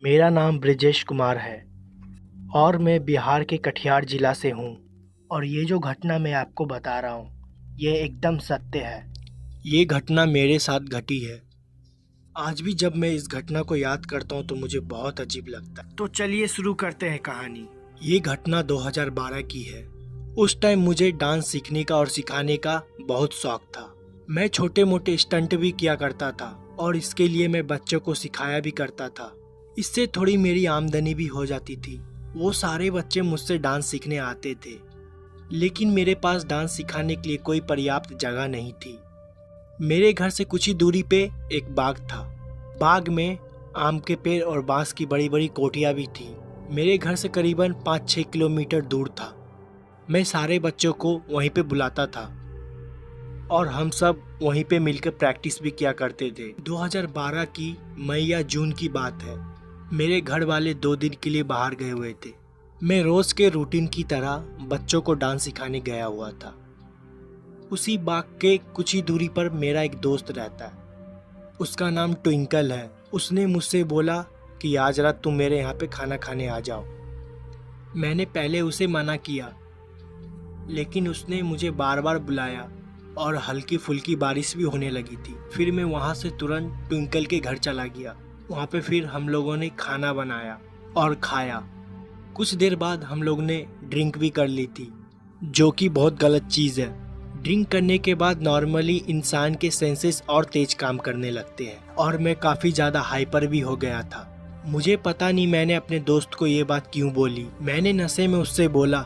मेरा नाम ब्रिजेश कुमार है और मैं बिहार के कटिहार ज़िला से हूँ। और ये जो घटना मैं आपको बता रहा हूँ ये एकदम सत्य है। ये घटना मेरे साथ घटी है। आज भी जब मैं इस घटना को याद करता हूँ तो मुझे बहुत अजीब लगता है। तो चलिए शुरू करते हैं कहानी। ये घटना 2012 की है। उस टाइम मुझे डांस सीखने का और सिखाने का बहुत शौक था। मैं छोटे मोटे स्टंट भी किया करता था और इसके लिए मैं बच्चों को सिखाया भी करता था। इससे थोड़ी मेरी आमदनी भी हो जाती थी। वो सारे बच्चे मुझसे डांस सीखने आते थे, लेकिन मेरे पास डांस सिखाने के लिए कोई पर्याप्त जगह नहीं थी। मेरे घर से कुछ ही दूरी पे एक बाग था। बाग में आम के पेड़ और बांस की बड़ी बड़ी कोठियाँ भी थी। मेरे घर से करीबन 5-6 किलोमीटर दूर था। मैं सारे बच्चों को वहीं पे बुलाता था और हम सब वहीं पे मिलकर प्रैक्टिस भी किया करते थे। 2012 की मई या जून की बात है। मेरे घर वाले 2 दिन के लिए बाहर गए हुए थे। मैं रोज के रूटीन की तरह बच्चों को डांस सिखाने गया हुआ था। उसी बाग के कुछ ही दूरी पर मेरा एक दोस्त रहता है। उसका नाम ट्विंकल है। उसने मुझसे बोला कि आज रात तुम मेरे यहाँ पे खाना खाने आ जाओ। मैंने पहले उसे मना किया, लेकिन उसने मुझे बार बार बुलाया और हल्की फुल्की बारिश भी होने लगी थी। फिर मैं वहाँ से तुरंत ट्विंकल के घर चला गया। वहाँ पे फिर हम लोगों ने खाना बनाया और खाया। कुछ देर बाद हम लोग ने ड्रिंक भी कर ली थी, जो कि बहुत गलत चीज़ है। ड्रिंक करने के बाद नॉर्मली इंसान के सेंसेस और तेज काम करने लगते हैं और मैं काफ़ी ज़्यादा हाइपर भी हो गया था। मुझे पता नहीं मैंने अपने दोस्त को ये बात क्यों बोली। मैंने नशे में उससे बोला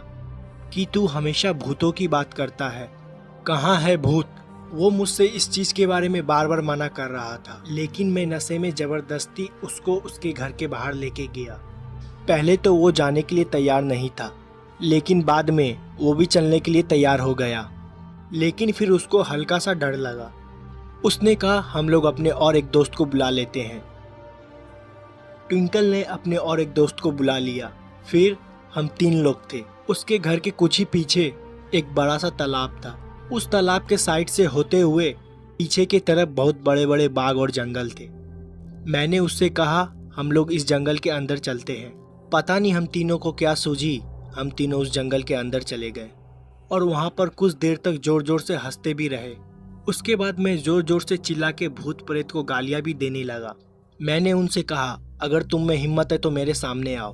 कि तू हमेशा भूतों की बात करता है, कहाँ है भूत। वो मुझसे इस चीज़ के बारे में बार बार मना कर रहा था, लेकिन मैं नशे में ज़बरदस्ती उसको उसके घर के बाहर लेके गया। पहले तो वो जाने के लिए तैयार नहीं था, लेकिन बाद में वो भी चलने के लिए तैयार हो गया। लेकिन फिर उसको हल्का सा डर लगा। उसने कहा हम लोग अपने और एक दोस्त को बुला लेते हैं। ट्विंकल ने अपने और एक दोस्त को बुला लिया। फिर हम 3 लोग थे। उसके घर के कुछ ही पीछे एक बड़ा सा तालाब था। उस तालाब के साइड से होते हुए पीछे की तरफ बहुत बड़े बड़े बाग और जंगल थे। मैंने उससे कहा हम लोग इस जंगल के अंदर चलते हैं। पता नहीं हम तीनों को क्या सूझी, हम तीनों उस जंगल के अंदर चले गए और वहाँ पर कुछ देर तक जोर जोर से हंसते भी रहे। उसके बाद मैं जोर जोर से चिल्ला के भूत प्रेत को गालियाँ भी देने लगा। मैंने उनसे कहा अगर तुम में हिम्मत है तो मेरे सामने आओ।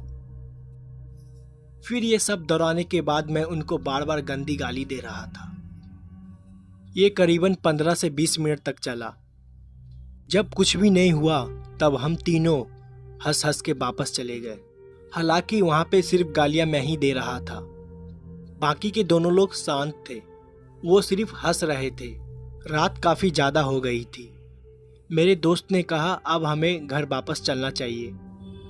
फिर ये सब दोहराने के बाद मैं उनको बार बार गंदी गाली दे रहा था। ये करीबन 15 से 20 मिनट तक चला। जब कुछ भी नहीं हुआ तब हम तीनों हंस हंस के वापस चले गए। हालांकि वहाँ पे सिर्फ गालियाँ मैं ही दे रहा था। बाकी के दोनों लोग शांत थे, वो सिर्फ हंस रहे थे। रात काफ़ी ज़्यादा हो गई थी। मेरे दोस्त ने कहा अब हमें घर वापस चलना चाहिए।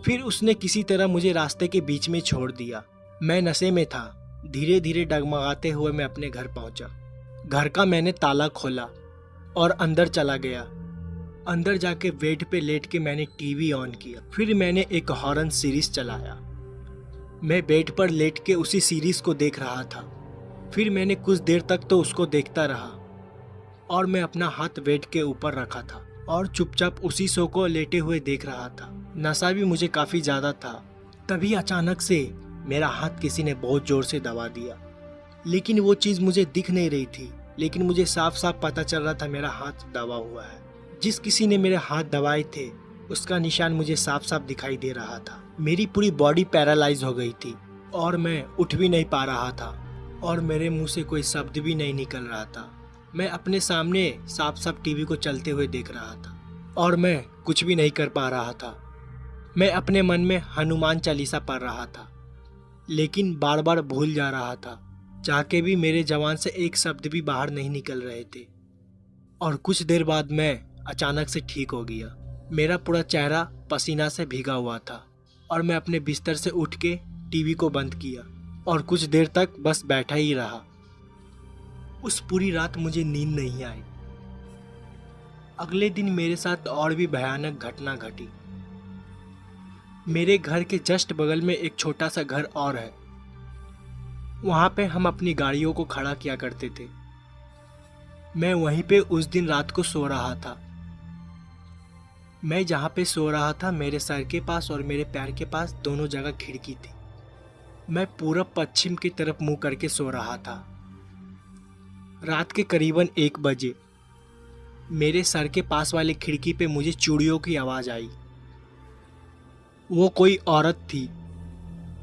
फिर उसने किसी तरह मुझे रास्ते के बीच में छोड़ दिया। मैं नशे में था। धीरे धीरे डगमगाते हुए मैं अपने घर पहुंचा। घर का मैंने ताला खोला और अंदर चला गया। अंदर जाके बेड पे लेट के मैंने टीवी ऑन किया। फिर मैंने एक हॉरर सीरीज चलाया। मैं बेड पर लेट के उसी सीरीज को देख रहा था। फिर मैंने कुछ देर तक तो उसको देखता रहा और मैं अपना हाथ बेड के ऊपर रखा था और चुपचाप उसी शो को लेटे हुए देख रहा था। नशा भी मुझे काफ़ी ज़्यादा था। तभी अचानक से मेरा हाथ किसी ने बहुत ज़ोर से दबा दिया, लेकिन वो चीज़ मुझे दिख नहीं रही थी। लेकिन मुझे साफ साफ पता चल रहा था मेरा हाथ दबा हुआ है। जिस किसी ने मेरे हाथ दबाए थे उसका निशान मुझे साफ साफ दिखाई दे रहा था। मेरी पूरी बॉडी पैरालाइज हो गई थी और मैं उठ भी नहीं पा रहा था और मेरे मुंह से कोई शब्द भी नहीं निकल रहा था। मैं अपने सामने साफ साफ टीवी को चलते हुए देख रहा था और मैं कुछ भी नहीं कर पा रहा था। मैं अपने मन में हनुमान चालीसा पढ़ रहा था, लेकिन बार बार भूल जा रहा था। चाह के भी मेरे जबान से एक शब्द भी बाहर नहीं निकल रहे थे। और कुछ देर बाद मैं अचानक से ठीक हो गया। मेरा पूरा चेहरा पसीना से भीगा हुआ था और मैं अपने बिस्तर से उठ के टीवी को बंद किया और कुछ देर तक बस बैठा ही रहा। उस पूरी रात मुझे नींद नहीं आई। अगले दिन मेरे साथ और भी भयानक घटना घटी। मेरे घर के जस्ट बगल में एक छोटा सा घर और है। वहाँ पे हम अपनी गाड़ियों को खड़ा किया करते थे। मैं वहीं पे उस दिन रात को सो रहा था। मैं जहाँ पे सो रहा था मेरे सर के पास और मेरे पैर के पास दोनों जगह खिड़की थी। मैं पूरब पश्चिम की तरफ मुंह करके सो रहा था। रात के करीबन 1 बजे मेरे सर के पास वाली खिड़की पे मुझे चूड़ियों की आवाज़ आई। वो कोई औरत थी।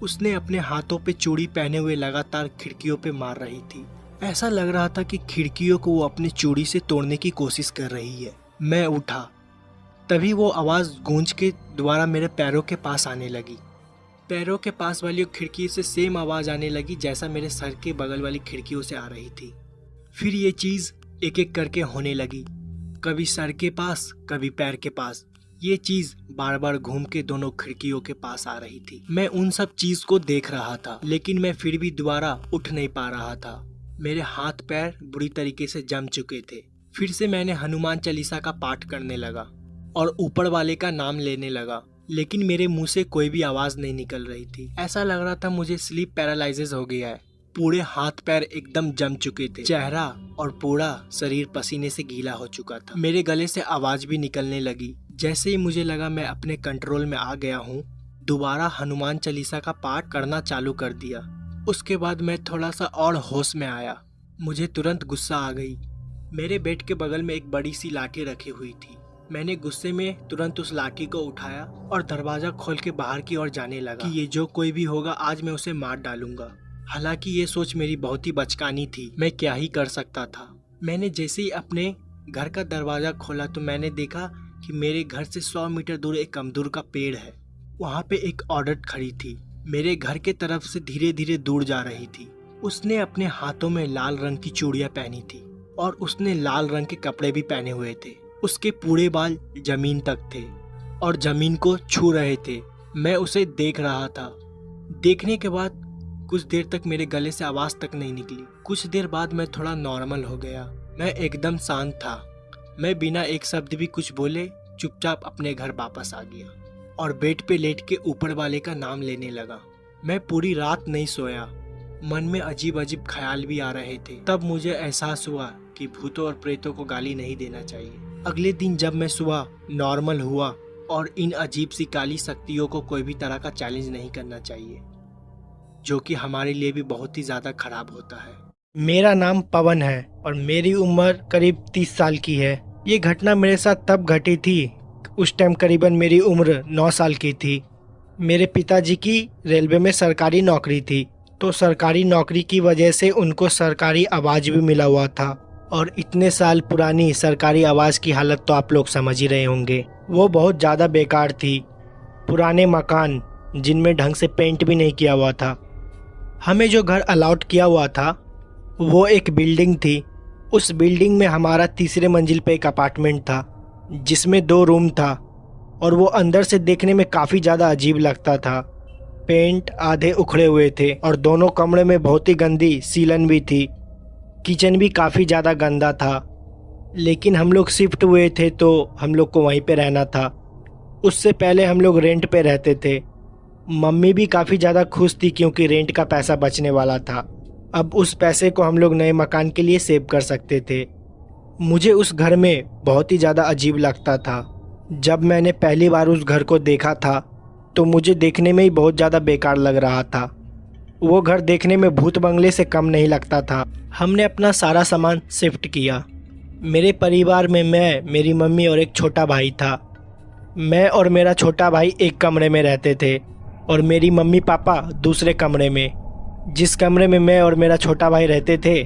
उसने अपने हाथों पे चूड़ी पहने हुए लगातार खिड़कियों पे मार रही थी। ऐसा लग रहा था कि खिड़कियों को वो अपनी चूड़ी से तोड़ने की कोशिश कर रही है। मैं उठा, तभी वो आवाज़ गूंज के दोबारा मेरे पैरों के पास आने लगी। पैरों के पास वाली खिड़की से सेम आवाज़ आने लगी जैसा मेरे सर के बगल वाली खिड़कियों से आ रही थी। फिर ये चीज़ एक एक करके होने लगी, कभी सर के पास कभी पैर के पास। ये चीज़ बार बार घूम के दोनों खिड़कियों के पास आ रही थी। मैं उन सब चीज़ को देख रहा था, लेकिन मैं फिर भी दोबारा उठ नहीं पा रहा था। मेरे हाथ पैर बुरी तरीके से जम चुके थे। फिर से मैंने हनुमान चालीसा का पाठ करने लगा और ऊपर वाले का नाम लेने लगा, लेकिन मेरे मुंह से कोई भी आवाज़ नहीं निकल रही थी। ऐसा लग रहा था मुझे स्लीप पैरालिसिस हो गया है। पूरे हाथ पैर एकदम जम चुके थे। चेहरा और पूरा शरीर पसीने से गीला हो चुका था। मेरे गले से आवाज़ भी निकलने लगी। जैसे ही मुझे लगा मैं अपने कंट्रोल में आ गया हूँ, दोबारा हनुमान चालीसा का पाठ करना चालू कर दिया। उसके बाद मैं थोड़ा सा और होश में आया। मुझे तुरंत गुस्सा आ गई। मेरे बेड के बगल में एक बड़ी सी लाठी रखी हुई थी। मैंने गुस्से में तुरंत उस लाठी को उठाया और दरवाज़ा खोल के बाहर की ओर जाने लगा कि ये जो कोई भी होगा आज मैं उसे मार डालूंगा। हालांकि ये सोच मेरी बहुत ही बचकानी थी। मैं क्या ही कर सकता था। मैंने जैसे ही अपने घर का दरवाज़ा खोला तो मैंने देखा कि मेरे घर से 100 मीटर दूर एक अमदूर का पेड़ है। वहाँ पे एक औरत खड़ी थी, मेरे घर के तरफ से धीरे धीरे दूर जा रही थी। उसने अपने हाथों में लाल रंग की चूड़ियाँ पहनी थी और उसने लाल रंग के कपड़े भी पहने हुए थे। उसके पूरे बाल जमीन तक थे और जमीन को छू रहे थे। मैं उसे देख रहा था। देखने के बाद कुछ देर तक मेरे गले से आवाज़ तक नहीं निकली। कुछ देर बाद मैं थोड़ा नॉर्मल हो गया। मैं एकदम शांत था। मैं बिना एक शब्द भी कुछ बोले चुपचाप अपने घर वापस आ गया और बेड पे लेट के ऊपर वाले का नाम लेने लगा। मैं पूरी रात नहीं सोया। मन में अजीब अजीब ख्याल भी आ रहे थे। तब मुझे एहसास हुआ कि भूतों और प्रेतों को गाली नहीं देना चाहिए। अगले दिन जब मैं सुबह नॉर्मल हुआ और इन अजीब सी काली शक्तियों को कोई भी तरह का चैलेंज नहीं करना चाहिए, जो कि हमारे लिए भी बहुत ही ज़्यादा खराब होता है। मेरा नाम पवन है और मेरी उम्र करीब 30 साल की है। ये घटना मेरे साथ तब घटी थी, उस टाइम करीबन मेरी उम्र 9 साल की थी। मेरे पिताजी की रेलवे में सरकारी नौकरी थी, तो सरकारी नौकरी की वजह से उनको सरकारी आवाज़ भी मिला हुआ था। और इतने साल पुरानी सरकारी आवाज़ की हालत तो आप लोग समझ ही रहे होंगे। वो बहुत ज़्यादा बेकार थी। पुराने मकान जिनमें ढंग से पेंट भी नहीं किया हुआ था। हमें जो घर अलॉट किया हुआ था वो एक बिल्डिंग थी। उस बिल्डिंग में हमारा 3रे मंजिल पे एक अपार्टमेंट था जिसमें 2 रूम था और वो अंदर से देखने में काफ़ी ज़्यादा अजीब लगता था। पेंट आधे उखड़े हुए थे और दोनों कमरे में बहुत ही गंदी सीलन भी थी। किचन भी काफ़ी ज़्यादा गंदा था। लेकिन हम लोग शिफ्ट हुए थे तो हम लोग को वहीं पे रहना था। उससे पहले हम लोग रेंट पे रहते थे। मम्मी भी काफ़ी ज़्यादा खुश थी क्योंकि रेंट का पैसा बचने वाला था। अब उस पैसे को हम लोग नए मकान के लिए सेव कर सकते थे। मुझे उस घर में बहुत ही ज़्यादा अजीब लगता था। जब मैंने पहली बार उस घर को देखा था तो मुझे देखने में ही बहुत ज़्यादा बेकार लग रहा था। वो घर देखने में भूत बंगले से कम नहीं लगता था। हमने अपना सारा सामान शिफ्ट किया। मेरे परिवार में मैं, मेरी मम्मी और एक छोटा भाई था। मैं और मेरा छोटा भाई एक कमरे में रहते थे और मेरी मम्मी पापा दूसरे कमरे में। जिस कमरे में मैं और मेरा छोटा भाई रहते थे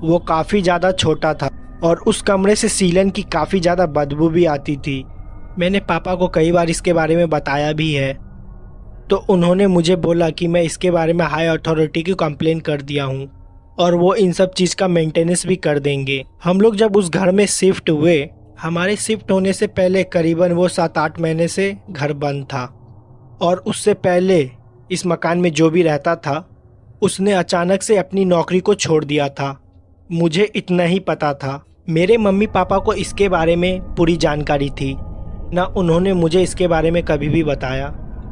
वो काफ़ी ज़्यादा छोटा था और उस कमरे से सीलन की काफ़ी ज़्यादा बदबू भी आती थी। मैंने पापा को कई बार इसके बारे में बताया भी है, तो उन्होंने मुझे बोला कि मैं इसके बारे में हाई अथॉरिटी की कंप्लेन कर दिया हूँ और वो इन सब चीज़ का मेंटेनेंस भी कर देंगे। हम लोग जब उस घर में शिफ्ट हुए, हमारे शिफ्ट होने से पहले करीबन वो 7-8 महीने से घर बंद था और उससे पहले इस मकान में जो भी रहता था उसने अचानक से अपनी नौकरी को छोड़ दिया था। मुझे इतना ही पता था। मेरे मम्मी पापा को इसके बारे में पूरी जानकारी थी। ना उन्होंने मुझे इसके बारे में कभी भी बताया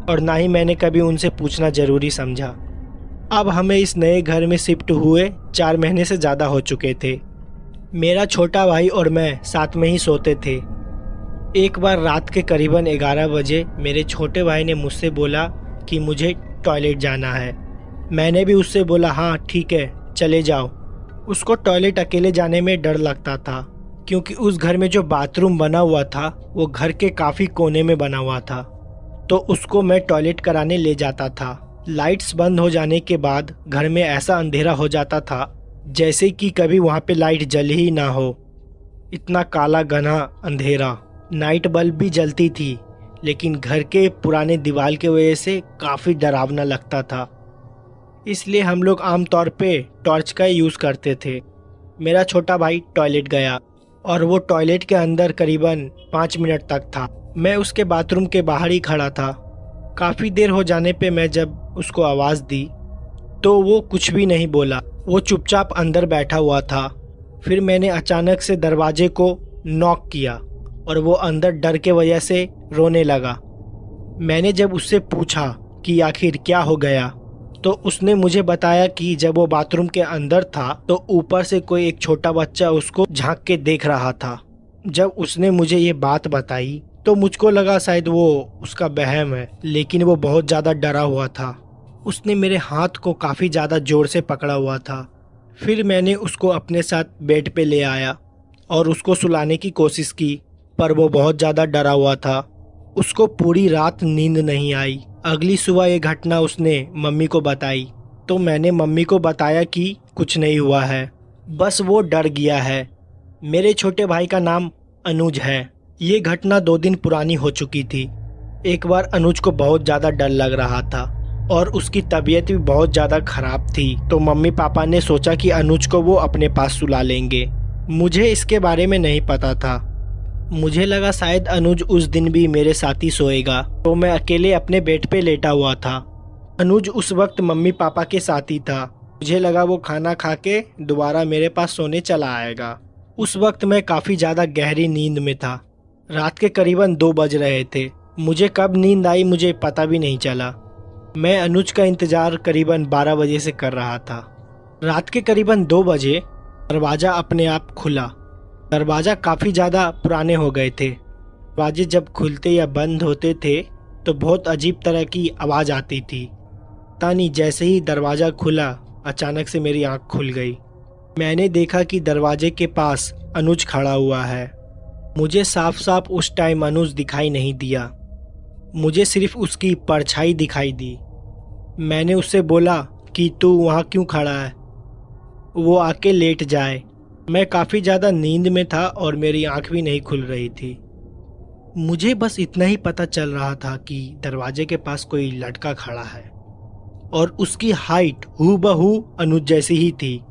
और ना ही मैंने कभी उनसे पूछना ज़रूरी समझा। अब हमें इस नए घर में शिफ्ट हुए 4 महीने से ज़्यादा हो चुके थे। मेरा छोटा भाई और मैं साथ में ही सोते थे। एक बार रात के करीबन 11 बजे मेरे छोटे भाई ने मुझसे बोला कि मुझे टॉयलेट जाना है। मैंने भी उससे बोला हाँ ठीक है चले जाओ। उसको टॉयलेट अकेले जाने में डर लगता था क्योंकि उस घर में जो बाथरूम बना हुआ था वो घर के काफ़ी कोने में बना हुआ था, तो उसको मैं टॉयलेट कराने ले जाता था। लाइट्स बंद हो जाने के बाद घर में ऐसा अंधेरा हो जाता था जैसे कि कभी वहाँ पे लाइट जल ही ना हो। इतना काला घना अंधेरा। नाइट बल्ब भी जलती थी लेकिन घर के पुराने दीवार के वजह से काफ़ी डरावना लगता था, इसलिए हम लोग आमतौर पे टॉर्च का यूज़ करते थे। मेरा छोटा भाई टॉयलेट गया और वो टॉयलेट के अंदर करीबन 5 मिनट तक था। मैं उसके बाथरूम के बाहर ही खड़ा था। काफ़ी देर हो जाने पे मैं जब उसको आवाज़ दी तो वो कुछ भी नहीं बोला, वो चुपचाप अंदर बैठा हुआ था। फिर मैंने अचानक से दरवाजे को नॉक किया और वो अंदर डर के वजह से रोने लगा। मैंने जब उससे पूछा कि आखिर क्या हो गया तो उसने मुझे बताया कि जब वो बाथरूम के अंदर था तो ऊपर से कोई एक छोटा बच्चा उसको झांक के देख रहा था। जब उसने मुझे ये बात बताई तो मुझको लगा शायद वो उसका वहम है, लेकिन वो बहुत ज़्यादा डरा हुआ था। उसने मेरे हाथ को काफ़ी ज़्यादा ज़ोर से पकड़ा हुआ था। फिर मैंने उसको अपने साथ बेड पे ले आया और उसको सुलाने की कोशिश की, पर वो बहुत ज़्यादा डरा हुआ था। उसको पूरी रात नींद नहीं आई। अगली सुबह ये घटना उसने मम्मी को बताई तो मैंने मम्मी को बताया कि कुछ नहीं हुआ है, बस वो डर गया है। मेरे छोटे भाई का नाम अनुज है। ये घटना 2 दिन पुरानी हो चुकी थी। एक बार अनुज को बहुत ज़्यादा डर लग रहा था और उसकी तबीयत भी बहुत ज़्यादा ख़राब थी, तो मम्मी पापा ने सोचा कि अनुज को वो अपने पास सुला लेंगे। मुझे इसके बारे में नहीं पता था। मुझे लगा शायद अनुज उस दिन भी मेरे साथ ही सोएगा, तो मैं अकेले अपने बेड पे लेटा हुआ था। अनुज उस वक्त मम्मी पापा के साथ ही था। मुझे लगा वो खाना खा के दोबारा मेरे पास सोने चला आएगा। उस वक्त मैं काफ़ी ज़्यादा गहरी नींद में था। रात के करीबन 2 बज रहे थे। मुझे कब नींद आई मुझे पता भी नहीं चला। मैं अनुज का इंतज़ार करीबन 12 बजे से कर रहा था। रात के करीबन 2 बजे दरवाज़ा अपने आप खुला। दरवाज़ा काफ़ी ज़्यादा पुराने हो गए थे। दरवाजे जब खुलते या बंद होते थे तो बहुत अजीब तरह की आवाज़ आती थी। तानी जैसे ही दरवाज़ा खुला अचानक से मेरी आँख खुल गई। मैंने देखा कि दरवाजे के पास अनुज खड़ा हुआ है। मुझे साफ साफ उस टाइम अनुज दिखाई नहीं दिया, मुझे सिर्फ उसकी परछाई दिखाई दी। मैंने उससे बोला कि तू वहाँ क्यों खड़ा है, वो आके लेट जाए। मैं काफ़ी ज़्यादा नींद में था और मेरी आँख भी नहीं खुल रही थी। मुझे बस इतना ही पता चल रहा था कि दरवाजे के पास कोई लड़का खड़ा है और उसकी हाइट हूबहू अनुज जैसी ही थी।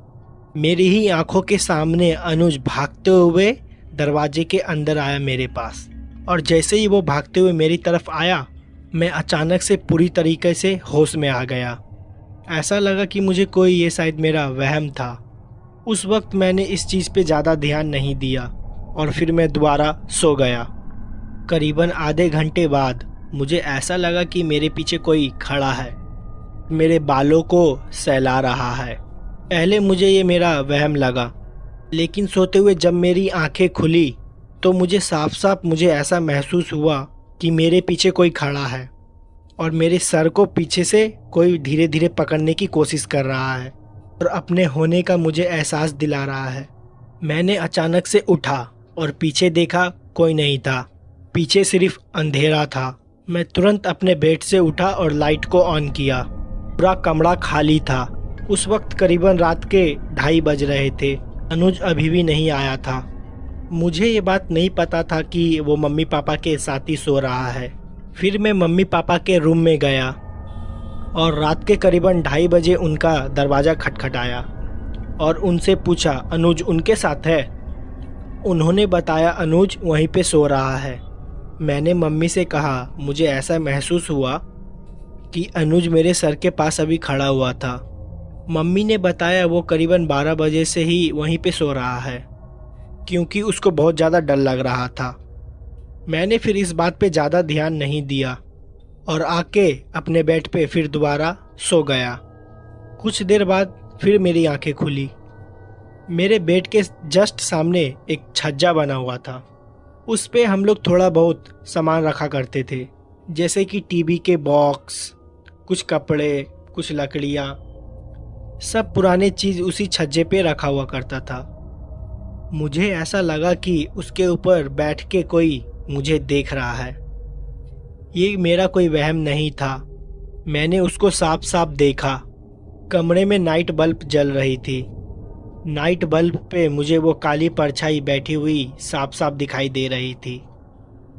मेरी ही आंखों के सामने अनुज भागते हुए दरवाजे के अंदर आया मेरे पास, और जैसे ही वो भागते हुए मेरी तरफ आया मैं अचानक से पूरी तरीके से होश में आ गया। ऐसा लगा कि मुझे कोई ये शायद मेरा वहम था। उस वक्त मैंने इस चीज़ पे ज़्यादा ध्यान नहीं दिया और फिर मैं दोबारा सो गया। करीबन आधे घंटे बाद मुझे ऐसा लगा कि मेरे पीछे कोई खड़ा है, मेरे बालों को सहला रहा है। पहले मुझे ये मेरा वहम लगा, लेकिन सोते हुए जब मेरी आंखें खुली तो मुझे साफ साफ मुझे ऐसा महसूस हुआ कि मेरे पीछे कोई खड़ा है और मेरे सर को पीछे से कोई धीरे धीरे पकड़ने की कोशिश कर रहा है और अपने होने का मुझे एहसास दिला रहा है। मैंने अचानक से उठा और पीछे देखा, कोई नहीं था, पीछे सिर्फ अंधेरा था। मैं तुरंत अपने बेड से उठा और लाइट को ऑन किया। पूरा कमरा खाली था। उस वक्त करीबन रात के 2:30 बज रहे थे। अनुज अभी भी नहीं आया था। मुझे ये बात नहीं पता था कि वो मम्मी पापा के साथ ही सो रहा है। फिर मैं मम्मी पापा के रूम में गया और रात के करीबन 2:30 बजे उनका दरवाज़ा खटखटाया और उनसे पूछा अनुज उनके साथ है। उन्होंने बताया अनुज वहीं पे सो रहा है। मैंने मम्मी से कहा मुझे ऐसा महसूस हुआ कि अनुज मेरे सर के पास अभी खड़ा हुआ था। मम्मी ने बताया वो करीबन 12 बजे से ही वहीं पे सो रहा है क्योंकि उसको बहुत ज़्यादा डर लग रहा था। मैंने फिर इस बात पे ज़्यादा ध्यान नहीं दिया और आके अपने बेड पे फिर दोबारा सो गया। कुछ देर बाद फिर मेरी आंखें खुली। मेरे बेड के जस्ट सामने एक छज्जा बना हुआ था उस पे हम लोग थोड़ा बहुत सामान रखा करते थे, जैसे कि टीवी के बॉक्स, कुछ कपड़े, कुछ लकड़ियाँ, सब पुराने चीज़ उसी छज्जे पे रखा हुआ करता था। मुझे ऐसा लगा कि उसके ऊपर बैठ के कोई मुझे देख रहा है। ये मेरा कोई वहम नहीं था, मैंने उसको साफ साफ देखा। कमरे में नाइट बल्ब जल रही थी। नाइट बल्ब पे मुझे वो काली परछाई बैठी हुई साफ साफ दिखाई दे रही थी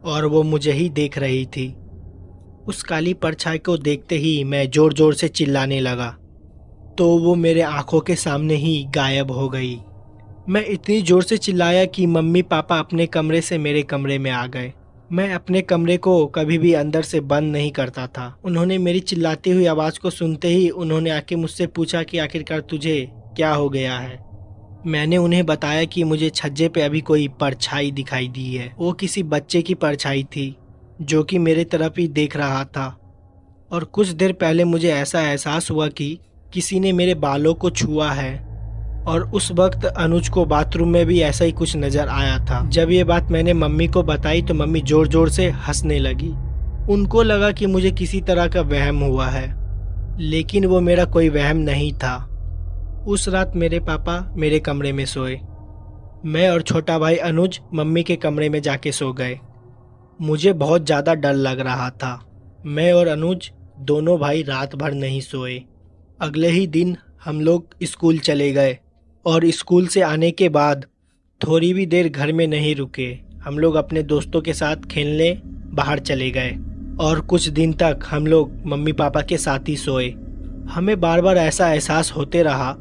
और वो मुझे ही देख रही थी। उस काली परछाई को देखते ही मैं जोर जोर से चिल्लाने लगा, तो वो मेरे आंखों के सामने ही गायब हो गई। मैं इतनी जोर से चिल्लाया कि मम्मी पापा अपने कमरे से मेरे कमरे में आ गए। मैं अपने कमरे को कभी भी अंदर से बंद नहीं करता था। उन्होंने मेरी चिल्लाती हुई आवाज़ को सुनते ही उन्होंने आके मुझसे पूछा कि आखिरकार तुझे क्या हो गया है। मैंने उन्हें बताया कि मुझे छज्जे पे अभी कोई परछाई दिखाई दी है। वो किसी बच्चे की परछाई थी जो कि मेरे तरफ ही देख रहा था। और कुछ देर पहले मुझे ऐसा एहसास हुआ कि किसी ने मेरे बालों को छुआ है। और उस वक्त अनुज को बाथरूम में भी ऐसा ही कुछ नजर आया था। जब ये बात मैंने मम्मी को बताई तो मम्मी जोर जोर से हंसने लगी। उनको लगा कि मुझे किसी तरह का वहम हुआ है, लेकिन वो मेरा कोई वहम नहीं था। उस रात मेरे पापा मेरे कमरे में सोए। मैं और छोटा भाई अनुज मम्मी के कमरे में जाके सो गए। मुझे बहुत ज़्यादा डर लग रहा था। मैं और अनुज दोनों भाई रात भर नहीं सोए। अगले ही दिन हम लोग स्कूल चले गए और स्कूल से आने के बाद थोड़ी भी देर घर में नहीं रुके। हम लोग अपने दोस्तों के साथ खेलने बाहर चले गए और कुछ दिन तक हम लोग मम्मी पापा के साथ ही सोए। हमें बार बार ऐसा एहसास होते रहा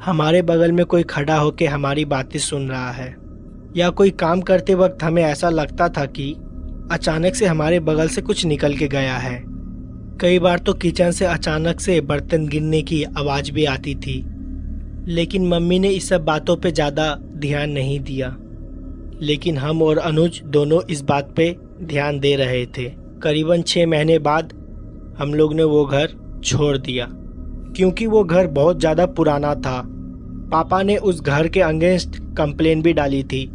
हमारे बगल में कोई खड़ा होकर हमारी बातें सुन रहा है, या कोई काम करते वक्त हमें ऐसा लगता था कि अचानक से हमारे बगल से कुछ निकल के गया है। कई बार तो किचन से अचानक से बर्तन गिरने की आवाज़ भी आती थी, लेकिन मम्मी ने इस सब बातों पे ज़्यादा ध्यान नहीं दिया। लेकिन हम और अनुज दोनों इस बात पे ध्यान दे रहे थे। करीबन 6 महीने बाद हम लोग ने वो घर छोड़ दिया, क्योंकि वो घर बहुत ज़्यादा पुराना था। पापा ने उस घर के अगेंस्ट कंप्लेन भी डाली थी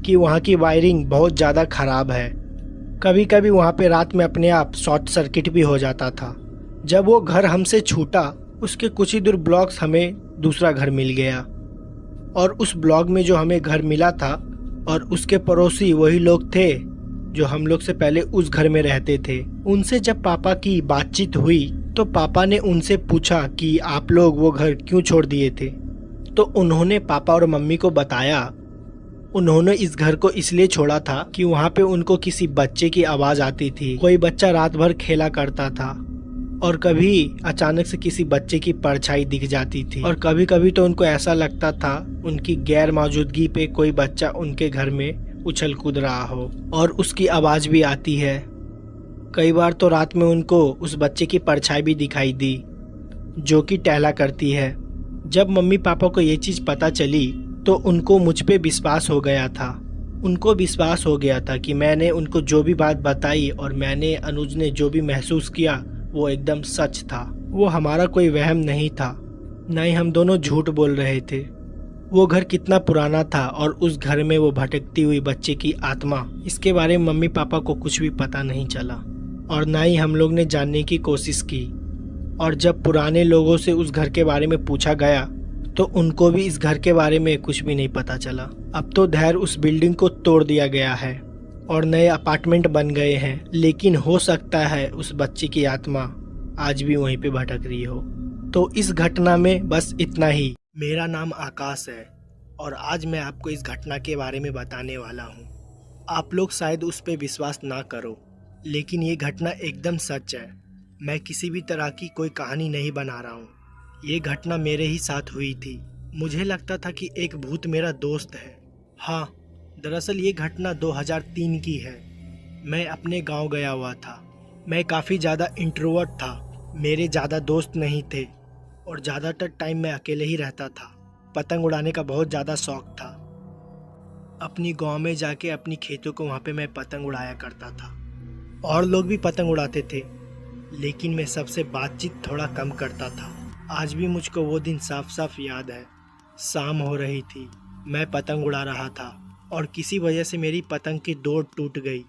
कि वहाँ की वायरिंग बहुत ज़्यादा ख़राब है। कभी कभी वहाँ पे रात में अपने आप शॉर्ट सर्किट भी हो जाता था। जब वो घर हमसे छूटा, उसके कुछ ही दूर ब्लॉक्स हमें दूसरा घर मिल गया, और उस ब्लॉक में जो हमें घर मिला था और उसके पड़ोसी वही लोग थे जो हम लोग से पहले उस घर में रहते थे। उनसे जब पापा की बातचीत हुई तो पापा ने उनसे पूछा कि आप लोग वो घर क्यों छोड़ दिए थे। तो उन्होंने पापा और मम्मी को बताया उन्होंने इस घर को इसलिए छोड़ा था कि वहाँ पे उनको किसी बच्चे की आवाज़ आती थी। कोई बच्चा रात भर खेला करता था और कभी अचानक से किसी बच्चे की परछाई दिख जाती थी, और कभी कभी तो उनको ऐसा लगता था उनकी गैर मौजूदगी पे कोई बच्चा उनके घर में उछल कूद रहा हो और उसकी आवाज़ भी आती है। कई बार तो रात में उनको उस बच्चे की परछाई भी दिखाई दी जो कि टहला करती है। जब मम्मी पापा को ये चीज़ पता चली तो उनको मुझ पे विश्वास हो गया था। उनको विश्वास हो गया था कि मैंने उनको जो भी बात बताई और मैंने अनुज ने जो भी महसूस किया वो एकदम सच था। वो हमारा कोई वहम नहीं था, न ही हम दोनों झूठ बोल रहे थे। वो घर कितना पुराना था और उस घर में वो भटकती हुई बच्चे की आत्मा, इसके बारे में मम्मी पापा को कुछ भी पता नहीं चला और ना ही हम लोग ने जानने की कोशिश की। और जब पुराने लोगों से उस घर के बारे में पूछा गया तो उनको भी इस घर के बारे में कुछ भी नहीं पता चला। अब तो धैर्य उस बिल्डिंग को तोड़ दिया गया है और नए अपार्टमेंट बन गए हैं, लेकिन हो सकता है उस बच्चे की आत्मा आज भी वहीं पे भटक रही हो। तो इस घटना में बस इतना ही। मेरा नाम आकाश है और आज मैं आपको इस घटना के बारे में बताने वाला हूँ। आप लोग शायद उस पर विश्वास ना करो, लेकिन ये घटना एकदम सच है। मैं किसी भी तरह की कोई कहानी नहीं बना रहा हूँ। ये घटना मेरे ही साथ हुई थी। मुझे लगता था कि एक भूत मेरा दोस्त है। हाँ, दरअसल ये घटना 2003 की है। मैं अपने गांव गया हुआ था। मैं काफ़ी ज़्यादा इंट्रोवर्ट था, मेरे ज़्यादा दोस्त नहीं थे और ज़्यादातर टाइम मैं अकेले ही रहता था। पतंग उड़ाने का बहुत ज़्यादा शौक़ था। अपनी गांव में जाके अपनी खेतों को वहाँ पे मैं पतंग उड़ाया करता था। और लोग भी पतंग उड़ाते थे, लेकिन मैं सबसे बातचीत थोड़ा कम करता था। आज भी मुझको वो दिन साफ साफ याद है। शाम हो रही थी, मैं पतंग उड़ा रहा था और किसी वजह से मेरी पतंग की डोर टूट गई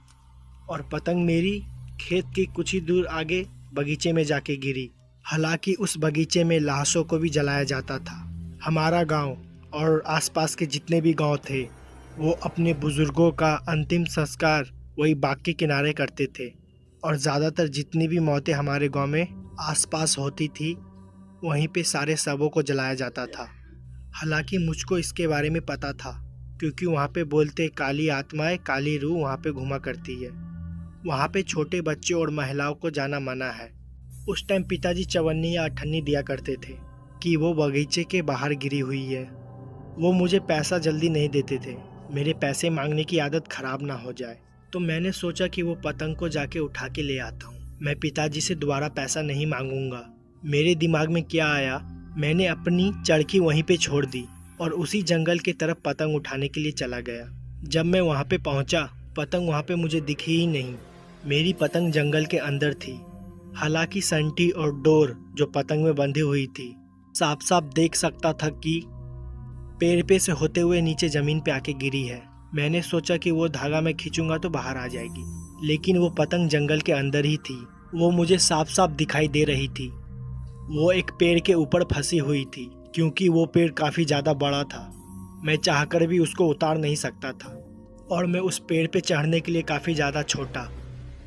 और पतंग मेरी खेत के कुछ ही दूर आगे बगीचे में जाके गिरी। हालांकि उस बगीचे में लाशों को भी जलाया जाता था। हमारा गांव और आसपास के जितने भी गांव थे वो अपने बुजुर्गों का अंतिम संस्कार वही बाग के किनारे करते थे और ज़्यादातर जितनी भी मौतें हमारे गांव में आसपास होती थी वहीं पे सारे शवों को जलाया जाता था। हालांकि मुझको इसके बारे में पता था क्योंकि वहाँ पे बोलते काली आत्माएं काली रूह वहाँ पे घुमा करती है। वहाँ पे छोटे बच्चे और महिलाओं को जाना मना है। उस टाइम पिताजी चवन्नी या अठन्नी दिया करते थे कि वो बगीचे के बाहर गिरी हुई है। वो मुझे पैसा जल्दी नहीं देते थे, मेरे पैसे मांगने की आदत खराब ना हो जाए। तो मैंने सोचा कि वो पतंग को जाके उठा के ले आता हूँ। मैं पिताजी से दोबारा पैसा नहीं मांगूंगा। मेरे दिमाग में क्या आया, मैंने अपनी चरखी वहीं पे छोड़ दी और उसी जंगल की तरफ पतंग उठाने के लिए चला गया। जब मैं वहाँ पे पहुँचा पतंग वहाँ पे मुझे दिखी ही नहीं। मेरी पतंग जंगल के अंदर थी। हालांकि संटी और डोर जो पतंग में बंधी हुई थी साफ साफ देख सकता था कि पेड़ पे से होते हुए नीचे ज़मीन पे आके गिरी है। मैंने सोचा कि वो धागा मैं खींचूंगा तो बाहर आ जाएगी, लेकिन वो पतंग जंगल के अंदर ही थी। वो मुझे साफ साफ दिखाई दे रही थी। वो एक पेड़ के ऊपर फंसी हुई थी क्योंकि वो पेड़ काफ़ी ज़्यादा बड़ा था। मैं चाहकर भी उसको उतार नहीं सकता था और मैं उस पेड़ पे चढ़ने के लिए काफ़ी ज़्यादा छोटा।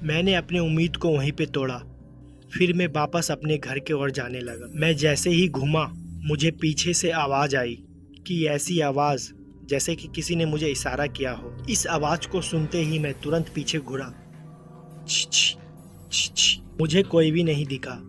मैंने अपनी उम्मीद को वहीं पे तोड़ा। फिर मैं वापस अपने घर की ओर जाने लगा। मैं जैसे ही घूमा मुझे पीछे से आवाज़ आई कि ऐसी आवाज़ जैसे कि किसी ने मुझे इशारा किया हो। इस आवाज़ को सुनते ही मैं तुरंत पीछे घुरा। मुझे कोई भी नहीं दिखा।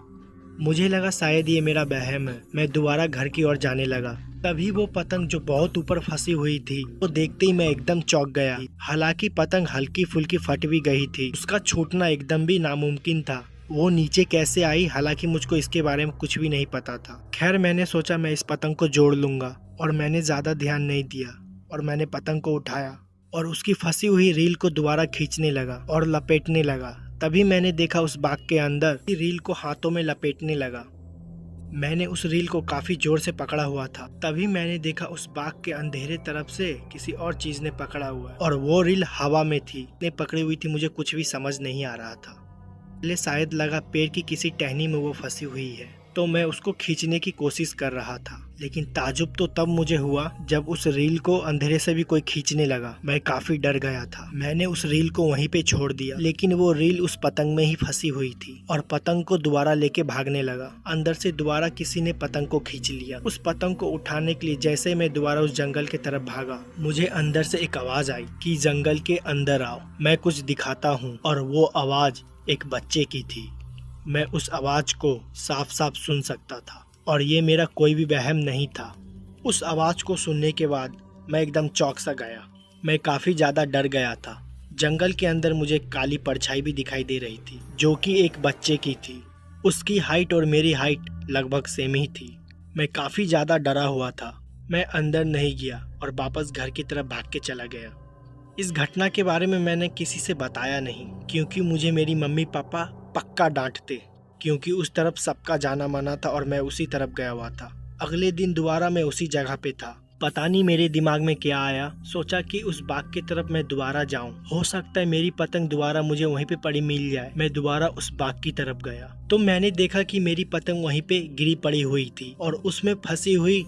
मुझे लगा शायद ये मेरा वहम है। मैं दोबारा घर की ओर जाने लगा। तभी वो पतंग जो बहुत ऊपर फंसी हुई थी वो देखते ही मैं एकदम चौंक गया। हालांकि पतंग हल्की फुल्की फट भी गई थी, उसका छूटना एकदम भी नामुमकिन था। वो नीचे कैसे आई, हालांकि मुझको इसके बारे में कुछ भी नहीं पता था। खैर मैंने सोचा मैं इस पतंग को जोड़ लूंगा और मैंने ज़्यादा ध्यान नहीं दिया और मैंने पतंग को उठाया और उसकी फंसी हुई रील को दोबारा खींचने लगा और लपेटने लगा। तभी मैंने देखा उस बाग के अंदर रील को हाथों में लपेटने लगा। मैंने उस रील को काफी जोर से पकड़ा हुआ था। तभी मैंने देखा उस बाग के अंधेरे तरफ से किसी और चीज ने पकड़ा हुआ और वो रील हवा में थी। ने पकड़ी हुई थी, मुझे कुछ भी समझ नहीं आ रहा था। पहले शायद लगा पेड़ की किसी टहनी में वो फंसी हुई है, तो मैं उसको खींचने की कोशिश कर रहा था। लेकिन ताजुब तो तब मुझे हुआ जब उस रील को अंधेरे से भी कोई खींचने लगा। मैं काफी डर गया था। मैंने उस रील को वहीं पे छोड़ दिया, लेकिन वो रील उस पतंग में ही फंसी हुई थी और पतंग को दोबारा लेके भागने लगा। अंदर से दोबारा किसी ने पतंग को खींच लिया। उस पतंग को उठाने के लिए जैसे मैं दोबारा उस जंगल की तरफ भागा, मुझे अंदर से एक आवाज आई कि जंगल के अंदर आओ, मैं कुछ दिखाता हूँ। और वो आवाज एक बच्चे की थी। मैं उस आवाज को साफ साफ सुन सकता था और ये मेरा कोई भी वहम नहीं था। उस आवाज को सुनने के बाद मैं एकदम चौंक सा गया। मैं काफी ज्यादा डर गया था। जंगल के अंदर मुझे काली परछाई भी दिखाई दे रही थी जो कि एक बच्चे की थी। उसकी हाइट और मेरी हाइट लगभग सेम ही थी। मैं काफी ज्यादा डरा हुआ था। मैं अंदर नहीं गया और वापस घर की तरफ भाग के चला गया। इस घटना के बारे में मैंने किसी से बताया नहीं क्योंकि मुझे मेरी मम्मी पापा पक्का डांटते, क्योंकि उस तरफ सबका जाना माना था और मैं उसी तरफ गया हुआ था। अगले दिन दोबारा मैं उसी जगह पे था। पता नहीं मेरे दिमाग में क्या आया, सोचा कि उस बाग की तरफ मैं दोबारा जाऊं। हो सकता है मेरी पतंग दोबारा मुझे वहीं पे पड़ी मिल जाए। मैं दोबारा उस बाग की तरफ गया तो मैंने देखा कि मेरी पतंग वहीं पे गिरी पड़ी हुई थी और उसमें फंसी हुई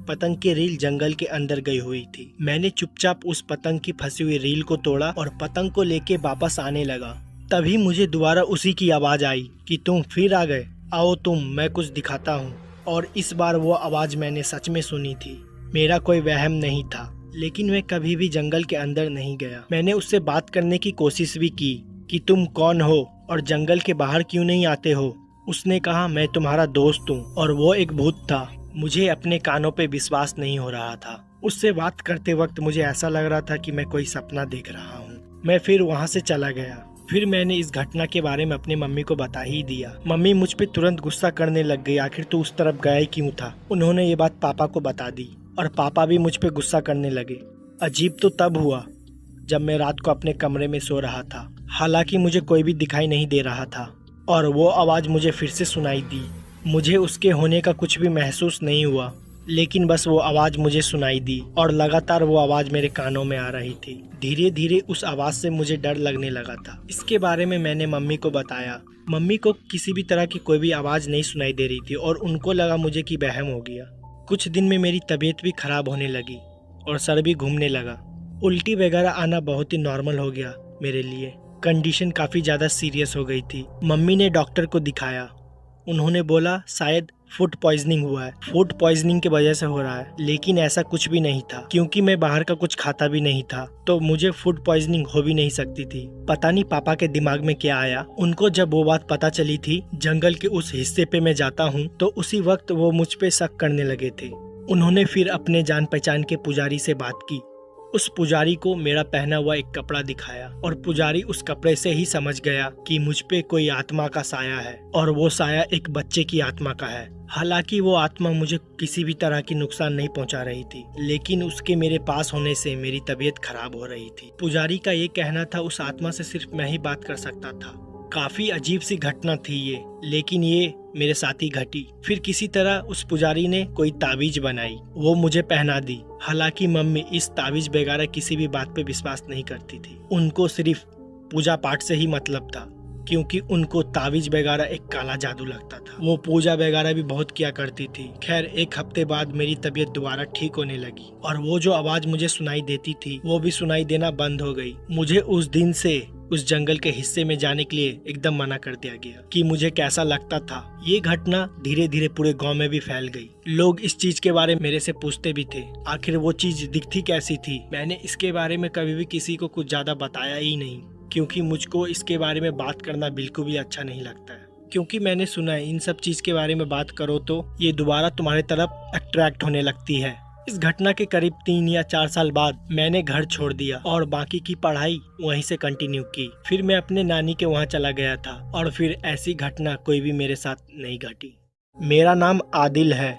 पतंग की रील जंगल के अंदर गई हुई थी। मैंने चुपचाप उस पतंग की फंसी हुई रील को तोड़ा और पतंग को लेके वापस आने लगा। तभी मुझे दोबारा उसी की आवाज आई कि तुम फिर आ गए, आओ तुम, मैं कुछ दिखाता हूँ। और इस बार वो आवाज मैंने सच में सुनी थी। मेरा कोई वहम नहीं था। लेकिन मैं कभी भी जंगल के अंदर नहीं गया। मैंने उससे बात करने की कोशिश भी की कि तुम कौन हो और जंगल के बाहर क्यों नहीं आते हो। उसने कहा मैं तुम्हारा दोस्त हूँ और वो एक भूत था। मुझे अपने कानों पे विश्वास नहीं हो रहा था। उससे बात करते वक्त मुझे ऐसा लग रहा था कि मैं कोई सपना देख रहा हूँ। मैं फिर वहाँ से चला गया। फिर मैंने इस घटना के बारे में अपनी मम्मी को बता ही दिया। मम्मी मुझ पे तुरंत गुस्सा करने लग गई, आखिर तू उस तरफ गया ही क्यों था। उन्होंने ये बात पापा को बता दी और पापा भी मुझ पे गुस्सा करने लगे। अजीब तो तब हुआ जब मैं रात को अपने कमरे में सो रहा था। हालांकि मुझे कोई भी दिखाई नहीं दे रहा था और वो आवाज़ मुझे फिर से सुनाई दी। मुझे उसके होने का कुछ भी महसूस नहीं हुआ, लेकिन बस वो आवाज़ मुझे सुनाई दी और लगातार वो आवाज़ मेरे कानों में आ रही थी। धीरे धीरे उस आवाज़ से मुझे डर लगने लगा था। इसके बारे में मैंने मम्मी को बताया। मम्मी को किसी भी तरह की कोई भी आवाज़ नहीं सुनाई दे रही थी और उनको लगा मुझे कि वहम हो गया। कुछ दिन में मेरी तबीयत भी खराब होने लगी और सर भी घूमने लगा। उल्टी वगैरह आना बहुत ही नॉर्मल हो गया मेरे लिए। कंडीशन काफ़ी ज़्यादा सीरियस हो गई थी। मम्मी ने डॉक्टर को दिखाया। उन्होंने बोला शायद फूड पॉइजनिंग हुआ है, फूड पॉइजनिंग की वजह से हो रहा है। लेकिन ऐसा कुछ भी नहीं था, क्योंकि मैं बाहर का कुछ खाता भी नहीं था, तो मुझे फूड पॉइजनिंग हो भी नहीं सकती थी। पता नहीं पापा के दिमाग में क्या आया। उनको जब वो बात पता चली थी जंगल के उस हिस्से पे मैं जाता हूँ, तो उसी वक्त वो मुझ पे शक करने लगे थे। उन्होंने फिर अपने जान पहचान के पुजारी से बात की। उस पुजारी को मेरा पहना हुआ एक कपड़ा दिखाया और पुजारी उस कपड़े से ही समझ गया कि मुझ पे कोई आत्मा का साया है और वो साया एक बच्चे की आत्मा का है। हालांकि वो आत्मा मुझे किसी भी तरह की नुकसान नहीं पहुंचा रही थी, लेकिन उसके मेरे पास होने से मेरी तबीयत खराब हो रही थी। पुजारी का ये कहना था उस आत्मा से सिर्फ मैं ही बात कर सकता था। काफी अजीब सी घटना थी ये, लेकिन ये मेरे साथ ही घटी। फिर किसी तरह उस पुजारी ने कोई ताबीज बनाई, वो मुझे पहना दी। हालांकि मम्मी इस ताबीज वगैरह किसी भी बात पे विश्वास नहीं करती थी। उनको सिर्फ पूजा पाठ से ही मतलब था, क्योंकि उनको ताबीज वगैरह एक काला जादू लगता था। वो पूजा वगैरह भी बहुत किया करती थी। खैर, एक हफ्ते बाद मेरी तबीयत दोबारा ठीक होने लगी और वो जो आवाज मुझे सुनाई देती थी वो भी सुनाई देना बंद हो गई। मुझे उस दिन से उस जंगल के हिस्से में जाने के लिए एकदम मना कर दिया गया कि मुझे कैसा लगता था। ये घटना धीरे धीरे पूरे गांव में भी फैल गई। लोग इस चीज के बारे में मेरे से पूछते भी थे, आखिर वो चीज दिखती कैसी थी। मैंने इसके बारे में कभी भी किसी को कुछ ज्यादा बताया ही नहीं, क्योंकि मुझको इसके बारे में बात करना बिल्कुल भी अच्छा नहीं लगता है। क्योंकि मैंने सुना है इन सब चीज के बारे में बात करो तो ये दोबारा तुम्हारे तरफ अट्रैक्ट होने लगती है। इस घटना के करीब 3 या 4 साल बाद मैंने घर छोड़ दिया और बाकी की पढ़ाई वहीं से कंटिन्यू की। फिर मैं अपने नानी के वहाँ चला गया था और फिर ऐसी घटना कोई भी मेरे साथ नहीं घटी। मेरा नाम आदिल है।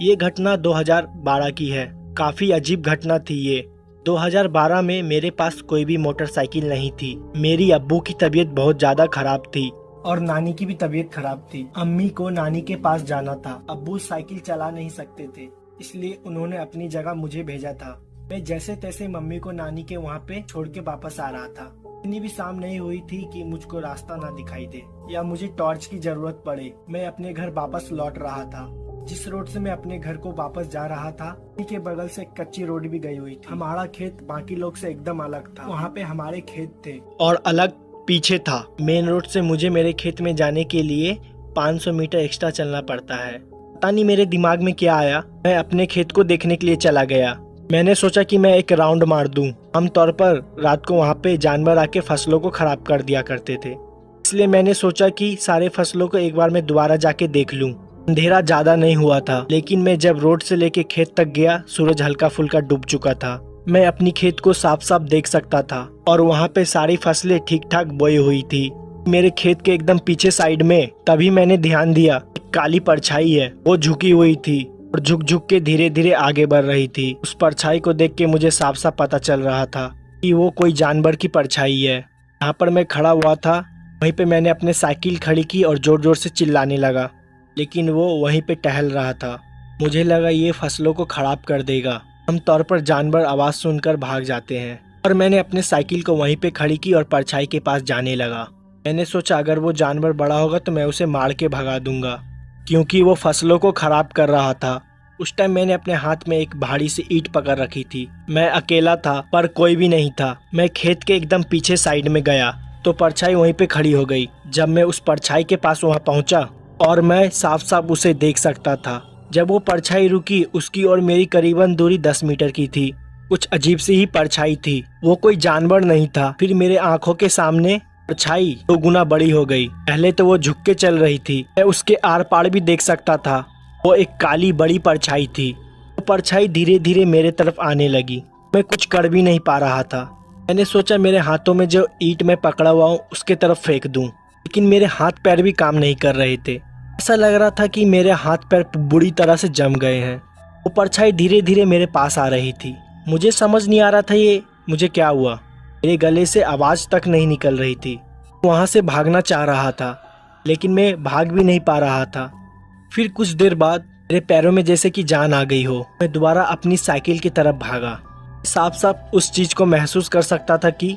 ये घटना 2012 की है। काफी अजीब घटना थी ये। 2012 में मेरे पास कोई भी मोटरसाइकिल नहीं थी। मेरी अब्बू की तबीयत बहुत ज्यादा खराब थी और नानी की भी तबीयत खराब थी। अम्मी को नानी के पास जाना था। अब्बू साइकिल चला नहीं सकते थे, इसलिए उन्होंने अपनी जगह मुझे भेजा था। मैं जैसे तैसे मम्मी को नानी के वहाँ पे छोड़ के वापस आ रहा था। इतनी भी शाम नहीं हुई थी कि मुझको रास्ता ना दिखाई दे या मुझे टॉर्च की जरूरत पड़े। मैं अपने घर वापस लौट रहा था। जिस रोड से मैं अपने घर को वापस जा रहा था, उसी के बगल से कच्ची रोड भी गई हुई थी। हमारा खेत बाकी लोग से एकदम अलग था। वहाँ पे हमारे खेत थे और अलग पीछे था। मेन रोड से मुझे मेरे खेत में जाने के लिए 500 मीटर एक्स्ट्रा चलना पड़ता है। पता नहीं मेरे दिमाग में क्या आया, मैं अपने खेत को देखने के लिए चला गया। मैंने सोचा कि मैं एक राउंड मार दूं। आमतौर पर रात को वहाँ पे जानवर आके फसलों को खराब कर दिया करते थे, इसलिए मैंने सोचा कि सारे फसलों को एक बार मैं दोबारा जाके देख लूं। अंधेरा ज्यादा नहीं हुआ था, लेकिन मैं जब रोड से लेके खेत तक गया, सूरज हल्का फुल्का डूब चुका था। मैं अपनी खेत को साफ साफ देख सकता था और वहाँ पे सारी फसलें ठीक ठाक बोई हुई थी। मेरे खेत के एकदम पीछे साइड में तभी मैंने ध्यान दिया, काली परछाई है, वो झुकी हुई थी और झुक झुक के धीरे धीरे आगे बढ़ रही थी। उस परछाई को देख के मुझे साफ साफ पता चल रहा था कि वो कोई जानवर की परछाई है। यहाँ पर मैं खड़ा हुआ था, वहीं पे मैंने अपने साइकिल खड़ी की और जोर जोर से चिल्लाने लगा, लेकिन वो वहीं पे टहल रहा था। मुझे लगा ये फसलों को खराब कर देगा। आमतौर पर जानवर आवाज सुनकर भाग जाते हैं और मैंने अपने साइकिल को वहीं पे खड़ी की और परछाई के पास जाने लगा। मैंने सोचा अगर वो जानवर बड़ा होगा तो मैं उसे मार के भगा दूंगा, क्योंकि वो फसलों को खराब कर रहा था। उस टाइम मैंने अपने हाथ में एक भारी सी ईंट पकड़ रखी थी। मैं अकेला था पर कोई भी नहीं था। मैं खेत के एकदम पीछे साइड में गया तो परछाई वहीं पे खड़ी हो गई। जब मैं उस परछाई के पास वहाँ पहुँचा और मैं साफ साफ उसे देख सकता था। जब वो परछाई रुकी, उसकी और मेरी करीबन दूरी 10 मीटर की थी। कुछ अजीब सी ही परछाई थी, वो कोई जानवर नहीं था। फिर मेरे आंखों के सामने परछाई 2 गुना बड़ी हो गई। पहले तो वो झुक के चल रही थी, मैं उसके आर पार भी देख सकता था। वो एक काली बड़ी परछाई थी। वो परछाई धीरे धीरे मेरे तरफ आने लगी। मैं कुछ कर भी नहीं पा रहा था। मैंने सोचा मेरे हाथों में जो ईंट में पकड़ा हुआ हूँ उसके तरफ फेंक दूं, लेकिन मेरे हाथ पैर भी काम नहीं कर रहे थे। ऐसा लग रहा था कि मेरे हाथ पैर बुरी तरह से जम गए हैं। वो परछाई धीरे धीरे मेरे पास आ रही थी। मुझे समझ नहीं आ रहा था ये मुझे क्या हुआ। मेरे गले से आवाज़ तक नहीं निकल रही थी। वहाँ से भागना चाह रहा था, लेकिन मैं भाग भी नहीं पा रहा था। फिर कुछ देर बाद मेरे पैरों में जैसे कि जान आ गई हो। मैं दोबारा अपनी साइकिल की तरफ भागा। साफ साफ उस चीज़ को महसूस कर सकता था कि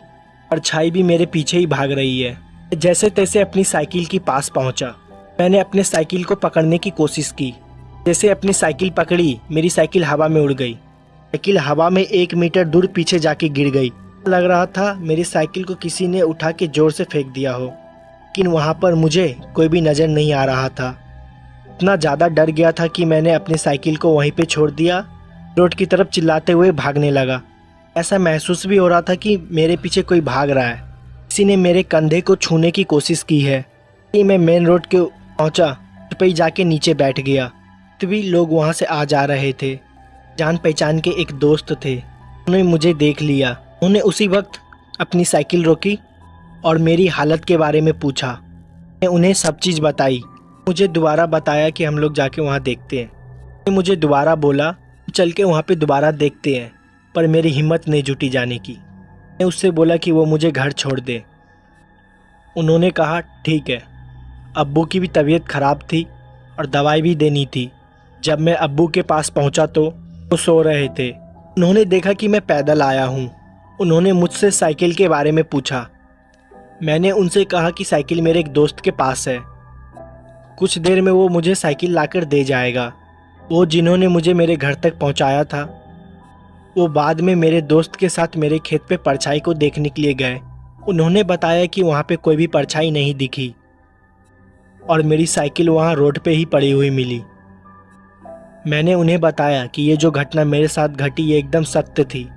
परछाई भी मेरे पीछे ही भाग रही है। जैसे तैसे अपनी साइकिल के पास पहुंचा। मैंने अपने साइकिल को पकड़ने की कोशिश की। जैसे अपनी साइकिल पकड़ी, मेरी साइकिल हवा में उड़ गई। साइकिल हवा में 1 मीटर दूर पीछे जाके गिर गई। लग रहा था मेरी साइकिल को किसी ने उठा के जोर से फेंक दिया हो, लेकिन वहाँ पर मुझे कोई भी नज़र नहीं आ रहा था। इतना ज़्यादा डर गया था कि मैंने अपनी साइकिल को वहीं पे छोड़ दिया, रोड की तरफ चिल्लाते हुए भागने लगा। ऐसा महसूस भी हो रहा था कि मेरे पीछे कोई भाग रहा है, किसी ने मेरे कंधे को छूने की कोशिश की है। मैं मेन रोड के पहुंचा, पे ही जाके नीचे बैठ गया। तभी लोग वहां से आ जा रहे थे। जान पहचान के एक दोस्त थे, उन्होंने मुझे देख लिया। उन्होंने उसी वक्त अपनी साइकिल रोकी और मेरी हालत के बारे में पूछा। मैं उन्हें सब चीज़ बताई। मुझे दोबारा बताया कि हम लोग जाके वहाँ देखते हैं। मुझे दोबारा बोला चल के वहाँ पे दोबारा देखते हैं, पर मेरी हिम्मत नहीं जुटी जाने की। मैं उससे बोला कि वो मुझे घर छोड़ दे। उन्होंने कहा ठीक है। अब्बू की भी तबीयत ख़राब थी और दवाई भी देनी थी। जब मैं अब्बू के पास पहुंचा तो वो सो रहे थे। उन्होंने देखा कि मैं पैदल आया हूं। उन्होंने मुझसे साइकिल के बारे में पूछा। मैंने उनसे कहा कि साइकिल मेरे एक दोस्त के पास है, कुछ देर में वो मुझे साइकिल लाकर दे जाएगा। वो जिन्होंने मुझे मेरे घर तक पहुंचाया था, वो बाद में मेरे दोस्त के साथ मेरे खेत पे परछाई को देखने के लिए गए। उन्होंने बताया कि वहाँ पे कोई भी परछाई नहीं दिखी और मेरी साइकिल वहाँ रोड पे ही पड़ी हुई मिली। मैंने उन्हें बताया कि ये जो घटना मेरे साथ घटी ये एकदम सत्य थी।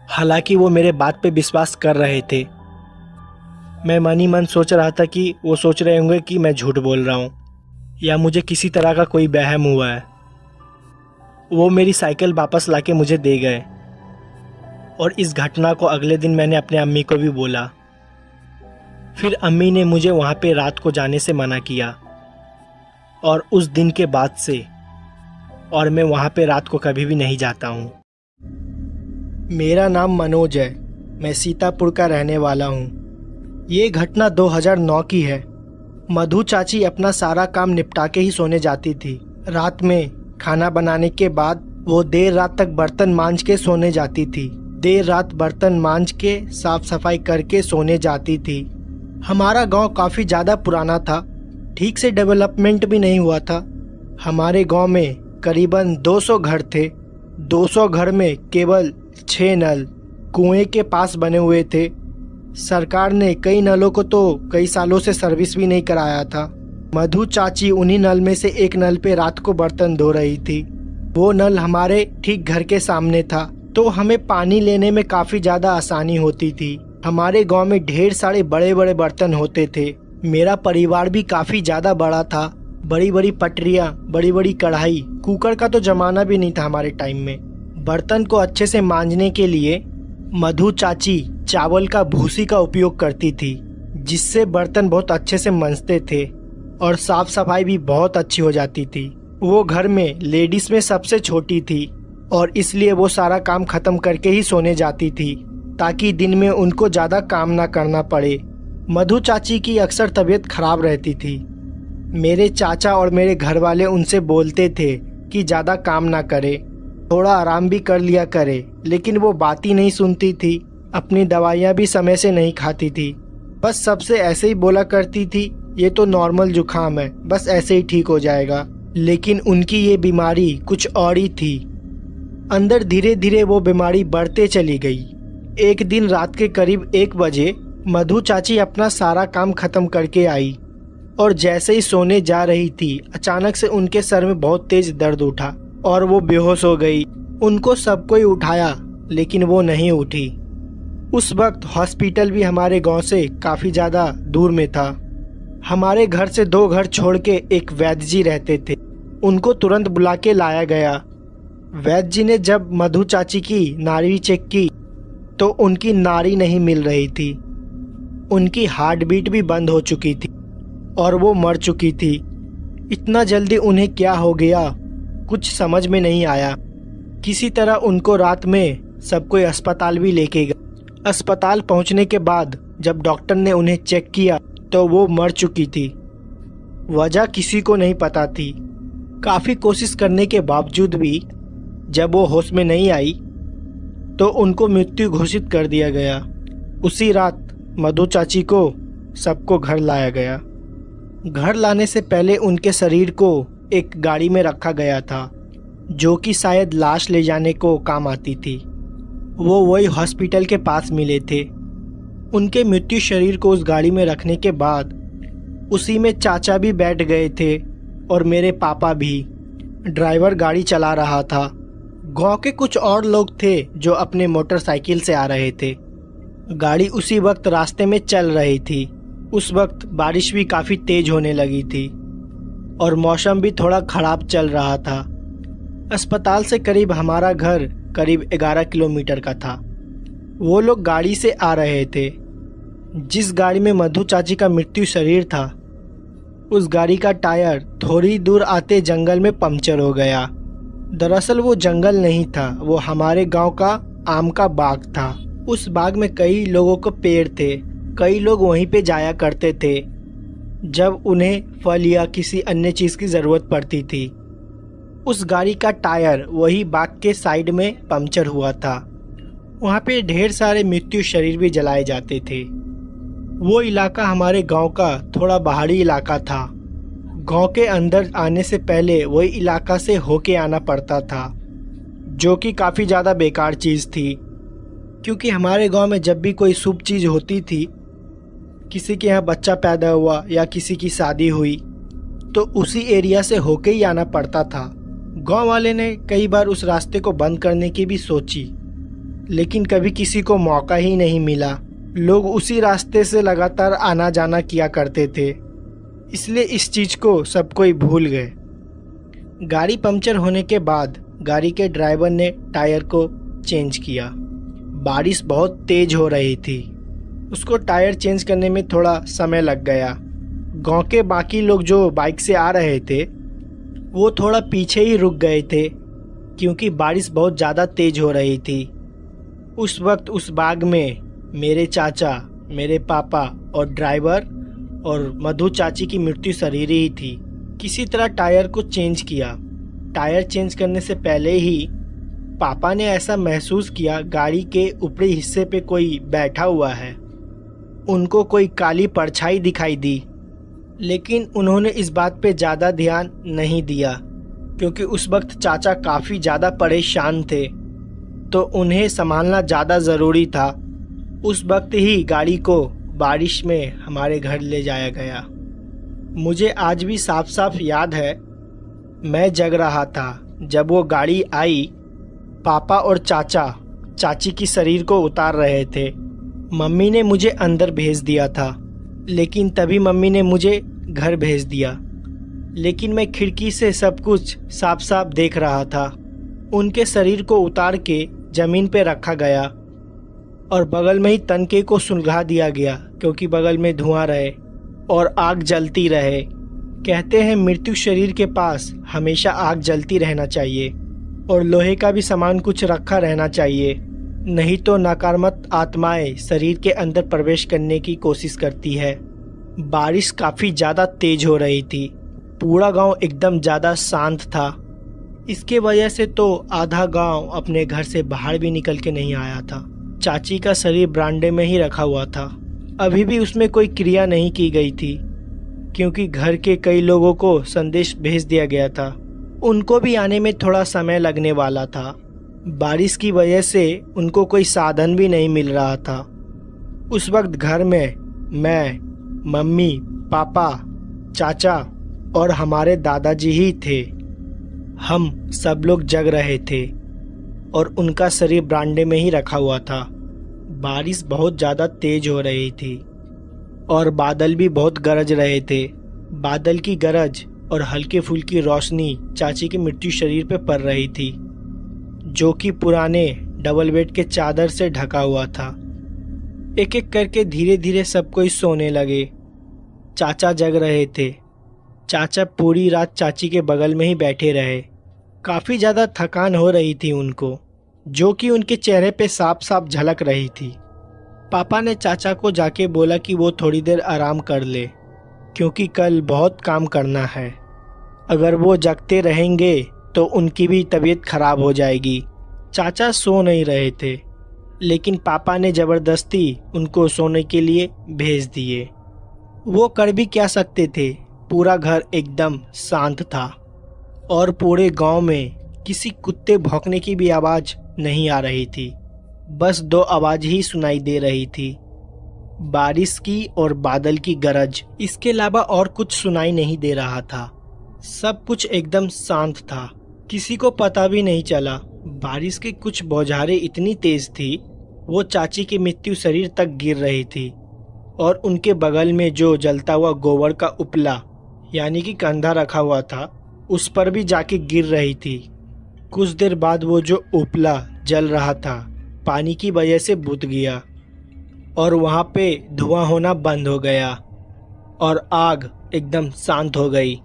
हालांकि वो मेरे बात पे विश्वास कर रहे थे। मैं मन ही मन सोच रहा था कि वो सोच रहे होंगे कि मैं झूठ बोल रहा हूँ या मुझे किसी तरह का कोई वहम हुआ है। वो मेरी साइकिल वापस लाके मुझे दे गए और इस घटना को अगले दिन मैंने अपने अम्मी को भी बोला। फिर अम्मी ने मुझे वहाँ पे रात को जाने से मना किया और उस दिन के बाद से और मैं वहाँ पे रात को कभी भी नहीं जाता हूँ। मेरा नाम मनोज है, मैं सीतापुर का रहने वाला हूँ। ये घटना 2009 की है। मधु चाची अपना सारा काम निपटा के ही सोने जाती थी। रात में खाना बनाने के बाद वो देर रात तक बर्तन मांज के सोने जाती थी। देर रात बर्तन मांज के साफ सफाई करके सोने जाती थी। हमारा गांव काफ़ी ज़्यादा पुराना था, ठीक से डेवलपमेंट भी नहीं हुआ था। हमारे गांव में करीबन 200 घर थे। 200 घर में केवल 6 नल कुएं के पास बने हुए थे। सरकार ने कई नलों को तो कई सालों से सर्विस भी नहीं कराया था। मधु चाची उन्हीं नल में से एक नल पे रात को बर्तन धो रही थी। वो नल हमारे ठीक घर के सामने था, तो हमें पानी लेने में काफ़ी ज़्यादा आसानी होती थी। हमारे गांव में ढेर सारे बड़े बड़े बर्तन होते थे। मेरा परिवार भी काफ़ी ज़्यादा बड़ा था। बड़ी बड़ी पटरियाँ, बड़ी बड़ी कढ़ाई, कुकर का तो ज़माना भी नहीं था हमारे टाइम में। बर्तन को अच्छे से मांजने के लिए मधु चाची चावल का भूसी का उपयोग करती थी, जिससे बर्तन बहुत अच्छे से मंजते थे और साफ सफाई भी बहुत अच्छी हो जाती थी। वो घर में लेडीज़ में सबसे छोटी थी और इसलिए वो सारा काम ख़त्म करके ही सोने जाती थी, ताकि दिन में उनको ज़्यादा काम ना करना पड़े। मधु चाची की अक्सर तबीयत खराब रहती थी। मेरे चाचा और मेरे घर वाले उनसे बोलते थे कि ज़्यादा काम ना करे, थोड़ा आराम भी कर लिया करे, लेकिन वो बात ही नहीं सुनती थी। अपनी दवाइयाँ भी समय से नहीं खाती थी। बस सबसे ऐसे ही बोला करती थी, ये तो नॉर्मल जुकाम है, बस ऐसे ही ठीक हो जाएगा। लेकिन उनकी ये बीमारी कुछ और ही थी। अंदर धीरे धीरे वो बीमारी बढ़ते चली गई। एक दिन रात के करीब 1 बजे मधु चाची अपना सारा काम खत्म करके आई और जैसे ही सोने जा रही थी, अचानक से उनके सर में बहुत तेज दर्द उठा और वो बेहोश हो गई। उनको सब कोई उठाया, लेकिन वो नहीं उठी। उस वक्त हॉस्पिटल भी हमारे गांव से काफ़ी ज़्यादा दूर में था। हमारे घर से 2 घर छोड़ के एक वैद्य जी रहते थे। उनको तुरंत बुला के लाया गया। वैद्य जी ने जब मधु चाची की नाड़ी चेक की तो उनकी नाड़ी नहीं मिल रही थी। उनकी हार्ट बीट भी बंद हो चुकी थी और वो मर चुकी थी। इतना जल्दी उन्हें क्या हो गया, कुछ समझ में नहीं आया। किसी तरह उनको रात में सब कोई अस्पताल भी लेके गए। अस्पताल पहुंचने के बाद जब डॉक्टर ने उन्हें चेक किया तो वो मर चुकी थी। वजह किसी को नहीं पता थी। काफ़ी कोशिश करने के बावजूद भी जब वो होश में नहीं आई तो उनको मृत्यु घोषित कर दिया गया। उसी रात मधु चाची को सबको घर लाया गया। घर लाने से पहले उनके शरीर को एक गाड़ी में रखा गया था जो कि शायद लाश ले जाने को काम आती थी। वो वही हॉस्पिटल के पास मिले थे। उनके मृत्यु शरीर को उस गाड़ी में रखने के बाद उसी में चाचा भी बैठ गए थे और मेरे पापा भी। ड्राइवर गाड़ी चला रहा था। गांव के कुछ और लोग थे जो अपने मोटरसाइकिल से आ रहे थे। गाड़ी उसी वक्त रास्ते में चल रही थी। उस वक्त बारिश भी काफ़ी तेज होने लगी थी और मौसम भी थोड़ा ख़राब चल रहा था। अस्पताल से करीब हमारा घर करीब 11 किलोमीटर का था। वो लोग गाड़ी से आ रहे थे। जिस गाड़ी में मधु चाची का मृत्यु शरीर था उस गाड़ी का टायर थोड़ी दूर आते जंगल में पंक्चर हो गया। दरअसल वो जंगल नहीं था, वो हमारे गांव का आम का बाग था। उस बाग में कई लोगों के पेड़ थे। कई लोग वहीं पे जाया करते थे जब उन्हें फल या किसी अन्य चीज़ की ज़रूरत पड़ती थी। उस गाड़ी का टायर वही बाग के साइड में पंक्चर हुआ था। वहाँ पे ढेर सारे मृत्यु शरीर भी जलाए जाते थे। वो इलाका हमारे गांव का थोड़ा पहाड़ी इलाका था। गांव के अंदर आने से पहले वही इलाका से होके आना पड़ता था, जो कि काफ़ी ज़्यादा बेकार चीज़ थी, क्योंकि हमारे गांव में जब भी कोई शुभ चीज़ होती थी, किसी के यहाँ बच्चा पैदा हुआ या किसी की शादी हुई, तो उसी एरिया से होके ही आना पड़ता था। गांव वाले ने कई बार उस रास्ते को बंद करने की भी सोची, लेकिन कभी किसी को मौका ही नहीं मिला। लोग उसी रास्ते से लगातार आना जाना किया करते थे, इसलिए इस चीज़ को सब कोई भूल गए। गाड़ी पंक्चर होने के बाद गाड़ी के ड्राइवर ने टायर को चेंज किया। बारिश बहुत तेज हो रही थी, उसको टायर चेंज करने में थोड़ा समय लग गया। गांव के बाकी लोग जो बाइक से आ रहे थे वो थोड़ा पीछे ही रुक गए थे, क्योंकि बारिश बहुत ज़्यादा तेज हो रही थी। उस वक्त उस बाग में मेरे चाचा, मेरे पापा और ड्राइवर और मधु चाची की मृत्यु शरीर ही थी। किसी तरह टायर को चेंज किया। टायर चेंज करने से पहले ही पापा ने ऐसा महसूस किया गाड़ी के ऊपरी हिस्से पे कोई बैठा हुआ है। उनको कोई काली परछाई दिखाई दी, लेकिन उन्होंने इस बात पे ज़्यादा ध्यान नहीं दिया, क्योंकि उस वक्त चाचा काफ़ी ज़्यादा परेशान थे, तो उन्हें संभालना ज़्यादा ज़रूरी था। उस वक्त ही गाड़ी को बारिश में हमारे घर ले जाया गया। मुझे आज भी साफ साफ याद है, मैं जग रहा था जब वो गाड़ी आई। पापा और चाचा चाची की शरीर को उतार रहे थे। मम्मी ने मुझे अंदर भेज दिया था, लेकिन तभी मम्मी ने मुझे घर भेज दिया। लेकिन मैं खिड़की से सब कुछ साफ साफ देख रहा था। उनके शरीर को उतार के ज़मीन पे रखा गया और बगल में ही तनके को सुलगा दिया गया, क्योंकि बगल में धुआं रहे और आग जलती रहे। कहते हैं मृत्यु शरीर के पास हमेशा आग जलती रहना चाहिए और लोहे का भी सामान कुछ रखा रहना चाहिए, नहीं तो नकारात्मक आत्माएं शरीर के अंदर प्रवेश करने की कोशिश करती है। बारिश काफ़ी ज़्यादा तेज हो रही थी। पूरा गांव एकदम ज़्यादा शांत था। इसके वजह से तो आधा गांव अपने घर से बाहर भी निकल के नहीं आया था। चाची का शरीर बरामदे में ही रखा हुआ था। अभी भी उसमें कोई क्रिया नहीं की गई थी, क्योंकि घर के कई लोगों को संदेश भेज दिया गया था। उनको भी आने में थोड़ा समय लगने वाला था। बारिश की वजह से उनको कोई साधन भी नहीं मिल रहा था। उस वक्त घर में मैं, मम्मी, पापा, चाचा और हमारे दादाजी ही थे। हम सब लोग जग रहे थे और उनका शरीर बरामदे में ही रखा हुआ था। बारिश बहुत ज़्यादा तेज हो रही थी और बादल भी बहुत गरज रहे थे। बादल की गरज और हल्के फुल्की रोशनी चाची के मृत्यु शरीर पर पड़ रही थी, जो कि पुराने डबल बेड के चादर से ढका हुआ था। एक एक करके धीरे धीरे सब कोई सोने लगे। चाचा जग रहे थे। चाचा पूरी रात चाची के बगल में ही बैठे रहे। काफ़ी ज़्यादा थकान हो रही थी उनको, जो कि उनके चेहरे पे साफ साफ झलक रही थी। पापा ने चाचा को जाके बोला कि वो थोड़ी देर आराम कर ले, क्योंकि कल बहुत काम करना है। अगर वो जगते रहेंगे तो उनकी भी तबीयत खराब हो जाएगी। चाचा सो नहीं रहे थे, लेकिन पापा ने ज़बरदस्ती उनको सोने के लिए भेज दिए। वो कर भी क्या सकते थे, पूरा घर एकदम शांत था और पूरे गांव में किसी कुत्ते भौंकने की भी आवाज़ नहीं आ रही थी। बस दो आवाज़ ही सुनाई दे रही थी, बारिश की और बादल की गरज। इसके अलावा और कुछ सुनाई नहीं दे रहा था। सब कुछ एकदम शांत था, किसी को पता भी नहीं चला। बारिश की कुछ बौछारें इतनी तेज थी, वो चाची की मृत्यु शरीर तक गिर रही थी और उनके बगल में जो जलता हुआ गोबर का उपला यानी कि कंधा रखा हुआ था, उस पर भी जाके गिर रही थी। कुछ देर बाद वो जो उपला जल रहा था, पानी की वजह से बुझ गया और वहाँ पे धुआं होना बंद हो गया और आग एकदम शांत हो गई।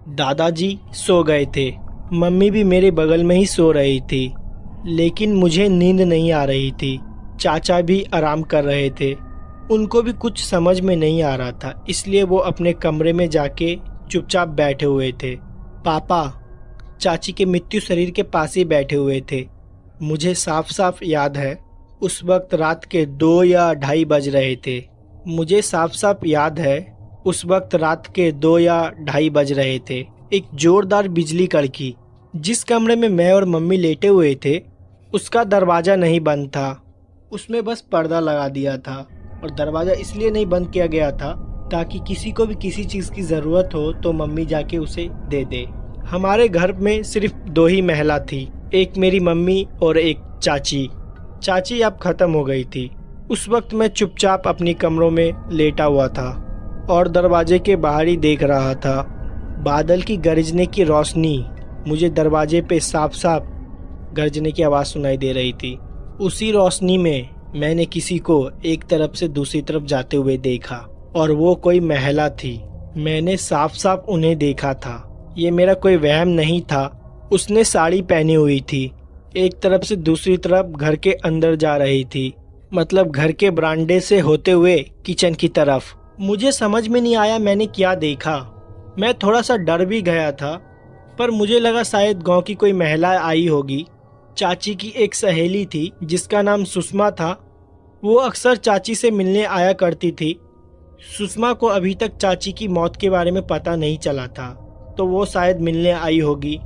दादाजी सो गए थे, मम्मी भी मेरे बगल में ही सो रही थी, लेकिन मुझे नींद नहीं आ रही थी। चाचा भी आराम कर रहे थे, उनको भी कुछ समझ में नहीं आ रहा था, इसलिए वो अपने कमरे में जाके चुपचाप बैठे हुए थे। पापा चाची के मृत्यु शरीर के पास ही बैठे हुए थे। मुझे साफ साफ याद है, उस वक्त रात के 2 या 2:30 बज रहे थे। मुझे साफ साफ याद है, उस वक्त रात के 2 या 2:30 बज रहे थे। एक जोरदार बिजली कड़की। जिस कमरे में मैं और मम्मी लेटे हुए थे, उसका दरवाज़ा नहीं बंद था, उसमें बस पर्दा लगा दिया था और दरवाज़ा इसलिए नहीं बंद किया गया था ताकि किसी को भी किसी चीज़ की ज़रूरत हो तो मम्मी जाके उसे दे दे। हमारे घर में सिर्फ 2 ही महिला थी, एक मेरी मम्मी और एक चाची। चाची अब ख़त्म हो गई थी। उस वक्त मैं चुपचाप अपनी कमरों में लेटा हुआ था और दरवाजे के बाहर ही देख रहा था। बादल की गरजने की रोशनी, मुझे दरवाजे पे साफ साफ गरजने की आवाज़ सुनाई दे रही थी। उसी रोशनी में मैंने किसी को एक तरफ से दूसरी तरफ जाते हुए देखा और वो कोई महिला थी। मैंने साफ साफ उन्हें देखा था, ये मेरा कोई वहम नहीं था। उसने साड़ी पहनी हुई थी, एक तरफ से दूसरी तरफ घर के अंदर जा रही थी, मतलब घर के बरामदे से होते हुए किचन की तरफ। मुझे समझ में नहीं आया मैंने क्या देखा। मैं थोड़ा सा डर भी गया था, पर मुझे लगा शायद गांव की कोई महिला आई होगी। चाची की एक सहेली थी जिसका नाम सुषमा था, वो अक्सर चाची से मिलने आया करती थी। सुषमा को अभी तक चाची की मौत के बारे में पता नहीं चला था, तो वो शायद मिलने आई होगी।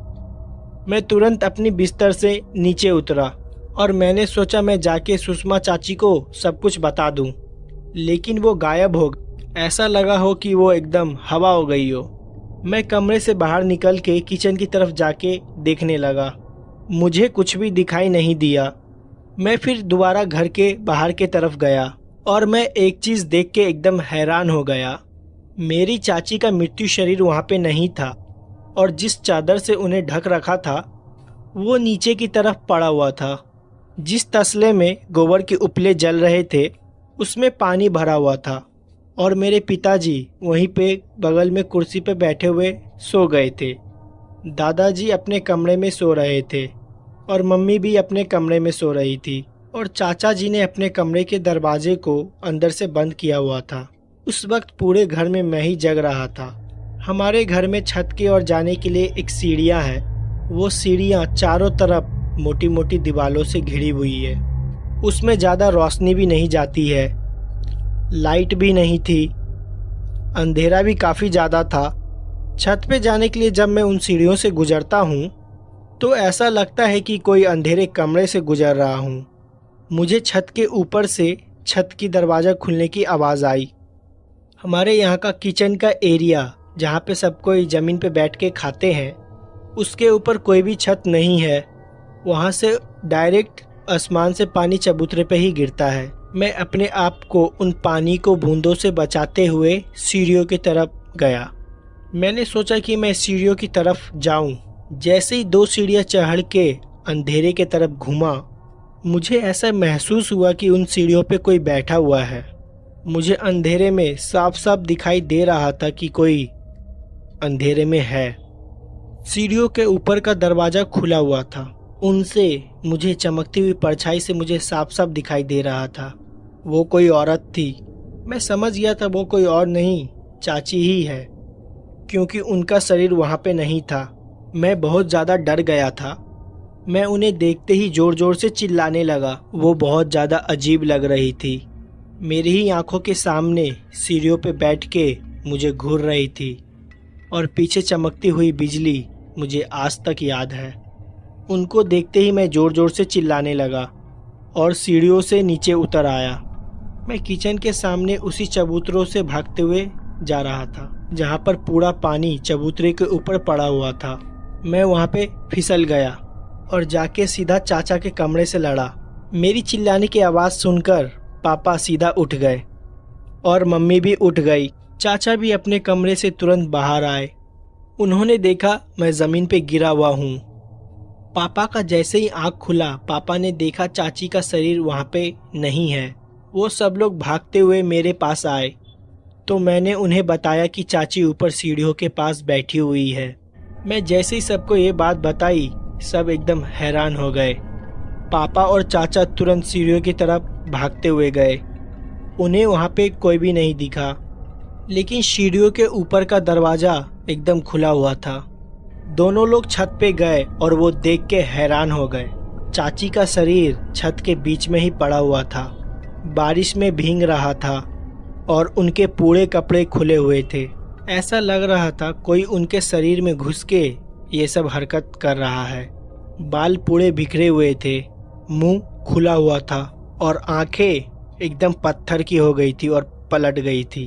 मैं तुरंत अपनी बिस्तर से नीचे उतरा और मैंने सोचा मैं जाके सुषमा चाची को सब कुछ बता दूं, लेकिन वो गायब हो गई। ऐसा लगा हो कि वो एकदम हवा हो गई हो। मैं कमरे से बाहर निकल के किचन की तरफ जाके देखने लगा, मुझे कुछ भी दिखाई नहीं दिया। मैं फिर दोबारा घर के बाहर के तरफ गया और मैं एक चीज़ देख के एकदम हैरान हो गया। मेरी चाची का मृत्यु शरीर वहाँ पे नहीं था और जिस चादर से उन्हें ढक रखा था वो नीचे की तरफ पड़ा हुआ था। जिस तसले में गोबर के उपले जल रहे थे उसमें पानी भरा हुआ था और मेरे पिताजी वहीं पे बगल में कुर्सी पे बैठे हुए सो गए थे। दादाजी अपने कमरे में सो रहे थे और मम्मी भी अपने कमरे में सो रही थी और चाचा जी ने अपने कमरे के दरवाजे को अंदर से बंद किया हुआ था। उस वक्त पूरे घर में मैं ही जग रहा था। हमारे घर में छत की ओर जाने के लिए एक सीढ़ियाँ है, वो सीढ़ियाँ चारों तरफ मोटी मोटी दीवारों से घिरी हुई है। उसमें ज़्यादा रोशनी भी नहीं जाती है, लाइट भी नहीं थी, अंधेरा भी काफ़ी ज़्यादा था। छत पे जाने के लिए जब मैं उन सीढ़ियों से गुजरता हूँ तो ऐसा लगता है कि कोई अंधेरे कमरे से गुजर रहा हूँ। मुझे छत के ऊपर से छत की दरवाज़ा खुलने की आवाज़ आई। हमारे यहाँ का किचन का एरिया जहाँ पे सब कोई ज़मीन पे बैठ के खाते हैं, उसके ऊपर कोई भी छत नहीं है। वहाँ से डायरेक्ट आसमान से पानी चबूतरे पे ही गिरता है। मैं अपने आप को उन पानी को बूंदों से बचाते हुए सीढ़ियों की तरफ गया। मैंने सोचा कि मैं सीढ़ियों की तरफ जाऊं। जैसे ही 2 सीढ़ियाँ चढ़ के अंधेरे के तरफ घूमा, मुझे ऐसा महसूस हुआ कि उन सीढ़ियों पे कोई बैठा हुआ है। मुझे अंधेरे में साफ साफ दिखाई दे रहा था कि कोई अंधेरे में है। सीढ़ियों के ऊपर का दरवाज़ा खुला हुआ था, उनसे मुझे चमकती हुई परछाई से मुझे साफ साफ दिखाई दे रहा था। वो कोई औरत थी। मैं समझ गया था वो कोई और नहीं, चाची ही है, क्योंकि उनका शरीर वहाँ पे नहीं था। मैं बहुत ज़्यादा डर गया था। मैं उन्हें देखते ही ज़ोर ज़ोर से चिल्लाने लगा। वो बहुत ज़्यादा अजीब लग रही थी। मेरी ही आंखों के सामने सीढ़ियों पे बैठ के मुझे घूर रही थी और पीछे चमकती हुई बिजली मुझे आज तक याद है। उनको देखते ही मैं ज़ोर ज़ोर से चिल्लाने लगा और सीढ़ियों से नीचे उतर आया। मैं किचन के सामने उसी चबूतरों से भागते हुए जा रहा था जहाँ पर पूरा पानी चबूतरे के ऊपर पड़ा हुआ था। मैं वहाँ पे फिसल गया और जाके सीधा चाचा के कमरे से लड़ा। मेरी चिल्लाने की आवाज़ सुनकर पापा सीधा उठ गए और मम्मी भी उठ गई। चाचा भी अपने कमरे से तुरंत बाहर आए। उन्होंने देखा मैं ज़मीन पे गिरा हुआ हूँ। पापा का जैसे ही आँख खुला, पापा ने देखा चाची का शरीर वहाँ पे नहीं है। वो सब लोग भागते हुए मेरे पास आए तो मैंने उन्हें बताया कि चाची ऊपर सीढ़ियों के पास बैठी हुई है। मैं जैसे ही सबको ये बात बताई, सब एकदम हैरान हो गए। पापा और चाचा तुरंत सीढ़ियों की तरफ भागते हुए गए। उन्हें वहाँ पे कोई भी नहीं दिखा, लेकिन सीढ़ियों के ऊपर का दरवाज़ा एकदम खुला हुआ था। दोनों लोग छत पे गए और वो देख के हैरान हो गए। चाची का शरीर छत के बीच में ही पड़ा हुआ था, बारिश में भीग रहा था और उनके पूरे कपड़े खुले हुए थे। ऐसा लग रहा था कोई उनके शरीर में घुस के ये सब हरकत कर रहा है। बाल पूरे बिखरे हुए थे, मुंह खुला हुआ था और आंखें एकदम पत्थर की हो गई थी और पलट गई थी।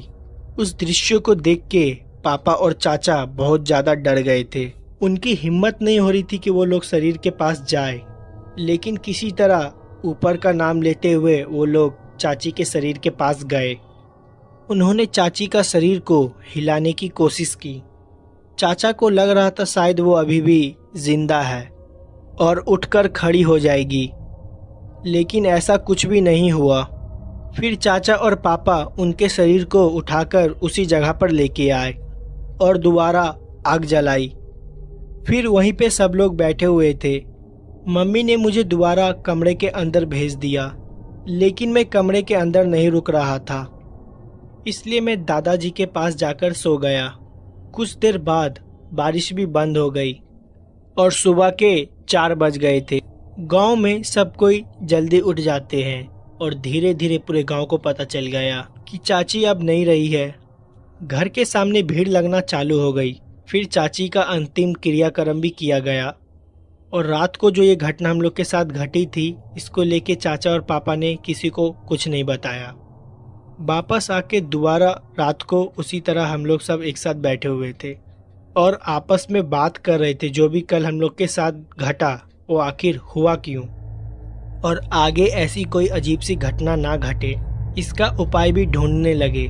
उस दृश्य को देख के पापा और चाचा बहुत ज़्यादा डर गए थे। उनकी हिम्मत नहीं हो रही थी कि वो लोग शरीर के पास जाए, लेकिन किसी तरह ऊपर का नाम लेते हुए वो लोग चाची के शरीर के पास गए। उन्होंने चाची का शरीर को हिलाने की कोशिश की। चाचा को लग रहा था शायद वो अभी भी जिंदा है और उठकर खड़ी हो जाएगी, लेकिन ऐसा कुछ भी नहीं हुआ। फिर चाचा और पापा उनके शरीर को उठाकर उसी जगह पर लेके आए और दोबारा आग जलाई। फिर वहीं पे सब लोग बैठे हुए थे। मम्मी ने मुझे दोबारा कमरे के अंदर भेज दिया, लेकिन मैं कमरे के अंदर नहीं रुक रहा था, इसलिए मैं दादाजी के पास जाकर सो गया। कुछ देर बाद बारिश भी बंद हो गई और सुबह के 4 बज गए थे। गांव में सब कोई जल्दी उठ जाते हैं और धीरे धीरे पूरे गांव को पता चल गया कि चाची अब नहीं रही है। घर के सामने भीड़ लगना चालू हो गई। फिर चाची का अंतिम क्रियाक्रम भी किया गया और रात को जो ये घटना हम लोग के साथ घटी थी, इसको लेके चाचा और पापा ने किसी को कुछ नहीं बताया। वापस आके दोबारा रात को उसी तरह हम लोग सब एक साथ बैठे हुए थे और आपस में बात कर रहे थे जो भी कल हम लोग के साथ घटा वो आखिर हुआ क्यों, और आगे ऐसी कोई अजीब सी घटना ना घटे इसका उपाय भी ढूंढने लगे।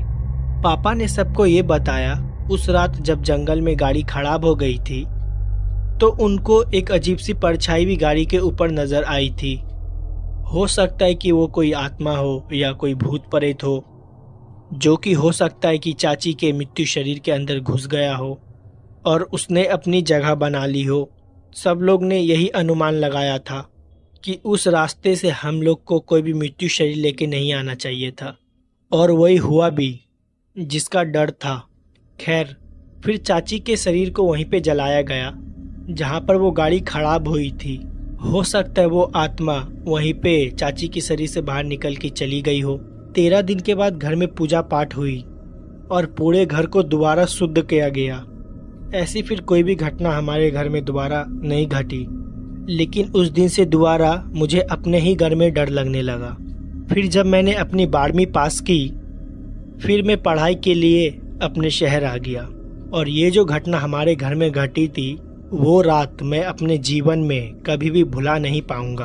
पापा ने सबको ये बताया उस रात जब जंगल में गाड़ी खराब हो गई थी तो उनको एक अजीब सी परछाई भी गाड़ी के ऊपर नजर आई थी। हो सकता है कि वो कोई आत्मा हो या कोई भूत प्रेत हो, जो कि हो सकता है कि चाची के मृत्यु शरीर के अंदर घुस गया हो और उसने अपनी जगह बना ली हो। सब लोग ने यही अनुमान लगाया था कि उस रास्ते से हम लोग को कोई भी मृत्यु शरीर लेके नहीं आना चाहिए था, और वही हुआ भी जिसका डर था। खैर, फिर चाची के शरीर को वहीं पे जलाया गया जहाँ पर वो गाड़ी खराब हुई थी। हो सकता है वो आत्मा वहीं पे चाची के शरीर से बाहर निकल के चली गई हो। 13 दिन के बाद घर में पूजा पाठ हुई और पूरे घर को दोबारा शुद्ध किया गया। ऐसी फिर कोई भी घटना हमारे घर में दोबारा नहीं घटी, लेकिन उस दिन से दोबारा मुझे अपने ही घर में डर लगने लगा। फिर जब मैंने अपनी 12वीं पास की, फिर मैं पढ़ाई के लिए अपने शहर आ गया, और ये जो घटना हमारे घर में घटी थी वो रात मैं अपने जीवन में कभी भी भुला नहीं पाऊंगा।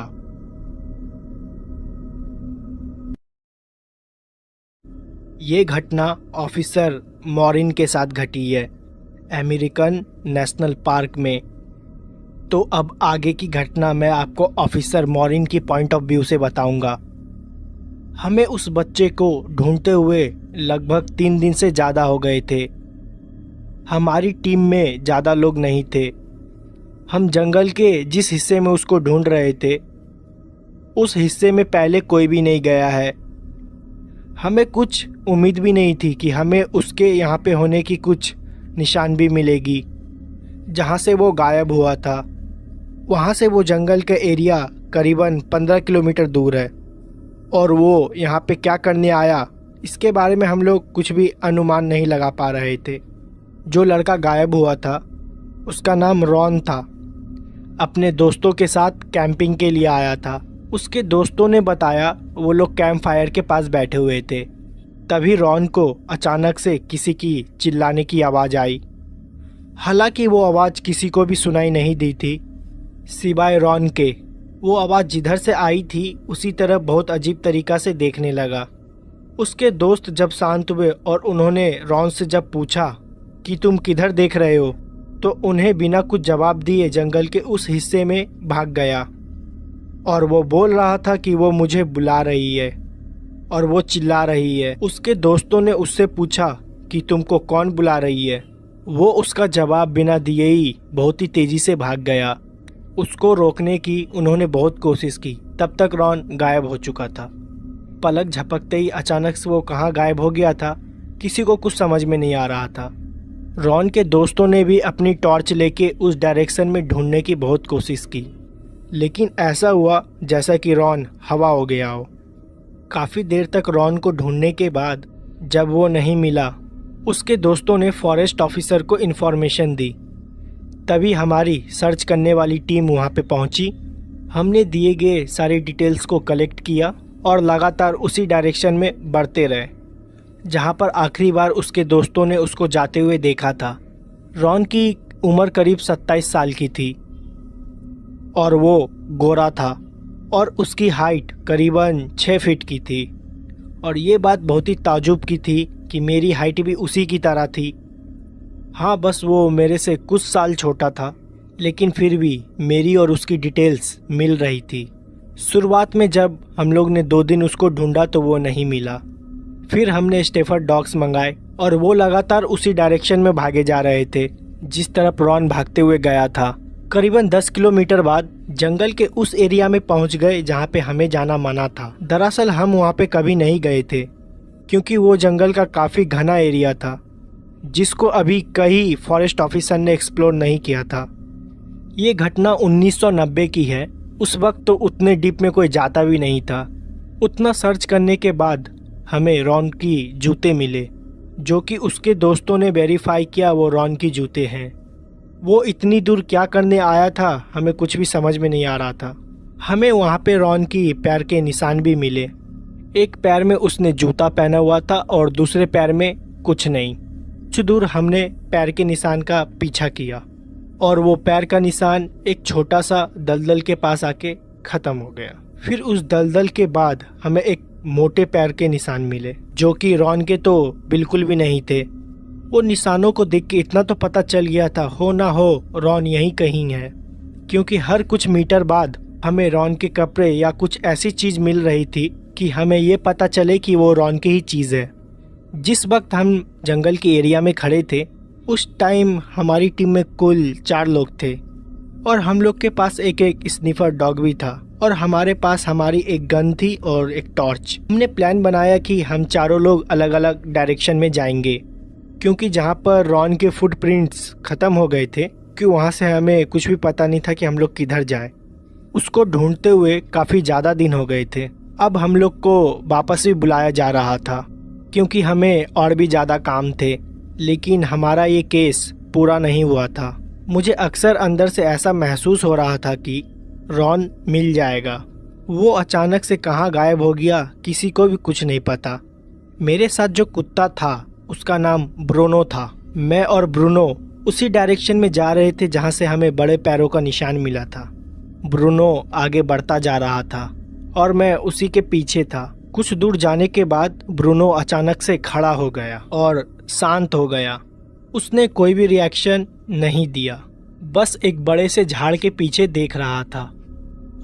ये घटना ऑफिसर मॉरिन के साथ घटी है अमेरिकन नेशनल पार्क में। तो अब आगे की घटना मैं आपको ऑफिसर मॉरिन की पॉइंट ऑफ व्यू से बताऊंगा। हमें उस बच्चे को ढूंढते हुए लगभग 3 दिन से ज़्यादा हो गए थे। हमारी टीम में ज़्यादा लोग नहीं थे। हम जंगल के जिस हिस्से में उसको ढूंढ रहे थे उस हिस्से में पहले कोई भी नहीं गया है। हमें कुछ उम्मीद भी नहीं थी कि हमें उसके यहाँ पे होने की कुछ निशान भी मिलेगी जहाँ से वो गायब हुआ था। वहाँ से वो जंगल का एरिया करीबन 15 किलोमीटर दूर है और वो यहाँ पे क्या करने आया इसके बारे में हम लोग कुछ भी अनुमान नहीं लगा पा रहे थे। जो लड़का गायब हुआ था उसका नाम रॉन था। अपने दोस्तों के साथ कैंपिंग के लिए आया था। उसके दोस्तों ने बताया वो लोग कैंप फायर के पास बैठे हुए थे। तभी रॉन को अचानक से किसी की चिल्लाने की आवाज़ आई। हालांकि वो आवाज़ किसी को भी सुनाई नहीं दी थी सिवाय रॉन के। वो आवाज़ जिधर से आई थी उसी तरफ बहुत अजीब तरीक़ा से देखने लगा। उसके दोस्त जब शांत हुए और उन्होंने रॉन से जब पूछा कि तुम किधर देख रहे हो तो उन्हें बिना कुछ जवाब दिए जंगल के उस हिस्से में भाग गया और वो बोल रहा था कि वो मुझे बुला रही है और वो चिल्ला रही है। उसके दोस्तों ने उससे पूछा कि तुमको कौन बुला रही है। वो उसका जवाब बिना दिए ही बहुत ही तेज़ी से भाग गया। उसको रोकने की उन्होंने बहुत कोशिश की। तब तक रॉन गायब हो चुका था। पलक झपकते ही अचानक से वो कहाँ गायब हो गया था किसी को कुछ समझ में नहीं आ रहा था। रॉन के दोस्तों ने भी अपनी टॉर्च लेके उस डायरेक्शन में ढूंढने की बहुत कोशिश की, लेकिन ऐसा हुआ जैसा कि रॉन हवा हो गया हो। काफ़ी देर तक रॉन को ढूंढने के बाद जब वो नहीं मिला उसके दोस्तों ने फॉरेस्ट ऑफिसर को इन्फॉर्मेशन दी। तभी हमारी सर्च करने वाली टीम वहाँ पे पहुँची। हमने दिए गए सारी डिटेल्स को कलेक्ट किया और लगातार उसी डायरेक्शन में बढ़ते रहे जहाँ पर आखिरी बार उसके दोस्तों ने उसको जाते हुए देखा था। रॉन की उम्र करीब 27 साल की थी और वो गोरा था और उसकी हाइट करीबन 6 फीट की थी। और ये बात बहुत ही ताजुब की थी कि मेरी हाइट भी उसी की तरह थी। हाँ, बस वो मेरे से कुछ साल छोटा था, लेकिन फिर भी मेरी और उसकी डिटेल्स मिल रही थी। शुरुआत में जब हम लोग ने 2 दिन उसको ढूंढा तो वो नहीं मिला। फिर हमने स्टेफर्ड डॉग्स मंगाए और वो लगातार उसी डायरेक्शन में भागे जा रहे थे जिस तरफ रॉन भागते हुए गया था। करीबन 10 किलोमीटर बाद जंगल के उस एरिया में पहुंच गए जहां पे हमें जाना मना था। दरअसल हम वहां पे कभी नहीं गए थे क्योंकि वो जंगल का काफ़ी घना एरिया था जिसको अभी कई फॉरेस्ट ऑफिसर ने एक्सप्लोर नहीं किया था। ये घटना 1990 की है। उस वक्त तो उतने डीप में कोई जाता भी नहीं था। उतना सर्च करने के बाद हमें रॉन की जूते मिले जो कि उसके दोस्तों ने वेरीफाई किया वो रॉन की जूते हैं। वो इतनी दूर क्या करने आया था हमें कुछ भी समझ में नहीं आ रहा था। हमें वहाँ पे रॉन की पैर के निशान भी मिले। एक पैर में उसने जूता पहना हुआ था और दूसरे पैर में कुछ नहीं। कुछ दूर हमने पैर के निशान का पीछा किया और वो पैर का निशान एक छोटा सा दलदल के पास आके ख़त्म हो गया। फिर उस दलदल के बाद हमें एक मोटे पैर के निशान मिले जो कि रॉन के तो बिल्कुल भी नहीं थे। वो निशानों को देख के इतना तो पता चल गया था हो ना हो रॉन यहीं कहीं है, क्योंकि हर कुछ मीटर बाद हमें रॉन के कपड़े या कुछ ऐसी चीज़ मिल रही थी कि हमें ये पता चले कि वो रॉन की ही चीज़ है। जिस वक्त हम जंगल के एरिया में खड़े थे उस टाइम हमारी टीम में कुल 4 लोग थे और हम लोग के पास एक स्निफर डॉग भी था और हमारे पास हमारी एक गन थी और एक टॉर्च। हमने प्लान बनाया कि हम चारों लोग अलग अलग डायरेक्शन में जाएंगे क्योंकि जहाँ पर रॉन के फुटप्रिंट्स ख़त्म हो गए थे कि वहाँ से हमें कुछ भी पता नहीं था कि हम लोग किधर जाएं। उसको ढूंढते हुए काफ़ी ज़्यादा दिन हो गए थे। अब हम लोग को वापस भी बुलाया जा रहा था क्योंकि हमें और भी ज़्यादा काम थे, लेकिन हमारा ये केस पूरा नहीं हुआ था। मुझे अक्सर अंदर से ऐसा महसूस हो रहा था कि रॉन मिल जाएगा। वो अचानक से कहाँ गायब हो गया किसी को भी कुछ नहीं पता। मेरे साथ जो कुत्ता था उसका नाम ब्रूनो था। मैं और ब्रूनो उसी डायरेक्शन में जा रहे थे जहाँ से हमें बड़े पैरों का निशान मिला था। ब्रूनो आगे बढ़ता जा रहा था और मैं उसी के पीछे था। कुछ दूर जाने के बाद ब्रूनो अचानक से खड़ा हो गया और शांत हो गया। उसने कोई भी रिएक्शन नहीं दिया, बस एक बड़े से झाड़ के पीछे देख रहा था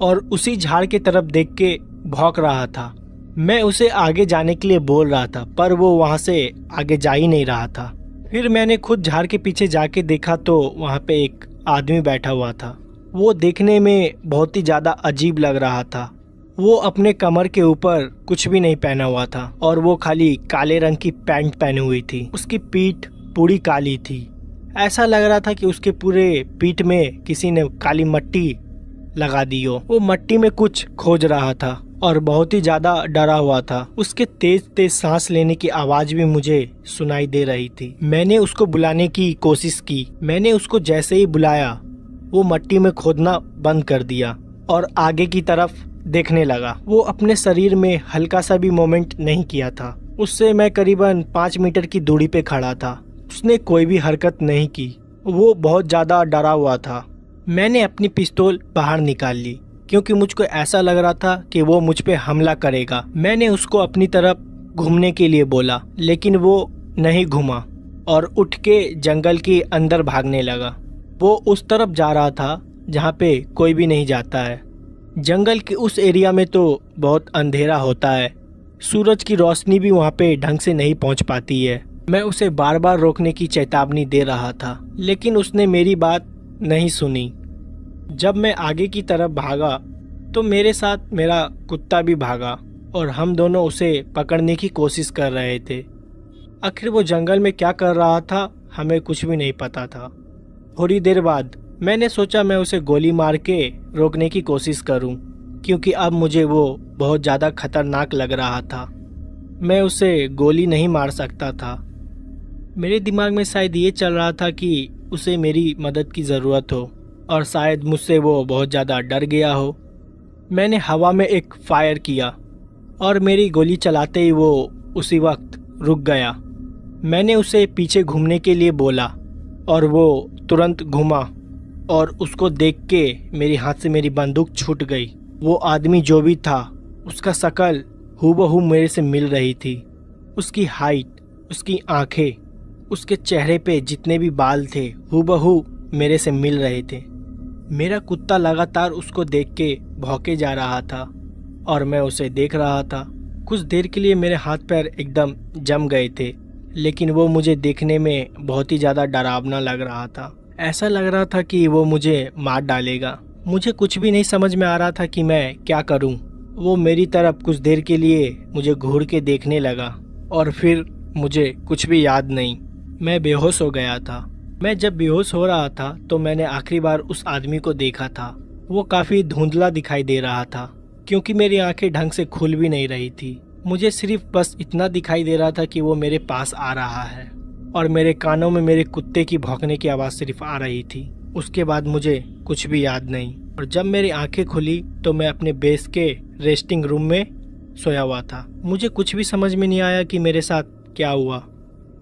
और उसी झाड़ की तरफ देख के भौंक रहा था। मैं उसे आगे जाने के लिए बोल रहा था पर वो वहाँ से आगे जा ही नहीं रहा था। फिर मैंने खुद झाड़ के पीछे जाके देखा तो वहाँ पे एक आदमी बैठा हुआ था। वो देखने में बहुत ही ज़्यादा अजीब लग रहा था। वो अपने कमर के ऊपर कुछ भी नहीं पहना हुआ था और वो खाली काले रंग की पैंट पहनी हुई थी। उसकी पीठ पूरी काली थी ऐसा लग रहा था कि उसके पूरे पीठ में किसी ने काली मट्टी लगा दी हो। वो मट्टी में कुछ खोज रहा था और बहुत ही ज्यादा डरा हुआ था। उसके तेज तेज सांस लेने की आवाज भी मुझे सुनाई दे रही थी। मैंने उसको बुलाने की कोशिश की। मैंने उसको जैसे ही बुलाया वो मट्टी में खोदना बंद कर दिया और आगे की तरफ देखने लगा। वो अपने शरीर में हल्का सा भी मूवमेंट नहीं किया था। उससे मैं करीबन 5 मीटर की दूरी पे खड़ा था। उसने कोई भी हरकत नहीं की। वो बहुत ज्यादा डरा हुआ था। मैंने अपनी पिस्तौल बाहर निकाल ली क्योंकि मुझको ऐसा लग रहा था कि वो मुझ पे हमला करेगा। मैंने उसको अपनी तरफ घूमने के लिए बोला लेकिन वो नहीं घूमा और उठ के जंगल के अंदर भागने लगा। वो उस तरफ जा रहा था जहाँ पे कोई भी नहीं जाता है। जंगल के उस एरिया में तो बहुत अंधेरा होता है। सूरज की रोशनी भी वहाँ पे ढंग से नहीं पहुँच पाती है। मैं उसे बार बार रोकने की चेतावनी दे रहा था लेकिन उसने मेरी बात नहीं सुनी। जब मैं आगे की तरफ भागा तो मेरे साथ मेरा कुत्ता भी भागा और हम दोनों उसे पकड़ने की कोशिश कर रहे थे। आखिर वो जंगल में क्या कर रहा था हमें कुछ भी नहीं पता था। थोड़ी देर बाद मैंने सोचा मैं उसे गोली मार के रोकने की कोशिश करूं क्योंकि अब मुझे वो बहुत ज़्यादा खतरनाक लग रहा था। मैं उसे गोली नहीं मार सकता था। मेरे दिमाग में शायद ये चल रहा था कि उसे मेरी मदद की ज़रूरत हो और शायद मुझसे वो बहुत ज़्यादा डर गया हो। मैंने हवा में एक फायर किया और मेरी गोली चलाते ही वो उसी वक्त रुक गया। मैंने उसे पीछे घूमने के लिए बोला और वो तुरंत घूमा और उसको देख के मेरे हाथ से मेरी बंदूक छूट गई। वो आदमी जो भी था उसका शक्ल हूबहू मेरे से मिल रही थी। उसकी हाइट, उसकी आंखें, उसके चेहरे पे जितने भी बाल थे हूबहू मेरे से मिल रहे थे। मेरा कुत्ता लगातार उसको देख के भौंके जा रहा था और मैं उसे देख रहा था। कुछ देर के लिए मेरे हाथ पैर एकदम जम गए थे लेकिन वो मुझे देखने में बहुत ही ज़्यादा डरावना लग रहा था। ऐसा लग रहा था कि वो मुझे मार डालेगा। मुझे कुछ भी नहीं समझ में आ रहा था कि मैं क्या करूं। वो मेरी तरफ कुछ देर के लिए मुझे घूर के देखने लगा और फिर मुझे कुछ भी याद नहीं। मैं बेहोश हो गया था। मैं जब बेहोश हो रहा था तो मैंने आखिरी बार उस आदमी को देखा था। वो काफ़ी धुंधला दिखाई दे रहा था क्योंकि मेरी आंखें ढंग से खुल भी नहीं रही थी। मुझे सिर्फ बस इतना दिखाई दे रहा था कि वो मेरे पास आ रहा है और मेरे कानों में मेरे कुत्ते की भौंकने की आवाज़ सिर्फ आ रही थी। उसके बाद मुझे कुछ भी याद नहीं और जब मेरी आंखें खुली तो मैं अपने बेस के रेस्टिंग रूम में सोया हुआ था। मुझे कुछ भी समझ में नहीं आया कि मेरे साथ क्या हुआ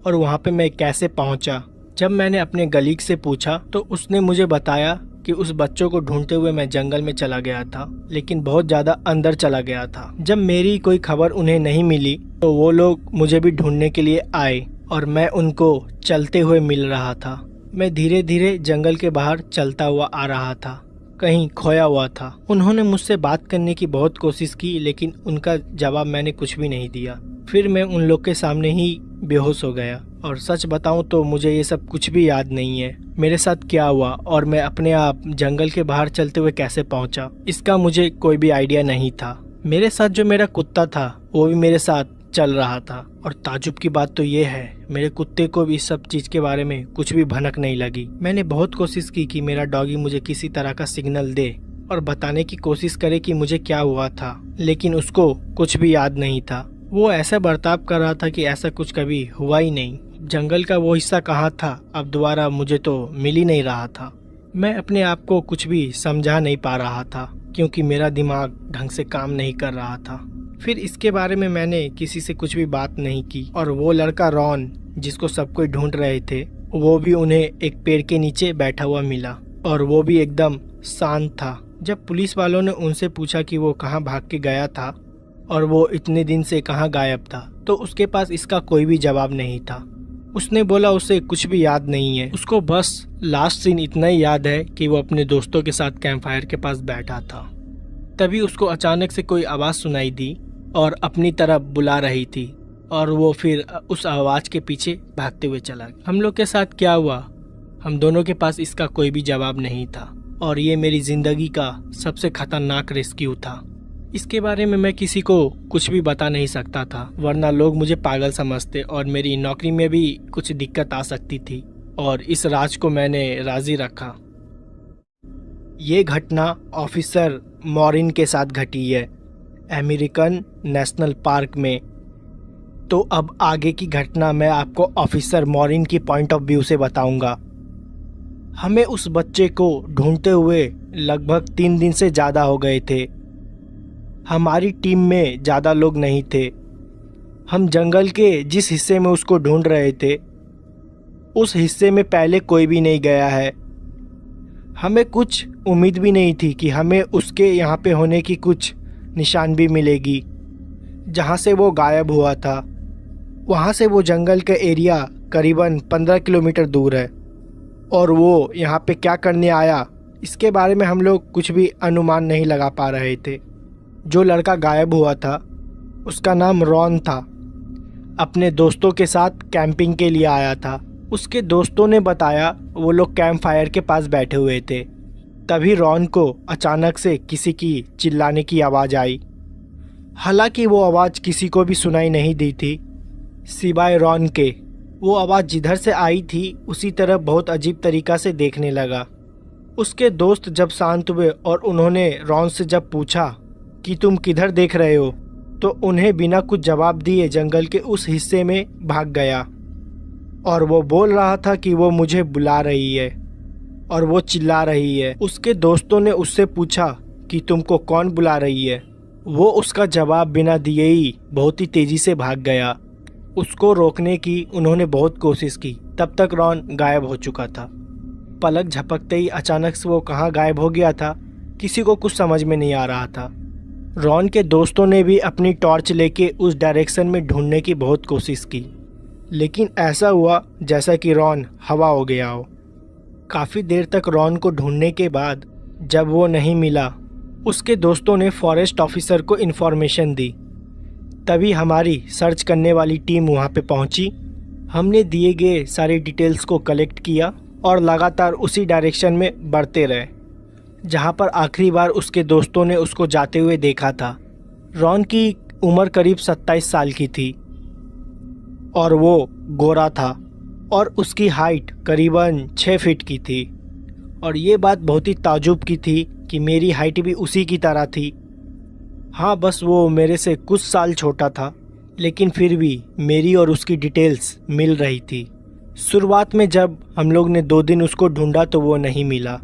और वहाँ पे मैं कैसे पहुँचा। जब मैंने अपने गलीग से पूछा तो उसने मुझे बताया कि उस बच्चों को ढूंढते हुए मैं जंगल में चला गया था लेकिन बहुत ज़्यादा अंदर चला गया था। जब मेरी कोई खबर उन्हें नहीं मिली तो वो लोग मुझे भी ढूंढने के लिए आए और मैं उनको चलते हुए मिल रहा था। मैं धीरे धीरे जंगल के बाहर चलता हुआ आ रहा था, कहीं खोया हुआ था। उन्होंने मुझसे बात करने की बहुत कोशिश की लेकिन उनका जवाब मैंने कुछ भी नहीं दिया। फिर मैं उन लोग के सामने ही बेहोश हो गया और सच बताऊं तो मुझे ये सब कुछ भी याद नहीं है। मेरे साथ क्या हुआ और मैं अपने आप जंगल के बाहर चलते हुए कैसे पहुंचा, इसका मुझे कोई भी आइडिया नहीं था। मेरे साथ जो मेरा कुत्ता था वो भी मेरे साथ चल रहा था और ताजुब की बात तो ये है मेरे कुत्ते को भी इस सब चीज के बारे में कुछ भी भनक नहीं लगी। मैंने बहुत कोशिश की कि मेरा डॉगी मुझे किसी तरह का सिग्नल दे और बताने की कोशिश करे कि मुझे क्या हुआ था लेकिन उसको कुछ भी याद नहीं था। वो ऐसा बर्ताव कर रहा था कि ऐसा कुछ कभी हुआ ही नहीं। जंगल का वो हिस्सा कहाँ था अब दोबारा मुझे तो मिल ही नहीं रहा था। मैं अपने आप को कुछ भी समझा नहीं पा रहा था क्योंकि मेरा दिमाग ढंग से काम नहीं कर रहा था। फिर इसके बारे में मैंने किसी से कुछ भी बात नहीं की और वो लड़का रॉन जिसको सब कोई ढूंढ रहे थे वो भी उन्हें एक पेड़ के नीचे बैठा हुआ मिला और वो भी एकदम शांत था। जब पुलिस वालों ने उनसे पूछा कि वो कहाँ भाग के गया था और वो इतने दिन से कहाँ गायब था तो उसके पास इसका कोई भी जवाब नहीं था। उसने बोला उसे कुछ भी याद नहीं है, उसको बस लास्ट सीन इतना ही याद है कि वो अपने दोस्तों के साथ कैंप फायर के पास बैठा था। तभी उसको अचानक से कोई आवाज़ सुनाई दी और अपनी तरफ बुला रही थी और वो फिर उस आवाज़ के पीछे भागते हुए चला गया। हम लोग के साथ क्या हुआ हम दोनों के पास इसका कोई भी जवाब नहीं था और ये मेरी ज़िंदगी का सबसे खतरनाक रेस्क्यू था। इसके बारे में मैं किसी को कुछ भी बता नहीं सकता था वरना लोग मुझे पागल समझते और मेरी नौकरी में भी कुछ दिक्कत आ सकती थी और इस राज को मैंने राजी रखा। ये घटना ऑफिसर मॉरिन के साथ घटी है अमेरिकन नेशनल पार्क में। तो अब आगे की घटना मैं आपको ऑफिसर मॉरिन की पॉइंट ऑफ व्यू से बताऊंगा। हमें उस बच्चे को ढूंढते हुए लगभग 3 दिन से ज़्यादा हो गए थे। हमारी टीम में ज़्यादा लोग नहीं थे। हम जंगल के जिस हिस्से में उसको ढूंढ रहे थे उस हिस्से में पहले कोई भी नहीं गया है। हमें कुछ उम्मीद भी नहीं थी कि हमें उसके यहाँ पे होने की कुछ निशान भी मिलेगी। जहाँ से वो गायब हुआ था वहाँ से वो जंगल का एरिया करीबन 15 किलोमीटर दूर है, और वो यहाँ पे क्या करने आया इसके बारे में हम लोग कुछ भी अनुमान नहीं लगा पा रहे थे। जो लड़का गायब हुआ था उसका नाम रॉन था। अपने दोस्तों के साथ कैंपिंग के लिए आया था। उसके दोस्तों ने बताया वो लोग कैंप फायर के पास बैठे हुए थे। तभी रॉन को अचानक से किसी की चिल्लाने की आवाज़ आई। हालांकि वो आवाज़ किसी को भी सुनाई नहीं दी थी सिवाय रॉन के। वो आवाज़ जिधर से आई थी उसी तरफ बहुत अजीब तरीक़ा से देखने लगा। उसके दोस्त जब शांत हुए और उन्होंने रॉन से जब पूछा कि तुम किधर देख रहे हो, तो उन्हें बिना कुछ जवाब दिए जंगल के उस हिस्से में भाग गया। और वो बोल रहा था कि वो मुझे बुला रही है और वो चिल्ला रही है। उसके दोस्तों ने उससे पूछा कि तुमको कौन बुला रही है। वो उसका जवाब बिना दिए ही बहुत ही तेज़ी से भाग गया। उसको रोकने की उन्होंने बहुत कोशिश की, तब तक रॉन गायब हो चुका था। पलक झपकते ही अचानक से वो कहाँ गायब हो गया था किसी को कुछ समझ में नहीं आ रहा था। रॉन के दोस्तों ने भी अपनी टॉर्च लेके उस डायरेक्शन में ढूंढने की बहुत कोशिश की, लेकिन ऐसा हुआ जैसा कि रॉन हवा हो गया हो। काफ़ी देर तक रॉन को ढूंढने के बाद जब वो नहीं मिला, उसके दोस्तों ने फॉरेस्ट ऑफिसर को इन्फॉर्मेशन दी। तभी हमारी सर्च करने वाली टीम वहाँ पे पहुँची। हमने दिए गए सारी डिटेल्स को कलेक्ट किया और लगातार उसी डायरेक्शन में बढ़ते रहे जहाँ पर आखिरी बार उसके दोस्तों ने उसको जाते हुए देखा था। रॉन की उम्र करीब 27 साल की थी और वो गोरा था और उसकी हाइट करीबन 6 फीट की थी। और ये बात बहुत ही ताजुब की थी कि मेरी हाइट भी उसी की तरह थी। हाँ, बस वो मेरे से कुछ साल छोटा था, लेकिन फिर भी मेरी और उसकी डिटेल्स मिल रही थी। शुरुआत में जब हम लोग ने 2 दिन उसको ढूंढा तो वो नहीं मिला।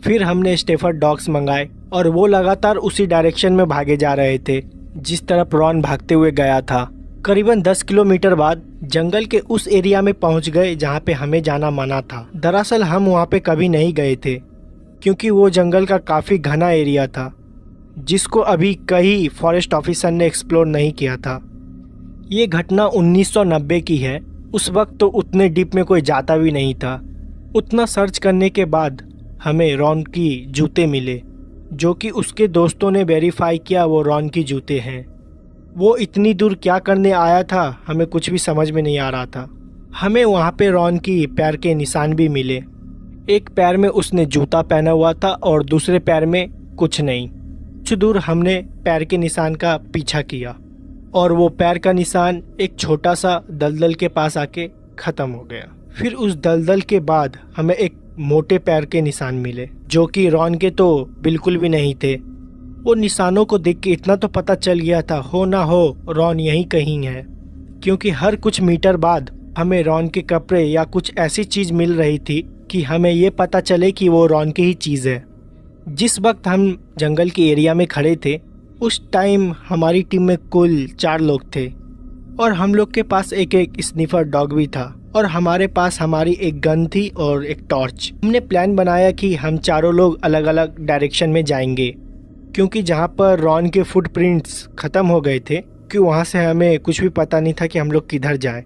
फिर हमने स्टेफर्ड डॉग्स मंगाए और वो लगातार उसी डायरेक्शन में भागे जा रहे थे जिस तरफ रॉन भागते हुए गया था। करीबन 10 किलोमीटर बाद जंगल के उस एरिया में पहुंच गए जहां पे हमें जाना मना था। दरअसल हम वहां पे कभी नहीं गए थे क्योंकि वो जंगल का काफ़ी घना एरिया था जिसको अभी कई फॉरेस्ट ऑफिसर ने एक्सप्लोर नहीं किया था। ये घटना 1990 की है। उस वक्त तो उतने डीप में कोई जाता भी नहीं था। उतना सर्च करने के बाद हमें रॉन की जूते मिले जो कि उसके दोस्तों ने वेरीफाई किया वो रॉन की जूते हैं। वो इतनी दूर क्या करने आया था हमें कुछ भी समझ में नहीं आ रहा था। हमें वहाँ पे रॉन की पैर के निशान भी मिले। एक पैर में उसने जूता पहना हुआ था और दूसरे पैर में कुछ नहीं। कुछ दूर हमने पैर के निशान का पीछा किया और वो पैर का निशान एक छोटा सा दलदल के पास आके ख़त्म हो गया। फिर उस दलदल के बाद हमें एक मोटे पैर के निशान मिले जो कि रॉन के तो बिल्कुल भी नहीं थे। वो निशानों को देख के इतना तो पता चल गया था हो ना हो रॉन यहीं कहीं है, क्योंकि हर कुछ मीटर बाद हमें रॉन के कपड़े या कुछ ऐसी चीज़ मिल रही थी कि हमें ये पता चले कि वो रॉन की ही चीज़ है। जिस वक्त हम जंगल के एरिया में खड़े थे उस टाइम हमारी टीम में कुल 4 लोग थे और हम लोग के पास एक स्निफर डॉग भी था और हमारे पास हमारी एक गन थी और एक टॉर्च। हमने प्लान बनाया कि हम चारों लोग अलग अलग डायरेक्शन में जाएंगे क्योंकि जहाँ पर रॉन के फुटप्रिंट्स ख़त्म हो गए थे कि वहाँ से हमें कुछ भी पता नहीं था कि हम लोग किधर जाएं।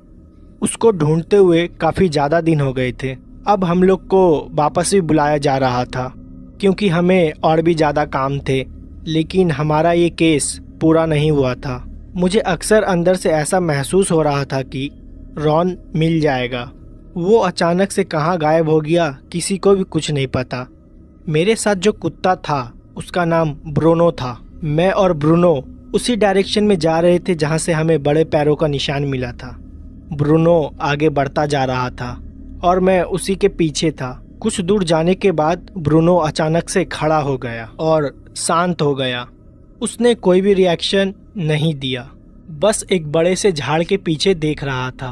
उसको ढूंढते हुए काफ़ी ज़्यादा दिन हो गए थे। अब हम लोग को वापस भी बुलाया जा रहा था क्योंकि हमें और भी ज़्यादा काम थे, लेकिन हमारा ये केस पूरा नहीं हुआ था। मुझे अक्सर अंदर से ऐसा महसूस हो रहा था कि रॉन मिल जाएगा। वो अचानक से कहाँ गायब हो गया किसी को भी कुछ नहीं पता। मेरे साथ जो कुत्ता था उसका नाम ब्रूनो था। मैं और ब्रूनो उसी डायरेक्शन में जा रहे थे जहाँ से हमें बड़े पैरों का निशान मिला था। ब्रूनो आगे बढ़ता जा रहा था और मैं उसी के पीछे था। कुछ दूर जाने के बाद ब्रूनो अचानक से खड़ा हो गया और शांत हो गया। उसने कोई भी रिएक्शन नहीं दिया, बस एक बड़े से झाड़ के पीछे देख रहा था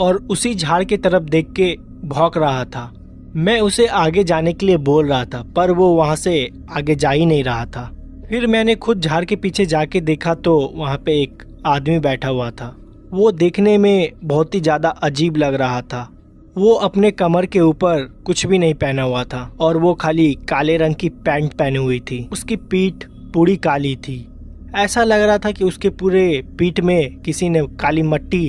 और उसी झाड़ की तरफ देख के भौंक रहा था। मैं उसे आगे जाने के लिए बोल रहा था पर वो वहाँ से आगे जा ही नहीं रहा था। फिर मैंने खुद झाड़ के पीछे जाके देखा तो वहाँ पे एक आदमी बैठा हुआ था। वो देखने में बहुत ही ज़्यादा अजीब लग रहा था। वो अपने कमर के ऊपर कुछ भी नहीं पहना हुआ था और वो खाली काले रंग की पैंट पहनी हुई थी। उसकी पीठ पूरी काली थी। ऐसा लग रहा था कि उसके पूरे पीठ में किसी ने काली मट्टी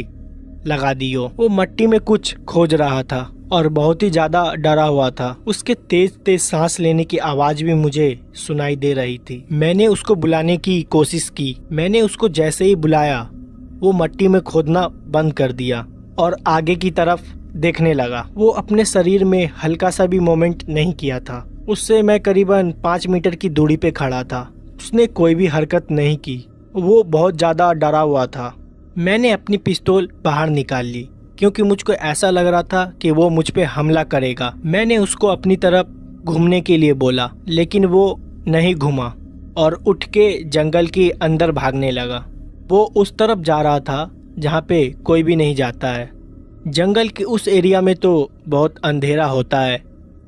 लगा दी हो। वो मट्टी में कुछ खोज रहा था और बहुत ही ज्यादा डरा हुआ था। उसके तेज तेज सांस लेने की आवाज भी मुझे सुनाई दे रही थी। मैंने उसको बुलाने की कोशिश की। मैंने उसको जैसे ही बुलाया वो मट्टी में खोदना बंद कर दिया और आगे की तरफ देखने लगा। वो अपने शरीर में हल्का सा भी मूवमेंट नहीं किया था। उससे मैं करीबन 5 मीटर की दूरी पे खड़ा था। उसने कोई भी हरकत नहीं की। वो बहुत ज़्यादा डरा हुआ था। मैंने अपनी पिस्तौल बाहर निकाल ली क्योंकि मुझको ऐसा लग रहा था कि वो मुझ पे हमला करेगा। मैंने उसको अपनी तरफ घूमने के लिए बोला लेकिन वो नहीं घूमा और उठ के जंगल के अंदर भागने लगा। वो उस तरफ जा रहा था जहाँ पे कोई भी नहीं जाता है। जंगल के उस एरिया में तो बहुत अंधेरा होता है।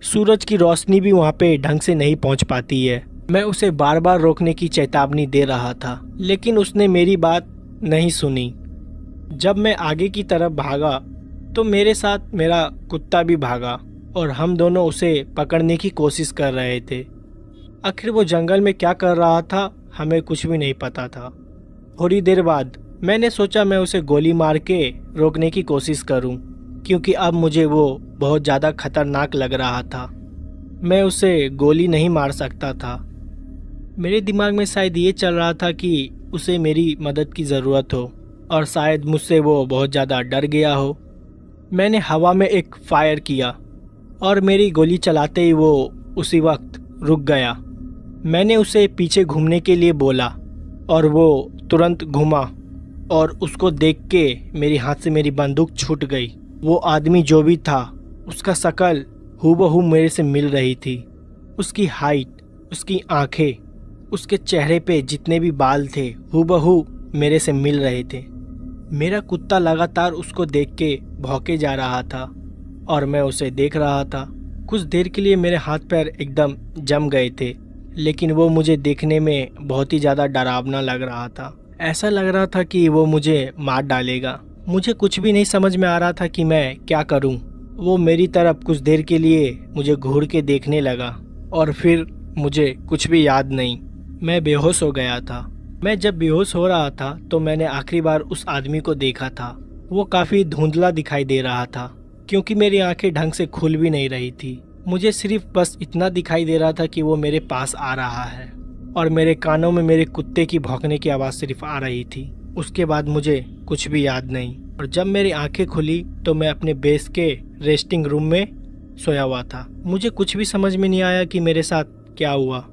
सूरज की रोशनी भी वहाँ पे ढंग से नहीं पहुँच पाती है। मैं उसे बार बार रोकने की चेतावनी दे रहा था लेकिन उसने मेरी बात नहीं सुनी। जब मैं आगे की तरफ भागा तो मेरे साथ मेरा कुत्ता भी भागा और हम दोनों उसे पकड़ने की कोशिश कर रहे थे। आखिर वो जंगल में क्या कर रहा था हमें कुछ भी नहीं पता था। थोड़ी देर बाद मैंने सोचा मैं उसे गोली मार के रोकने की कोशिश करूं क्योंकि अब मुझे वो बहुत ज़्यादा खतरनाक लग रहा था। मैं उसे गोली नहीं मार सकता था। मेरे दिमाग में शायद ये चल रहा था कि उसे मेरी मदद की ज़रूरत हो और शायद मुझसे वो बहुत ज़्यादा डर गया हो। मैंने हवा में एक फायर किया और मेरी गोली चलाते ही वो उसी वक्त रुक गया। मैंने उसे पीछे घूमने के लिए बोला और वो तुरंत घूमा और उसको देख के मेरे हाथ से मेरी बंदूक छूट गई। वो आदमी जो भी था उसका शक्ल हूबहू मेरे से मिल रही थी। उसकी हाइट, उसकी आंखें, उसके चेहरे पे जितने भी बाल थे हूबहू मेरे से मिल रहे थे। मेरा कुत्ता लगातार उसको देख के भौंके जा रहा था और मैं उसे देख रहा था। कुछ देर के लिए मेरे हाथ पैर एकदम जम गए थे लेकिन वो मुझे देखने में बहुत ही ज़्यादा डरावना लग रहा था। ऐसा लग रहा था कि वो मुझे मार डालेगा। मुझे कुछ भी नहीं समझ में आ रहा था कि मैं क्या करूं। वो मेरी तरफ कुछ देर के लिए मुझे घूर के देखने लगा और फिर मुझे कुछ भी याद नहीं। मैं बेहोश हो गया था। मैं जब बेहोश हो रहा था तो मैंने आखिरी बार उस आदमी को देखा था। वो काफ़ी धुंधला दिखाई दे रहा था क्योंकि मेरी आंखें ढंग से खुल भी नहीं रही थी। मुझे सिर्फ बस इतना दिखाई दे रहा था कि वो मेरे पास आ रहा है और मेरे कानों में मेरे कुत्ते की भौंकने की आवाज़ सिर्फ आ रही थी। उसके बाद मुझे कुछ भी याद नहीं और जब मेरी आंखें खुली तो मैं अपने बेस के रेस्टिंग रूम में सोया हुआ था। मुझे कुछ भी समझ में नहीं आया कि मेरे साथ क्या हुआ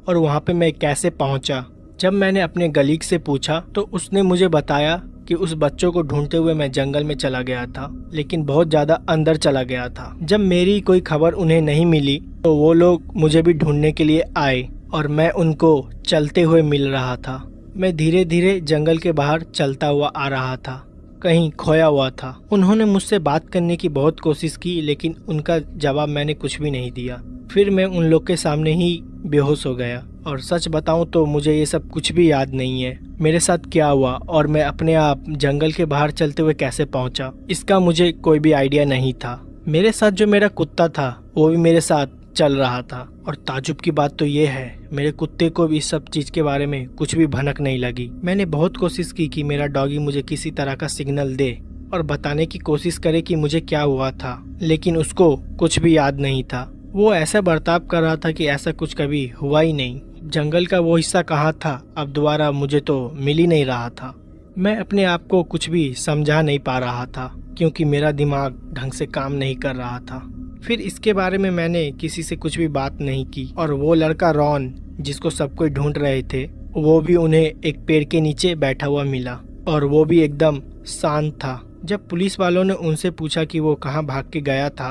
और वहाँ पे मैं कैसे पहुँचा। जब मैंने अपने गलीग से पूछा तो उसने मुझे बताया कि उस बच्चों को ढूंढते हुए मैं जंगल में चला गया था लेकिन बहुत ज़्यादा अंदर चला गया था। जब मेरी कोई खबर उन्हें नहीं मिली तो वो लोग मुझे भी ढूंढने के लिए आए और मैं उनको चलते हुए मिल रहा था। मैं धीरे धीरे जंगल के बाहर चलता हुआ आ रहा था, कहीं खोया हुआ था। उन्होंने मुझसे बात करने की बहुत कोशिश की लेकिन उनका जवाब मैंने कुछ भी नहीं दिया। फिर मैं उन लोग के सामने ही बेहोश हो गया और सच बताऊं तो मुझे ये सब कुछ भी याद नहीं है। मेरे साथ क्या हुआ और मैं अपने आप जंगल के बाहर चलते हुए कैसे पहुंचा, इसका मुझे कोई भी आइडिया नहीं था। मेरे साथ जो मेरा कुत्ता था वो भी मेरे साथ चल रहा था और ताजुब की बात तो ये है मेरे कुत्ते को भी इस सब चीज़ के बारे में कुछ भी भनक नहीं लगी। मैंने बहुत कोशिश की कि मेरा डॉगी मुझे किसी तरह का सिग्नल दे और बताने की कोशिश करे कि मुझे क्या हुआ था लेकिन उसको कुछ भी याद नहीं था। वो ऐसा बर्ताव कर रहा था कि ऐसा कुछ कभी हुआ ही नहीं। जंगल का वो हिस्सा कहाँ था अब दोबारा मुझे तो मिल ही नहीं रहा था। मैं अपने आप को कुछ भी समझा नहीं पा रहा था क्योंकि मेरा दिमाग ढंग से काम नहीं कर रहा था। फिर इसके बारे में मैंने किसी से कुछ भी बात नहीं की और वो लड़का रॉन जिसको सब कोई ढूंढ रहे थे वो भी उन्हें एक पेड़ के नीचे बैठा हुआ मिला और वो भी एकदम शांत था जब पुलिस वालों ने उनसे पूछा कि वो कहाँ भाग के गया था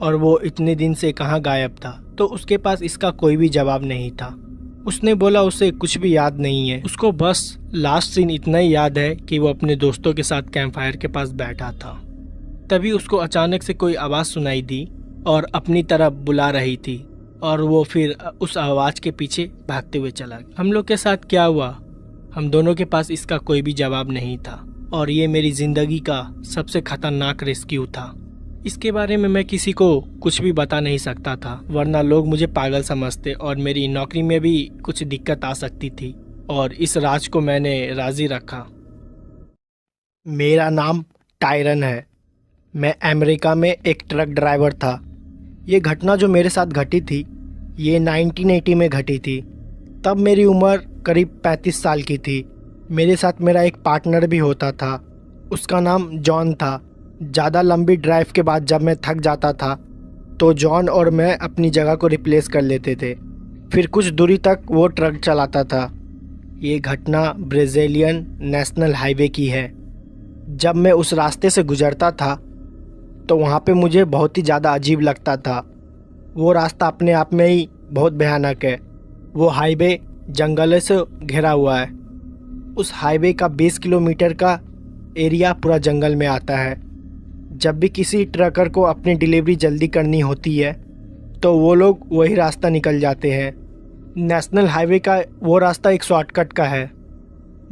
और वो इतने दिन से कहाँ गायब था, तो उसके पास इसका कोई भी जवाब नहीं था। उसने बोला उसे कुछ भी याद नहीं है, उसको बस लास्ट सीन इतना ही याद है कि वो अपने दोस्तों के साथ कैंप फायर के पास बैठा था। तभी उसको अचानक से कोई आवाज़ सुनाई दी और अपनी तरफ बुला रही थी, और वो फिर उस आवाज़ के पीछे भागते हुए चला गया। हम लोग के साथ क्या हुआ, हम दोनों के पास इसका कोई भी जवाब नहीं था, और ये मेरी ज़िंदगी का सबसे खतरनाक रेस्क्यू था। इसके बारे में मैं किसी को कुछ भी बता नहीं सकता था, वरना लोग मुझे पागल समझते और मेरी नौकरी में भी कुछ दिक्कत आ सकती थी, और इस राज को मैंने राजी रखा। मेरा नाम टायरन है। मैं अमेरिका में एक ट्रक ड्राइवर था। ये घटना जो मेरे साथ घटी थी, ये 1980 में घटी थी। तब मेरी उम्र करीब 35 साल की थी। मेरे साथ मेरा एक पार्टनर भी होता था, उसका नाम जॉन था। ज़्यादा लंबी ड्राइव के बाद जब मैं थक जाता था तो जॉन और मैं अपनी जगह को रिप्लेस कर लेते थे, फिर कुछ दूरी तक वो ट्रक चलाता था। ये घटना ब्राज़ीलियन नेशनल हाईवे की है। जब मैं उस रास्ते से गुजरता था तो वहाँ पे मुझे बहुत ही ज़्यादा अजीब लगता था। वो रास्ता अपने आप में ही बहुत भयानक है। वो हाईवे जंगलों से घिरा हुआ है। उस हाईवे का 20 किलोमीटर का एरिया पूरा जंगल में आता है। जब भी किसी ट्रकर को अपनी डिलीवरी जल्दी करनी होती है तो वो लोग वही रास्ता निकल जाते हैं। नेशनल हाईवे का वो रास्ता एक शॉर्टकट का है,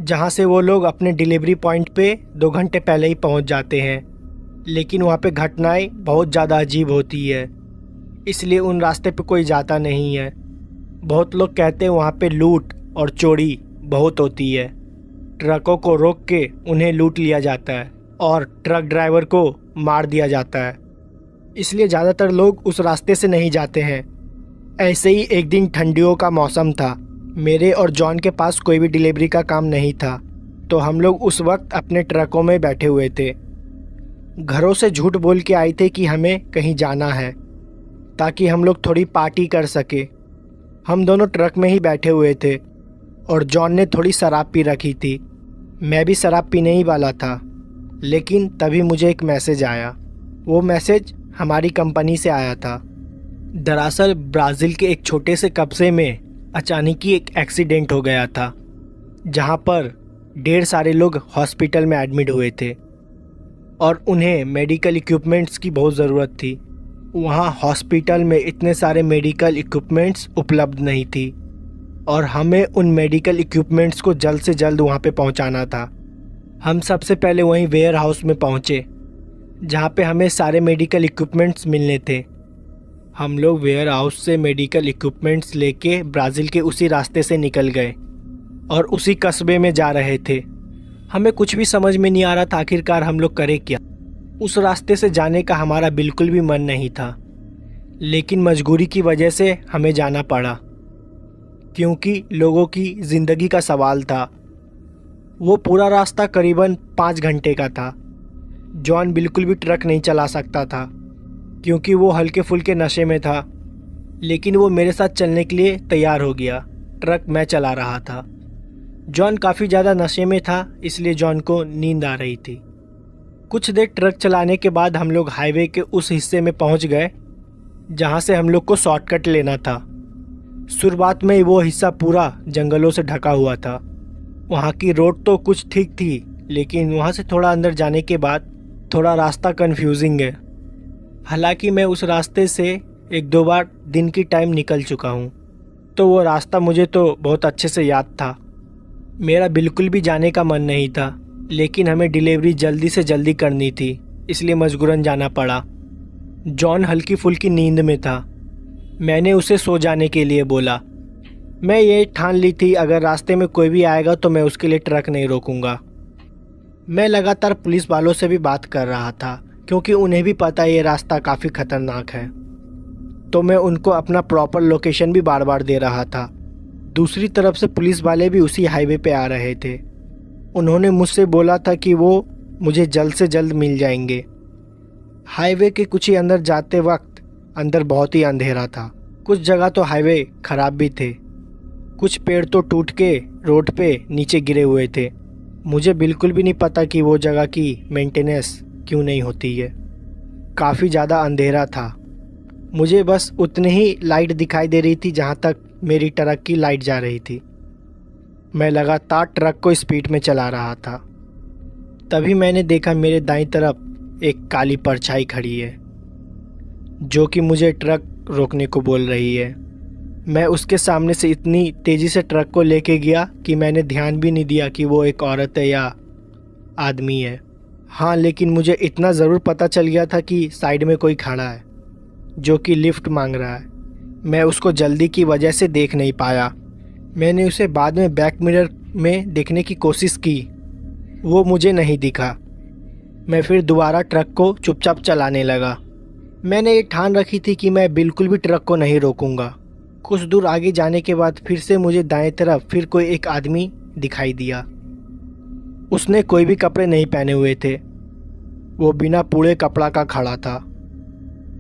जहाँ से वो लोग अपने डिलीवरी पॉइंट पे 2 घंटे पहले ही पहुँच जाते हैं। लेकिन वहाँ पे घटनाएं बहुत ज़्यादा अजीब होती है, इसलिए उन रास्ते पे कोई जाता नहीं है। बहुत लोग कहते हैं वहाँ पे लूट और चोरी बहुत होती है। ट्रकों को रोक के उन्हें लूट लिया जाता है और ट्रक ड्राइवर को मार दिया जाता है, इसलिए ज़्यादातर लोग उस रास्ते से नहीं जाते हैं। ऐसे ही एक दिन ठंडियों का मौसम था। मेरे और जॉन के पास कोई भी डिलीवरी का काम नहीं था, तो हम लोग उस वक्त अपने ट्रकों में बैठे हुए थे। घरों से झूठ बोल के आए थे कि हमें कहीं जाना है, ताकि हम लोग थोड़ी पार्टी कर सके। हम दोनों ट्रक में ही बैठे हुए थे और जॉन ने थोड़ी शराब पी रखी थी। मैं भी शराब पीने ही वाला था, लेकिन तभी मुझे एक मैसेज आया। वो मैसेज हमारी कंपनी से आया था। दरअसल ब्राज़ील के एक छोटे से कस्बे में अचानक ही एक एक्सीडेंट हो गया था, जहां पर ढेर सारे लोग हॉस्पिटल में एडमिट हुए थे और उन्हें मेडिकल इक्विपमेंट्स की बहुत ज़रूरत थी। वहां हॉस्पिटल में इतने सारे मेडिकल इक्विपमेंट्स उपलब्ध नहीं थी और हमें उन मेडिकल इक्विपमेंट्स को जल्द से जल्द वहां पे पहुंचाना था। हम सबसे पहले वहीं वेयर हाउस में पहुंचे, जहां पे हमें सारे मेडिकल इक्विपमेंट्स मिलने थे। हम लोग वेयर हाउस से मेडिकल इक्विपमेंट्स लेके ब्राज़ील के उसी रास्ते से निकल गए और उसी कस्बे में जा रहे थे। हमें कुछ भी समझ में नहीं आ रहा था आखिरकार हम लोग करें क्या। उस रास्ते से जाने का हमारा बिल्कुल भी मन नहीं था, लेकिन मजबूरी की वजह से हमें जाना पड़ा, क्योंकि लोगों की ज़िंदगी का सवाल था। वो पूरा रास्ता करीबन 5 घंटे का था। जॉन बिल्कुल भी ट्रक नहीं चला सकता था, क्योंकि वो हल्के फुल्के नशे में था, लेकिन वो मेरे साथ चलने के लिए तैयार हो गया। ट्रक मैं चला रहा था। जॉन काफ़ी ज़्यादा नशे में था, इसलिए जॉन को नींद आ रही थी। कुछ देर ट्रक चलाने के बाद हम लोग हाईवे के उस हिस्से में पहुंच गए जहां से हम लोग को शॉर्टकट लेना था। शुरुआत में वो हिस्सा पूरा जंगलों से ढका हुआ था। वहाँ की रोड तो कुछ ठीक थी, लेकिन वहाँ से थोड़ा अंदर जाने के बाद थोड़ा रास्ता कंफ्यूजिंग है। हालांकि मैं उस रास्ते से 1-2 बार दिन की टाइम निकल चुका हूँ, तो वो रास्ता मुझे तो बहुत अच्छे से याद था। मेरा बिल्कुल भी जाने का मन नहीं था, लेकिन हमें डिलीवरी जल्दी से जल्दी करनी थी, इसलिए मजबूरन जाना पड़ा। जॉन हल्की फुल्की नींद में था। मैंने उसे सो जाने के लिए बोला। मैं ये ठान ली थी अगर रास्ते में कोई भी आएगा तो मैं उसके लिए ट्रक नहीं रोकूंगा। मैं लगातार पुलिस वालों से भी बात कर रहा था, क्योंकि उन्हें भी पता ये रास्ता काफ़ी ख़तरनाक है, तो मैं उनको अपना प्रॉपर लोकेशन भी बार बार दे रहा था। दूसरी तरफ से पुलिस वाले भी उसी हाईवे पे आ रहे थे। उन्होंने मुझसे बोला था कि वो मुझे जल्द से जल्द मिल जाएंगे। हाईवे के कुछ ही अंदर जाते वक्त अंदर बहुत ही अंधेरा था। कुछ जगह तो हाईवे ख़राब भी थे। कुछ पेड़ तो टूट के रोड पे नीचे गिरे हुए थे। मुझे बिल्कुल भी नहीं पता कि वो जगह की मेंटेनेंस क्यों नहीं होती है। काफ़ी ज़्यादा अंधेरा था। मुझे बस उतनी ही लाइट दिखाई दे रही थी जहाँ तक मेरी ट्रक की लाइट जा रही थी। मैं लगातार ट्रक को स्पीड में चला रहा था। तभी मैंने देखा मेरे दाईं तरफ एक काली परछाई खड़ी है जो कि मुझे ट्रक रोकने को बोल रही है। मैं उसके सामने से इतनी तेज़ी से ट्रक को लेके गया कि मैंने ध्यान भी नहीं दिया कि वो एक औरत है या आदमी है। हाँ, लेकिन मुझे इतना ज़रूर पता चल गया था कि साइड में कोई खड़ा है जो कि लिफ्ट मांग रहा है। मैं उसको जल्दी की वजह से देख नहीं पाया। मैंने उसे बाद में बैक मिरर में देखने की कोशिश की, वो मुझे नहीं दिखा। मैं फिर दोबारा ट्रक को चुपचाप चलाने लगा। मैंने ये ठान रखी थी कि मैं बिल्कुल भी ट्रक को नहीं रोकूंगा। कुछ दूर आगे जाने के बाद फिर से मुझे दाएं तरफ फिर कोई एक आदमी दिखाई दिया। उसने कोई भी कपड़े नहीं पहने हुए थे, वो बिना पूरे कपड़ा का खड़ा था,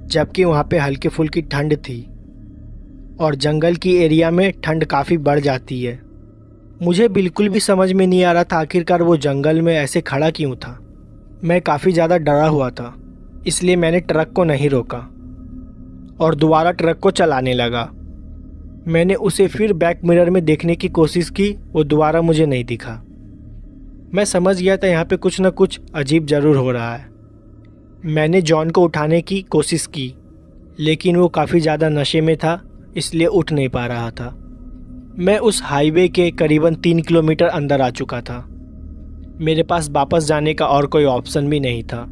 जबकि वहाँ पे हल्की फुल्की ठंड थी और जंगल की एरिया में ठंड काफ़ी बढ़ जाती है। मुझे बिल्कुल भी समझ में नहीं आ रहा था आखिरकार वो जंगल में ऐसे खड़ा क्यों था। मैं काफ़ी ज़्यादा डरा हुआ था, इसलिए मैंने ट्रक को नहीं रोका और दोबारा ट्रक को चलाने लगा। मैंने उसे फिर बैक मिरर में देखने की कोशिश की, वो दोबारा मुझे नहीं दिखा। मैं समझ गया था यहाँ पे कुछ ना कुछ अजीब ज़रूर हो रहा है। मैंने जॉन को उठाने की कोशिश की, लेकिन वो काफ़ी ज़्यादा नशे में था, इसलिए उठ नहीं पा रहा था। मैं उस हाईवे के करीबन 3 किलोमीटर अंदर आ चुका था। मेरे पास वापस जाने का और कोई ऑप्शन भी नहीं था,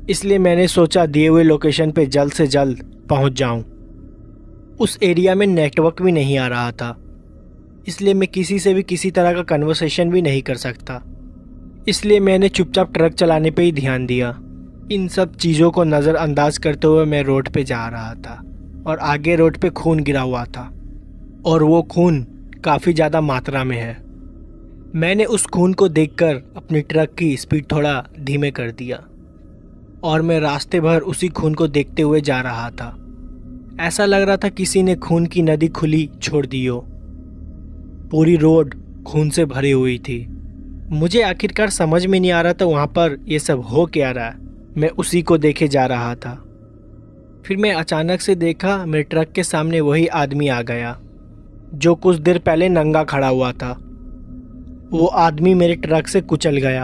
इसलिए मैंने सोचा दिए हुए लोकेशन पे जल्द से जल्द पहुंच जाऊं। उस एरिया में नेटवर्क भी नहीं आ रहा था, इसलिए मैं किसी से भी किसी तरह का कन्वर्सेशन भी नहीं कर सकता। इसलिए मैंने चुपचाप ट्रक चलाने पे ही ध्यान दिया। इन सब चीज़ों को नज़रअंदाज करते हुए मैं रोड पे जा रहा था और आगे रोड पे खून गिरा हुआ था और वो खून काफ़ी ज़्यादा मात्रा में है। मैंने उस खून को देखकर अपनी ट्रक की स्पीड थोड़ा धीमे कर दिया और मैं रास्ते भर उसी खून को देखते हुए जा रहा था। ऐसा लग रहा था किसी ने खून की नदी खुली छोड़ दी हो। पूरी रोड खून से भरी हुई थी। मुझे आखिरकार समझ में नहीं आ रहा था वहाँ पर ये सब हो क्या रहा है। मैं उसी को देखे जा रहा था। फिर मैं अचानक से देखा मेरे ट्रक के सामने वही आदमी आ गया जो कुछ देर पहले नंगा खड़ा हुआ था। वो आदमी मेरे ट्रक से कुचल गया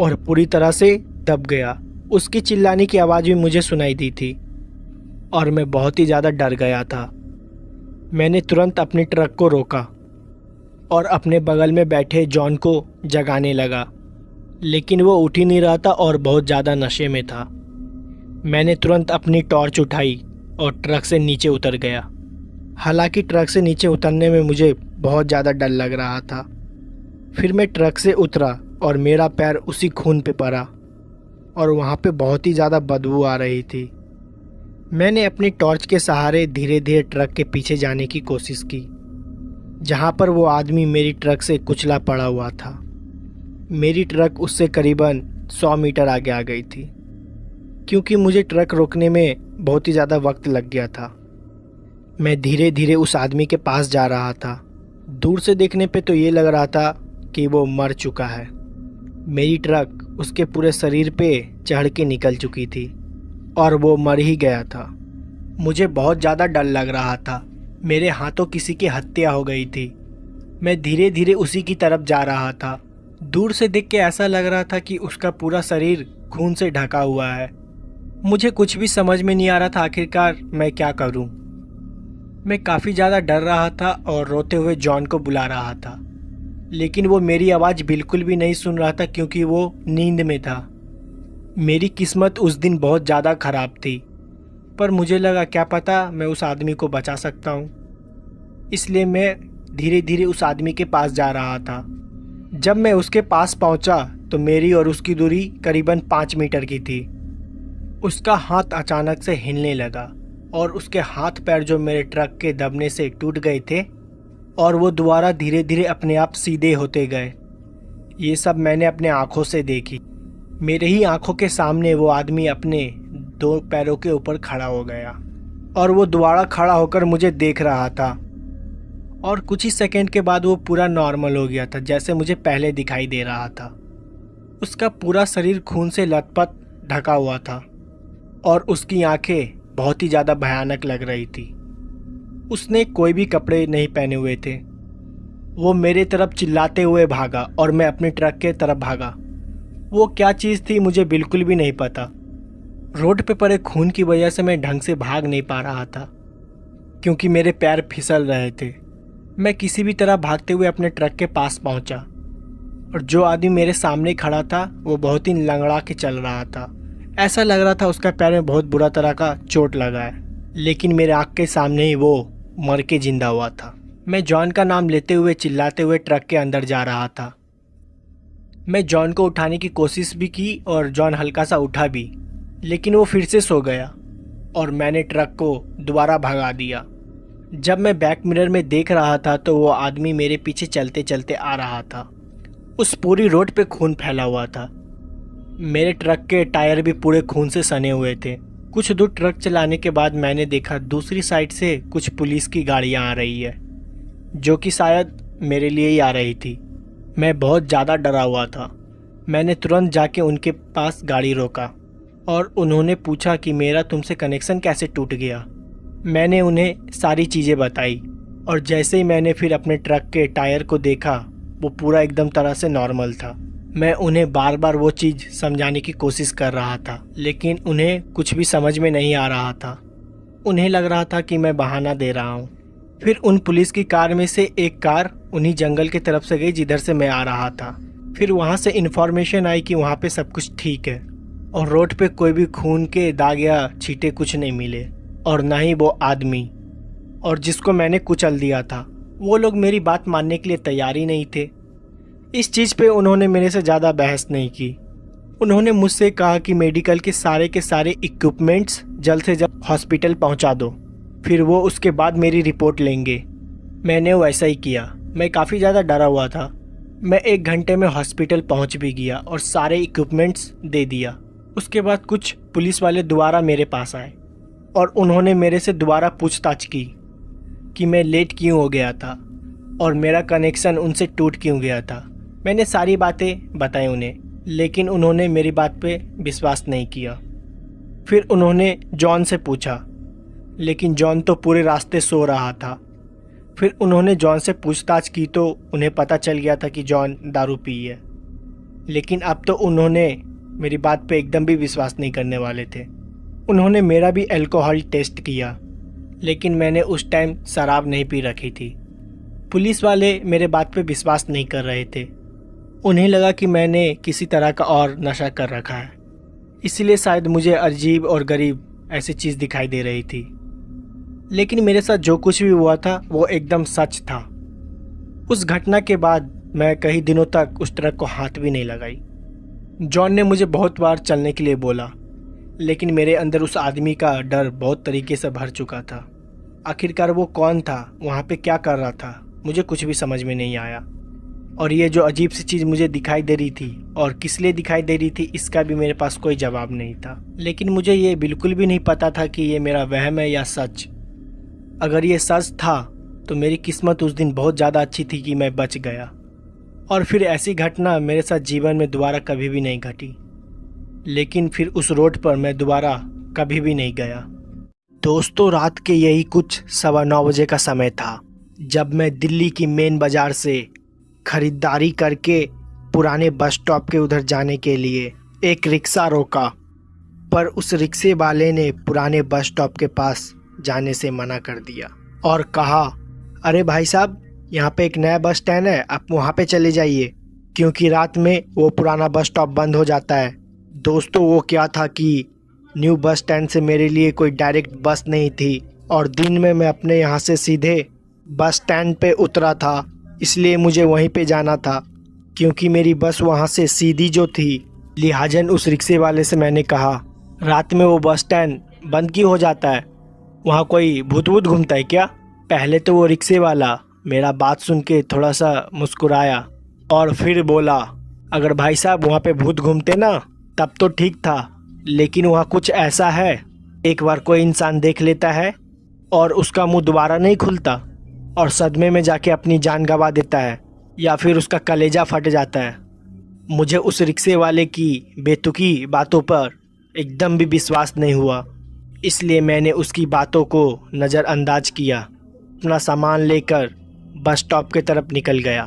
और पूरी तरह से दब गया। उसकी चिल्लाने की आवाज़ भी मुझे सुनाई दी थी और मैं बहुत ही ज़्यादा डर गया था। मैंने तुरंत अपने ट्रक को रोका और अपने बगल में बैठे जॉन को जगाने लगा, लेकिन वो उठ ही नहीं रहा था और बहुत ज़्यादा नशे में था। मैंने तुरंत अपनी टॉर्च उठाई और ट्रक से नीचे उतर गया। हालांकि ट्रक से नीचे उतरने में मुझे बहुत ज़्यादा डर लग रहा था। फिर मैं ट्रक से उतरा और मेरा पैर उसी खून पे पड़ा और वहाँ पे बहुत ही ज़्यादा बदबू आ रही थी। मैंने अपनी टॉर्च के सहारे धीरे धीरे ट्रक के पीछे जाने की कोशिश की, जहाँ पर वो आदमी मेरी ट्रक से कुचला पड़ा हुआ था। मेरी ट्रक उससे करीबन 100 मीटर आगे आ गई थी, क्योंकि मुझे ट्रक रोकने में बहुत ही ज़्यादा वक्त लग गया था। मैं धीरे धीरे उस आदमी के पास जा रहा था। दूर से देखने पे तो ये लग रहा था कि वो मर चुका है। मेरी ट्रक उसके पूरे शरीर पे चढ़ के निकल चुकी थी और वो मर ही गया था। मुझे बहुत ज़्यादा डर लग रहा था। मेरे हाथों किसी की हत्या हो गई थी। मैं धीरे धीरे उसी की तरफ जा रहा था। दूर से देख के ऐसा लग रहा था कि उसका पूरा शरीर खून से ढका हुआ है। मुझे कुछ भी समझ में नहीं आ रहा था आखिरकार मैं क्या करूं। मैं काफ़ी ज़्यादा डर रहा था और रोते हुए जॉन को बुला रहा था, लेकिन वो मेरी आवाज़ बिल्कुल भी नहीं सुन रहा था क्योंकि वो नींद में था। मेरी किस्मत उस दिन बहुत ज़्यादा ख़राब थी, पर मुझे लगा क्या पता मैं उस आदमी को बचा सकता हूँ। इसलिए मैं धीरे धीरे उस आदमी के पास जा रहा था। जब मैं उसके पास पहुँचा तो मेरी और उसकी दूरी करीबन 5 मीटर की थी। उसका हाथ अचानक से हिलने लगा और उसके हाथ पैर जो मेरे ट्रक के दबने से टूट गए थे और वो दोबारा धीरे धीरे अपने आप सीधे होते गए। ये सब मैंने अपने आँखों से देखी। मेरे ही आंखों के सामने वो आदमी अपने 2 पैरों के ऊपर खड़ा हो गया और वो दोबारा खड़ा होकर मुझे देख रहा था और कुछ ही सेकंड के बाद वो पूरा नॉर्मल हो गया था, जैसे मुझे पहले दिखाई दे रहा था। उसका पूरा शरीर खून से लथपथ ढका हुआ था और उसकी आंखें बहुत ही ज़्यादा भयानक लग रही थी। उसने कोई भी कपड़े नहीं पहने हुए थे। वो मेरे तरफ चिल्लाते हुए भागा और मैं अपनी ट्रक के तरफ भागा। वो क्या चीज़ थी मुझे बिल्कुल भी नहीं पता। रोड पे पड़े खून की वजह से मैं ढंग से भाग नहीं पा रहा था क्योंकि मेरे पैर फिसल रहे थे। मैं किसी भी तरह भागते हुए अपने ट्रक के पास पहुंचा और जो आदमी मेरे सामने खड़ा था वो बहुत ही लंगड़ा के चल रहा था। ऐसा लग रहा था उसका पैर में बहुत बुरा तरह का चोट लगा है, लेकिन मेरे आँख के सामने ही वो मर के जिंदा हुआ था। मैं जॉन का नाम लेते हुए चिल्लाते हुए ट्रक के अंदर जा रहा था। मैं जॉन को उठाने की कोशिश भी की और जॉन हल्का सा उठा भी, लेकिन वो फिर से सो गया और मैंने ट्रक को दोबारा भगा दिया। जब मैं बैक मिरर में देख रहा था तो वो आदमी मेरे पीछे चलते चलते आ रहा था। उस पूरी रोड पे खून फैला हुआ था। मेरे ट्रक के टायर भी पूरे खून से सने हुए थे। कुछ दूर ट्रक चलाने के बाद मैंने देखा दूसरी साइड से कुछ पुलिस की गाड़ियां आ रही है, जो कि शायद मेरे लिए ही आ रही थी। मैं बहुत ज़्यादा डरा हुआ था। मैंने तुरंत जाके उनके पास गाड़ी रोका और उन्होंने पूछा कि मेरा तुमसे कनेक्शन कैसे टूट गया। मैंने उन्हें सारी चीज़ें बताई और जैसे ही मैंने फिर अपने ट्रक के टायर को देखा वो पूरा एकदम तरह से नॉर्मल था। मैं उन्हें बार बार वो चीज़ समझाने की कोशिश कर रहा था, लेकिन उन्हें कुछ भी समझ में नहीं आ रहा था। उन्हें लग रहा था कि मैं बहाना दे रहा हूँ। फिर उन पुलिस की कार में से एक कार उन्हीं जंगल की तरफ से गई जिधर से मैं आ रहा था। फिर वहाँ से इन्फॉर्मेशन आई कि वहाँ पे सब कुछ ठीक है और रोड पे कोई भी खून के दाग या छींटे कुछ नहीं मिले और ना ही वो आदमी और जिसको मैंने कुचल दिया था। वो लोग मेरी बात मानने के लिए तैयार ही नहीं थे। इस चीज़ पे उन्होंने मेरे से ज़्यादा बहस नहीं की। उन्होंने मुझसे कहा कि मेडिकल के सारे इक्विपमेंट्स जल्द से जल्द हॉस्पिटल पहुंचा दो, फिर वो उसके बाद मेरी रिपोर्ट लेंगे। मैंने वैसा ही किया। मैं काफ़ी ज़्यादा डरा हुआ था। मैं 1 घंटे में हॉस्पिटल पहुंच भी गया और सारे इक्विपमेंट्स दे दिया। उसके बाद कुछ पुलिस वाले दोबारा मेरे पास आए और उन्होंने मेरे से दोबारा पूछताछ की कि मैं लेट क्यों हो गया था और मेरा कनेक्शन उनसे टूट क्यों गया था। मैंने सारी बातें बताई उन्हें, लेकिन उन्होंने मेरी बात पे विश्वास नहीं किया। फिर उन्होंने जॉन से पूछा, लेकिन जॉन तो पूरे रास्ते सो रहा था। फिर उन्होंने जॉन से पूछताछ की तो उन्हें पता चल गया था कि जॉन दारू पी है, लेकिन अब तो उन्होंने मेरी बात पे एकदम भी विश्वास नहीं करने वाले थे। उन्होंने मेरा भी अल्कोहल टेस्ट किया, लेकिन मैंने उस टाइम शराब नहीं पी रखी थी। पुलिस वाले मेरे बात पे विश्वास नहीं कर रहे थे। उन्हें लगा कि मैंने किसी तरह का और नशा कर रखा है, इसलिए शायद मुझे अजीब और गरीब ऐसी चीज़ दिखाई दे रही थी। लेकिन मेरे साथ जो कुछ भी हुआ था वो एकदम सच था। उस घटना के बाद मैं कई दिनों तक उस ट्रक को हाथ भी नहीं लगाई। जॉन ने मुझे बहुत बार चलने के लिए बोला, लेकिन मेरे अंदर उस आदमी का डर बहुत तरीके से भर चुका था। आखिरकार वो कौन था, वहाँ पे क्या कर रहा था, मुझे कुछ भी समझ में नहीं आया। और ये जो अजीब सी चीज़ मुझे दिखाई दे रही थी और किस लिए दिखाई दे रही थी, इसका भी मेरे पास कोई जवाब नहीं था। लेकिन मुझे ये बिल्कुल भी नहीं पता था कि ये मेरा वहम है या सच। अगर ये सच था तो मेरी किस्मत उस दिन बहुत ज़्यादा अच्छी थी कि मैं बच गया, और फिर ऐसी घटना मेरे साथ जीवन में दोबारा कभी भी नहीं घटी। लेकिन फिर उस रोड पर मैं दोबारा कभी भी नहीं गया। दोस्तों, रात के यही कुछ 9:15 बजे का समय था जब मैं दिल्ली की मेन बाज़ार से खरीदारी करके पुराने बस स्टॉप के उधर जाने के लिए एक रिक्शा रोका, पर उस रिक्शे वाले ने पुराने बस स्टॉप के पास जाने से मना कर दिया और कहा, अरे भाई साहब, यहाँ पे एक नया बस स्टैंड है, आप वहाँ पे चले जाइए, क्योंकि रात में वो पुराना बस स्टॉप बंद हो जाता है। दोस्तों, वो क्या था कि न्यू बस स्टैंड से मेरे लिए कोई डायरेक्ट बस नहीं थी और दिन में मैं अपने यहाँ से सीधे बस स्टैंड पे उतरा था, इसलिए मुझे वहीं पे जाना था, क्योंकि मेरी बस वहाँ से सीधी जो थी। लिहाजन उस रिक्शे वाले से मैंने कहा, रात में वो बस स्टैंड बंद क्यों हो जाता है, वहाँ कोई भूत वूत घूमता है क्या? पहले तो वो रिक्शे वाला मेरा बात सुन के थोड़ा सा मुस्कुराया और फिर बोला, अगर भाई साहब वहाँ पे भूत घूमते ना तब तो ठीक था, लेकिन वहाँ कुछ ऐसा है, एक बार कोई इंसान देख लेता है और उसका मुंह दोबारा नहीं खुलता। और सदमे में जाके अपनी जान गंवा देता है या फिर उसका कलेजा फट जाता है। मुझे उस रिक्शे वाले की बेतुकी बातों पर एकदम भी विश्वास नहीं हुआ, इसलिए मैंने उसकी बातों को नज़रअंदाज किया। अपना सामान लेकर बस स्टॉप की तरफ निकल गया।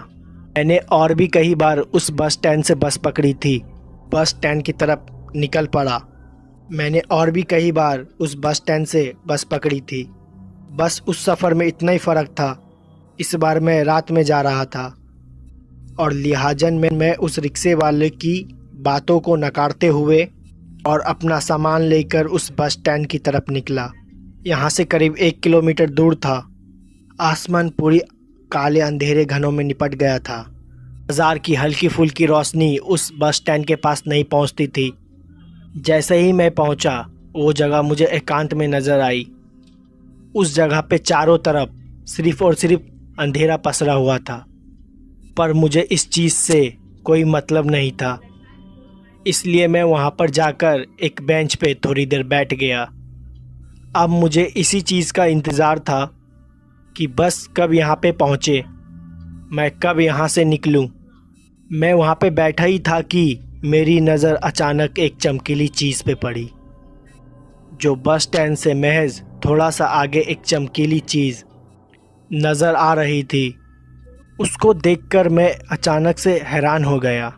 मैंने और भी कई बार उस बस स्टैंड से बस पकड़ी थी, बस स्टैंड की तरफ निकल पड़ा। मैंने और भी कई बार उस बस स्टैंड से बस पकड़ी थी। बस उस सफ़र में इतना ही फ़र्क था, इस बार मैं रात में जा रहा था और लिहाजन में मैं उस रिक्शे वाले की बातों को नकारते हुए और अपना सामान लेकर उस बस स्टैंड की तरफ निकला। यहाँ से करीब 1 किलोमीटर दूर था। आसमान पूरी काले अंधेरे घनों में निपट गया था। बाजार की हल्की फुल्की रोशनी उस बस स्टैंड के पास नहीं पहुँचती थी। जैसे ही मैं पहुँचा, वो जगह मुझे एकांत में नज़र आई। उस जगह पे चारों तरफ सिर्फ और सिर्फ अंधेरा पसरा हुआ था, पर मुझे इस चीज़ से कोई मतलब नहीं था, इसलिए मैं वहाँ पर जाकर एक बेंच पे थोड़ी देर बैठ गया। अब मुझे इसी चीज़ का इंतज़ार था कि बस कब यहाँ पे पहुँचे, मैं कब यहाँ से निकलूँ। मैं वहाँ पे बैठा ही था कि मेरी नज़र अचानक एक चमकीली चीज़ पे पड़ी। जो बस स्टैंड से महज थोड़ा सा आगे एक चमकीली चीज़ नज़र आ रही थी। उसको देखकर मैं अचानक से हैरान हो गया।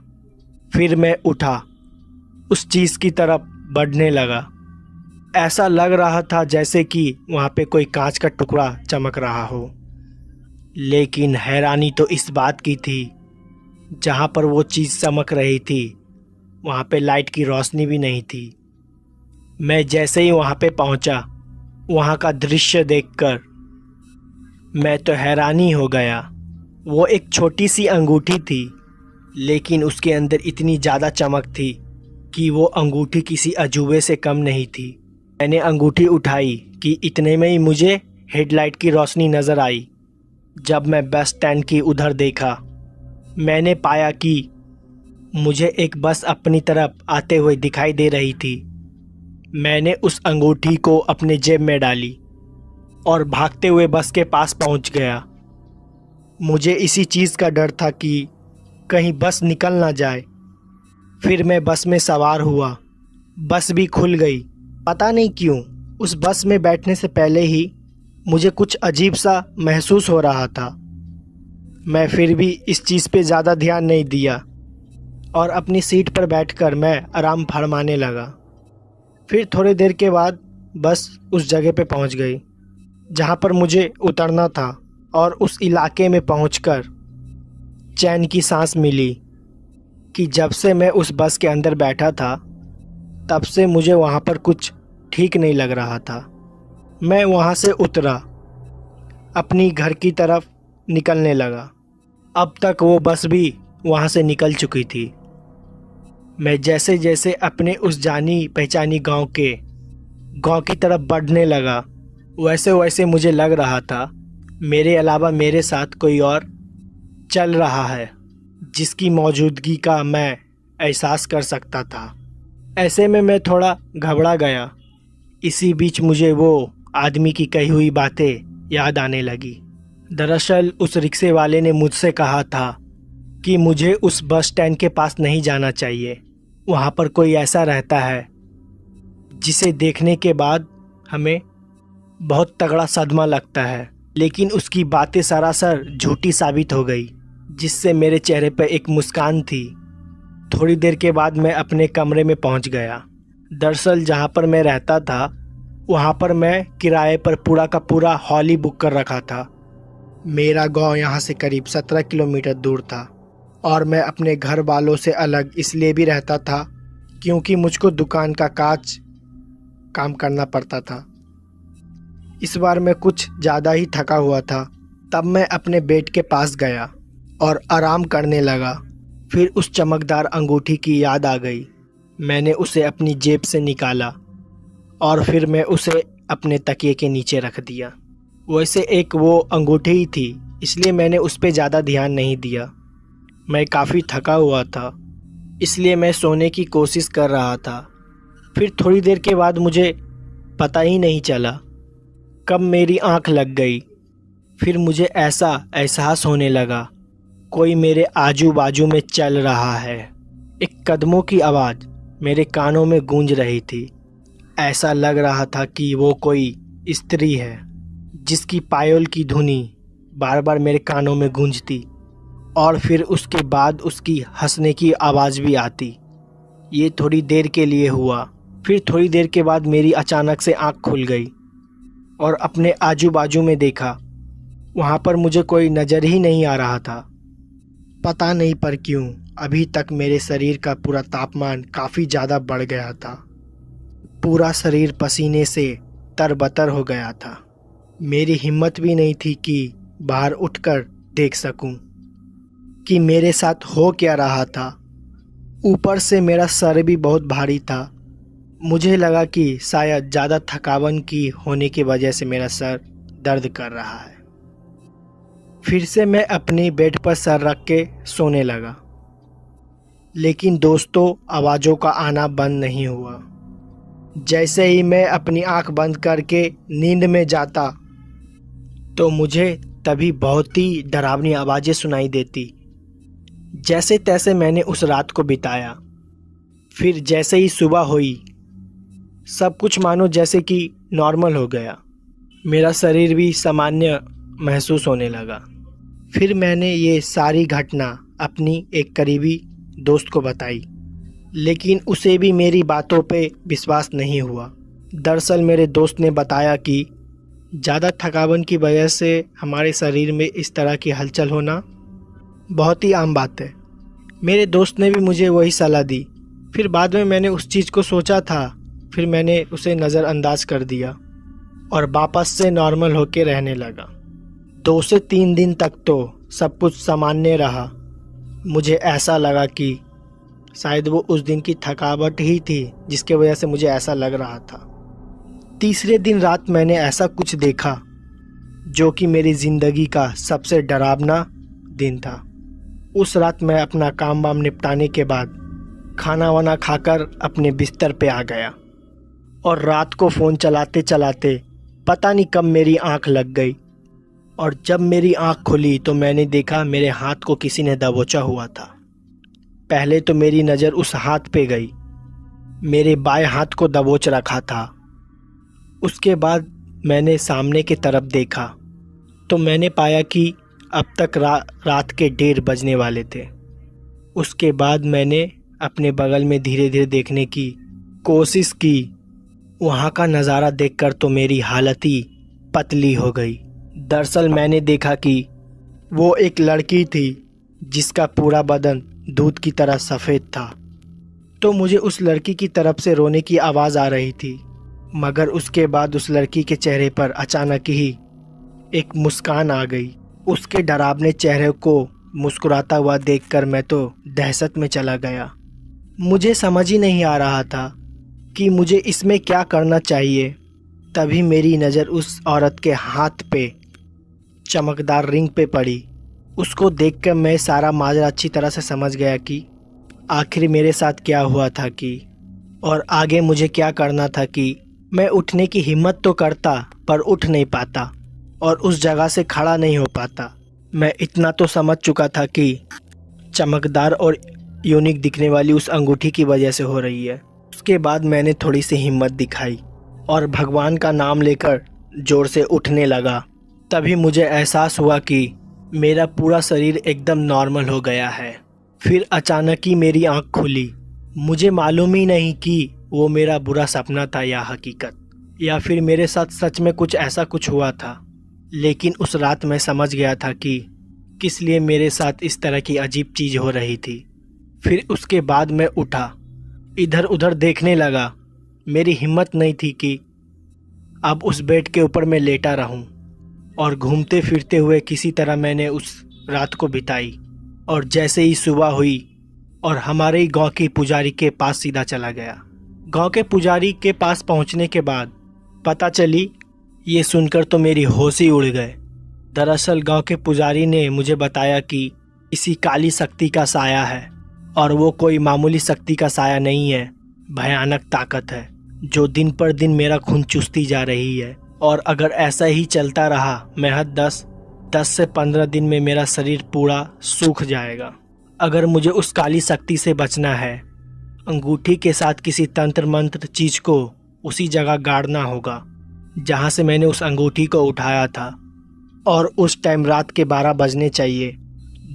फिर मैं उठा, उस चीज़ की तरफ बढ़ने लगा। ऐसा लग रहा था जैसे कि वहाँ पे कोई कांच का टुकड़ा चमक रहा हो, लेकिन हैरानी तो इस बात की थी, जहाँ पर वो चीज़ चमक रही थी वहाँ पे लाइट की रोशनी भी नहीं थी। मैं जैसे ही वहाँ पे पहुँचा, वहाँ का दृश्य देखकर मैं तो हैरान ही हो गया। वो एक छोटी सी अंगूठी थी, लेकिन उसके अंदर इतनी ज़्यादा चमक थी कि वो अंगूठी किसी अजूबे से कम नहीं थी। मैंने अंगूठी उठाई कि इतने में ही मुझे हेडलाइट की रोशनी नज़र आई। जब मैं बस स्टैंड की उधर देखा, मैंने पाया कि मुझे एक बस अपनी तरफ आते हुए दिखाई दे रही थी। मैंने उस अंगूठी को अपने जेब में डाली और भागते हुए बस के पास पहुंच गया। मुझे इसी चीज़ का डर था कि कहीं बस निकल ना जाए। फिर मैं बस में सवार हुआ। बस भी खुल गई। पता नहीं क्यों उस बस में बैठने से पहले ही मुझे कुछ अजीब सा महसूस हो रहा था। मैं फिर भी इस चीज़ पे ज़्यादा ध्यान नहीं दिया और अपनी सीट पर बैठकर मैं आराम फरमाने लगा। फिर थोड़ी देर के बाद बस उस जगह पे पहुंच गई जहां पर मुझे उतरना था, और उस इलाके में पहुंचकर चैन की सांस मिली कि जब से मैं उस बस के अंदर बैठा था तब से मुझे वहाँ पर कुछ ठीक नहीं लग रहा था। मैं वहाँ से उतरा, अपनी घर की तरफ निकलने लगा। अब तक वो बस भी वहाँ से निकल चुकी थी। मैं जैसे जैसे अपने उस जानी पहचानी गांव की तरफ बढ़ने लगा, वैसे वैसे मुझे लग रहा था मेरे अलावा मेरे साथ कोई और चल रहा है, जिसकी मौजूदगी का मैं एहसास कर सकता था। ऐसे में मैं थोड़ा घबरा गया। इसी बीच मुझे वो आदमी की कही हुई बातें याद आने लगी। दरअसल उस रिक्शे वाले ने मुझसे कहा था कि मुझे उस बस स्टैंड के पास नहीं जाना चाहिए। वहाँ पर कोई ऐसा रहता है जिसे देखने के बाद हमें बहुत तगड़ा सदमा लगता है। लेकिन उसकी बातें सरासर झूठी साबित हो गई, जिससे मेरे चेहरे पर एक मुस्कान थी। थोड़ी देर के बाद मैं अपने कमरे में पहुंच गया। दरअसल जहां पर मैं रहता था वहां पर मैं किराए पर पूरा का पूरा हॉल ही बुक कर रखा था। मेरा गांव यहां से करीब 17 किलोमीटर दूर था और मैं अपने घर वालों से अलग इसलिए भी रहता था क्योंकि मुझको दुकान का काम करना पड़ता था। इस बार मैं कुछ ज़्यादा ही थका हुआ था। तब मैं अपने बेड के पास गया और आराम करने लगा। फिर उस चमकदार अंगूठी की याद आ गई। मैंने उसे अपनी जेब से निकाला और फिर मैं उसे अपने तकिए के नीचे रख दिया। वैसे एक वो अंगूठी ही थी, इसलिए मैंने उस पर ज़्यादा ध्यान नहीं दिया। मैं काफ़ी थका हुआ था, इसलिए मैं सोने की कोशिश कर रहा था। फिर थोड़ी देर के बाद मुझे पता ही नहीं चला कब मेरी आंख लग गई। फिर मुझे ऐसा एहसास होने लगा कोई मेरे आजू बाजू में चल रहा है। एक कदमों की आवाज़ मेरे कानों में गूंज रही थी। ऐसा लग रहा था कि वो कोई स्त्री है जिसकी पायल की धुनी बार बार मेरे कानों में गूंजती और फिर उसके बाद उसकी हंसने की आवाज़ भी आती। ये थोड़ी देर के लिए हुआ। फिर थोड़ी देर के बाद मेरी अचानक से आँख खुल गई और अपने आजू बाजू में देखा। वहाँ पर मुझे कोई नज़र ही नहीं आ रहा था। पता नहीं पर क्यों अभी तक मेरे शरीर का पूरा तापमान काफ़ी ज़्यादा बढ़ गया था। पूरा शरीर पसीने से तरबतर हो गया था। मेरी हिम्मत भी नहीं थी कि बाहर उठकर देख सकूं कि मेरे साथ हो क्या रहा था। ऊपर से मेरा सर भी बहुत भारी था। मुझे लगा कि शायद ज़्यादा थकावन की होने की वजह से मेरा सर दर्द कर रहा है। फिर से मैं अपनी बेड पर सर रख के सोने लगा, लेकिन दोस्तों आवाज़ों का आना बंद नहीं हुआ। जैसे ही मैं अपनी आंख बंद करके नींद में जाता तो मुझे तभी बहुत ही डरावनी आवाज़ें सुनाई देती। जैसे तैसे मैंने उस रात को बिताया। फिर जैसे ही सुबह हुई सब कुछ मानो जैसे कि नॉर्मल हो गया। मेरा शरीर भी सामान्य महसूस होने लगा। फिर मैंने ये सारी घटना अपनी एक करीबी दोस्त को बताई, लेकिन उसे भी मेरी बातों पे विश्वास नहीं हुआ। दरअसल मेरे दोस्त ने बताया कि ज़्यादा थकावन की वजह से हमारे शरीर में इस तरह की हलचल होना बहुत ही आम बात है। मेरे दोस्त ने भी मुझे वही सलाह दी। फिर बाद में मैंने उस चीज़ को सोचा था, फिर मैंने उसे नज़रअंदाज कर दिया और वापस से नॉर्मल होके रहने लगा। 2 से 3 दिन तक तो सब कुछ सामान्य रहा। मुझे ऐसा लगा कि शायद वो उस दिन की थकावट ही थी जिसके वजह से मुझे ऐसा लग रहा था। तीसरे दिन रात मैंने ऐसा कुछ देखा जो कि मेरी ज़िंदगी का सबसे डरावना दिन था। उस रात मैं अपना काम वाम निपटाने के बाद खाना वाना खाकर अपने बिस्तर पे आ गया और रात को फ़ोन चलाते चलाते पता नहीं कब मेरी आंख लग गई और जब मेरी आंख खुली तो मैंने देखा मेरे हाथ को किसी ने दबोचा हुआ था। पहले तो मेरी नज़र उस हाथ पे गई। मेरे बाएं हाथ को दबोच रखा था। उसके बाद मैंने सामने की तरफ देखा तो मैंने पाया कि अब तक रात के 1:30 बजने वाले थे। उसके बाद मैंने अपने बगल में धीरे धीरे देखने की कोशिश की। वहाँ का नज़ारा देखकर तो मेरी हालत ही पतली हो गई। दरअसल मैंने देखा कि वो एक लड़की थी जिसका पूरा बदन दूध की तरह सफ़ेद था। तो मुझे उस लड़की की तरफ से रोने की आवाज़ आ रही थी, मगर उसके बाद उस लड़की के चेहरे पर अचानक ही एक मुस्कान आ गई। उसके डरावने चेहरे को मुस्कुराता हुआ देखकर मैं तो दहशत में चला गया। मुझे समझ ही नहीं आ रहा था कि मुझे इसमें क्या करना चाहिए। तभी मेरी नज़र उस औरत के हाथ पे चमकदार रिंग पे पड़ी। उसको देखकर मैं सारा माजरा अच्छी तरह से समझ गया कि आखिर मेरे साथ क्या हुआ था कि और आगे मुझे क्या करना था कि मैं उठने की हिम्मत तो करता पर उठ नहीं पाता और उस जगह से खड़ा नहीं हो पाता। मैं इतना तो समझ चुका था कि चमकदार और यूनिक दिखने वाली उस अंगूठी की वजह से हो रही है। उसके बाद मैंने थोड़ी सी हिम्मत दिखाई और भगवान का नाम लेकर ज़ोर से उठने लगा। तभी मुझे एहसास हुआ कि मेरा पूरा शरीर एकदम नॉर्मल हो गया है। फिर अचानक ही मेरी आँख खुली। मुझे मालूम ही नहीं कि वो मेरा बुरा सपना था या हकीकत, या फिर मेरे साथ सच में कुछ ऐसा कुछ हुआ था। लेकिन उस रात मैं समझ गया था कि किस लिए मेरे साथ इस तरह की अजीब चीज़ हो रही थी। फिर उसके बाद मैं उठा, इधर उधर देखने लगा। मेरी हिम्मत नहीं थी कि अब उस बेड के ऊपर मैं लेटा रहूं, और घूमते फिरते हुए किसी तरह मैंने उस रात को बिताई। और जैसे ही सुबह हुई और हमारे ही गांव के पुजारी के पास सीधा चला गया। गांव के पुजारी के पास पहुंचने के बाद पता चली, ये सुनकर तो मेरी होश ही उड़ गए। दरअसल गांव के पुजारी ने मुझे बताया कि इसी काली शक्ति का साया है, और वो कोई मामूली शक्ति का साया नहीं है, भयानक ताकत है जो दिन पर दिन मेरा खून चूसती जा रही है। और अगर ऐसा ही चलता रहा महज 10 10 से 15 दिन में मेरा शरीर पूरा सूख जाएगा। अगर मुझे उस काली शक्ति से बचना है, अंगूठी के साथ किसी तंत्र मंत्र चीज को उसी जगह गाड़ना होगा जहां से मैंने उस अंगूठी को उठाया था, और उस टाइम रात के 12 बजने चाहिए।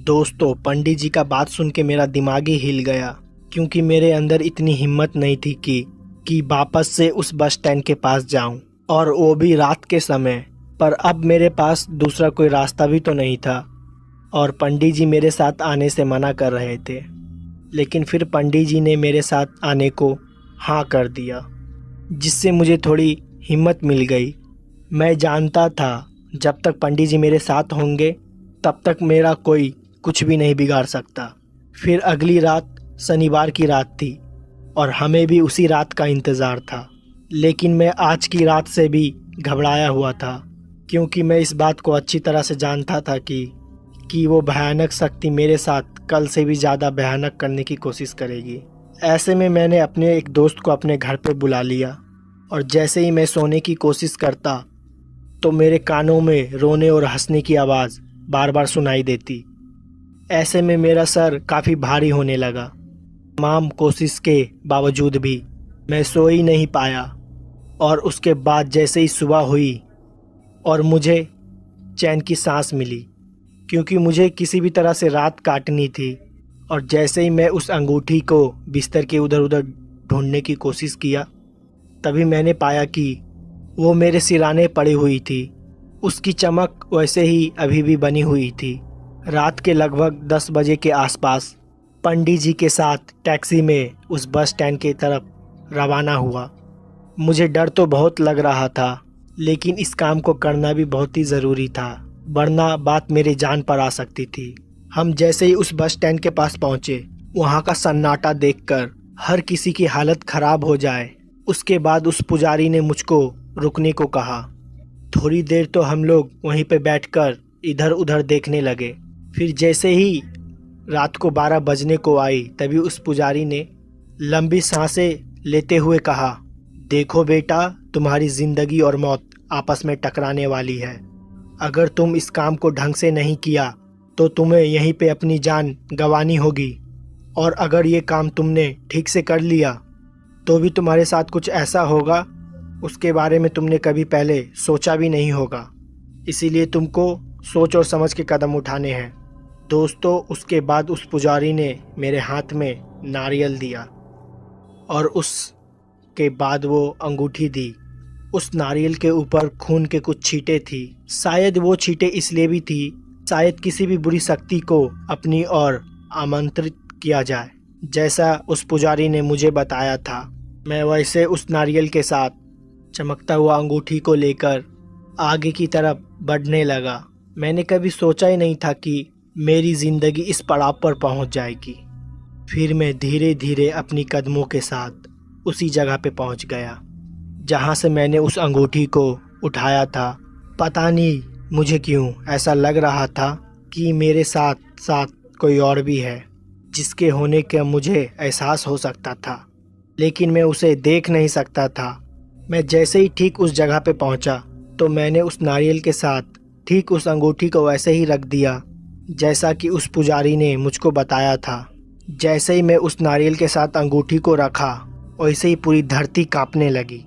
दोस्तों, पंडित जी का बात सुन के मेरा दिमाग ही हिल गया, क्योंकि मेरे अंदर इतनी हिम्मत नहीं थी कि वापस से उस बस स्टैंड के पास जाऊं, और वो भी रात के समय। पर अब मेरे पास दूसरा कोई रास्ता भी तो नहीं था, और पंडित जी मेरे साथ आने से मना कर रहे थे। लेकिन फिर पंडित जी ने मेरे साथ आने को हाँ कर दिया, जिससे मुझे थोड़ी हिम्मत मिल गई। मैं जानता था जब तक पंडित जी मेरे साथ होंगे तब तक मेरा कोई कुछ भी नहीं बिगाड़ सकता। फिर अगली रात शनिवार की रात थी और हमें भी उसी रात का इंतज़ार था। लेकिन मैं आज की रात से भी घबराया हुआ था, क्योंकि मैं इस बात को अच्छी तरह से जानता था कि वो भयानक शक्ति मेरे साथ कल से भी ज़्यादा भयानक करने की कोशिश करेगी। ऐसे में मैंने अपने एक दोस्त को अपने घर पर बुला लिया, और जैसे ही मैं सोने की कोशिश करता तो मेरे कानों में रोने और हंसने की आवाज़ बार बार सुनाई देती। ऐसे में मेरा सर काफ़ी भारी होने लगा। तमाम कोशिश के बावजूद भी मैं सो ही नहीं पाया, और उसके बाद जैसे ही सुबह हुई और मुझे चैन की सांस मिली, क्योंकि मुझे किसी भी तरह से रात काटनी थी। और जैसे ही मैं उस अंगूठी को बिस्तर के उधर उधर ढूंढने की कोशिश किया, तभी मैंने पाया कि वो मेरे सिराने पड़ी हुई थी। उसकी चमक वैसे ही अभी भी बनी हुई थी। रात के लगभग 10 बजे के आसपास पंडित जी के साथ टैक्सी में उस बस स्टैंड की तरफ रवाना हुआ। मुझे डर तो बहुत लग रहा था, लेकिन इस काम को करना भी बहुत ही ज़रूरी था, वरना बात मेरी जान पर आ सकती थी। हम जैसे ही उस बस स्टैंड के पास पहुंचे, वहां का सन्नाटा देखकर हर किसी की हालत खराब हो जाए। उसके बाद उस पुजारी ने मुझको रुकने को कहा। थोड़ी देर तो हम लोग वहीं पे बैठकर इधर उधर देखने लगे। फिर जैसे ही रात को 12 बजने को आई, तभी उस पुजारी ने लंबी सांसें लेते हुए कहा, देखो बेटा, तुम्हारी ज़िंदगी और मौत आपस में टकराने वाली है। अगर तुम इस काम को ढंग से नहीं किया तो तुम्हें यहीं पे अपनी जान गंवानी होगी, और अगर ये काम तुमने ठीक से कर लिया तो भी तुम्हारे साथ कुछ ऐसा होगा उसके बारे में तुमने कभी पहले सोचा भी नहीं होगा। इसीलिए तुमको सोच और समझ के कदम उठाने हैं। दोस्तों, उसके बाद उस पुजारी ने मेरे हाथ में नारियल दिया, और उसके बाद वो अंगूठी दी। उस नारियल के ऊपर खून के कुछ छींटे थी। शायद वो छींटे इसलिए भी थी, शायद किसी भी बुरी शक्ति को अपनी ओर आमंत्रित किया जाए। जैसा उस पुजारी ने मुझे बताया था, मैं वैसे उस नारियल के साथ चमकता हुआ अंगूठी को लेकर आगे की तरफ बढ़ने लगा। मैंने कभी सोचा ही नहीं था कि मेरी ज़िंदगी इस पड़ाव पर पहुंच जाएगी। फिर मैं धीरे धीरे अपनी कदमों के साथ उसी जगह पे पहुंच गया जहां से मैंने उस अंगूठी को उठाया था। पता नहीं मुझे क्यों ऐसा लग रहा था कि मेरे साथ साथ कोई और भी है, जिसके होने का मुझे एहसास हो सकता था, लेकिन मैं उसे देख नहीं सकता था। मैं जैसे ही ठीक उस जगह पे पहुंचा तो मैंने उस नारियल के साथ ठीक उस अंगूठी को वैसे ही रख दिया जैसा कि उस पुजारी ने मुझको बताया था। जैसे ही मैं उस नारियल के साथ अंगूठी को रखा, वैसे ही पूरी धरती कांपने लगी,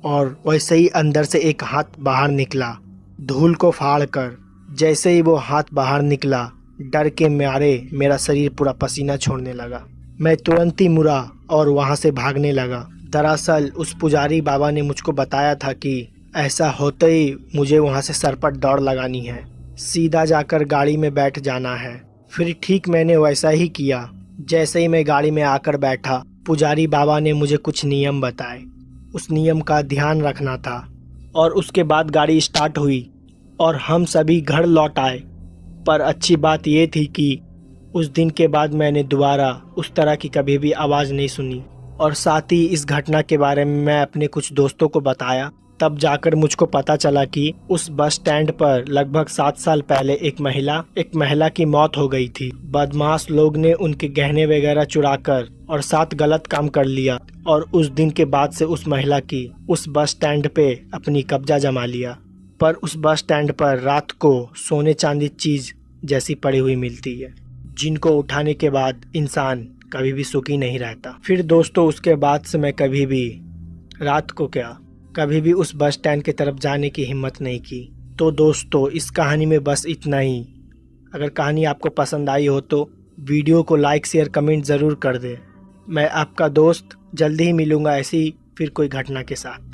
और वैसे ही अंदर से एक हाथ बाहर निकला धूल को फाड़ कर। जैसे ही वो हाथ बाहर निकला, डर के मारे मेरा शरीर पूरा पसीना छोड़ने लगा। मैं तुरंत ही मुड़ा और वहाँ से भागने लगा। दरअसल उस पुजारी बाबा ने मुझको बताया था कि ऐसा होते ही मुझे वहाँ से सरपट दौड़ लगानी है, सीधा जाकर गाड़ी में बैठ जाना है। फिर ठीक मैंने वैसा ही किया। जैसे ही मैं गाड़ी में आकर बैठा, पुजारी बाबा ने मुझे कुछ नियम बताए। उस नियम का ध्यान रखना था, और उसके बाद गाड़ी स्टार्ट हुई और हम सभी घर लौट आए। पर अच्छी बात यह थी कि उस दिन के बाद मैंने दोबारा उस तरह की कभी भी आवाज़ नहीं सुनी। और साथ ही इस घटना के बारे में मैं अपने कुछ दोस्तों को बताया। तब जाकर मुझको पता चला कि उस बस स्टैंड पर लगभग 7 साल पहले एक महिला की मौत हो गई थी। बदमाश लोग ने उनके गहने वगैरह चुराकर और साथ गलत काम कर लिया, और उस दिन के बाद से उस महिला की उस बस स्टैंड पे अपनी कब्जा जमा लिया। पर उस बस स्टैंड पर रात को सोने चांदी चीज़ जैसी पड़ी हुई मिलती है, जिनको उठाने के बाद इंसान कभी भी सुखी नहीं रहता। फिर दोस्तों उसके बाद से मैं कभी भी रात को कभी भी उस बस स्टैंड की तरफ जाने की हिम्मत नहीं की। तो दोस्तों इस कहानी में बस इतना ही। अगर कहानी आपको पसंद आई हो तो वीडियो को लाइक शेयर कमेंट ज़रूर कर दें। मैं आपका दोस्त जल्दी ही मिलूँगा ऐसी फिर कोई घटना के साथ।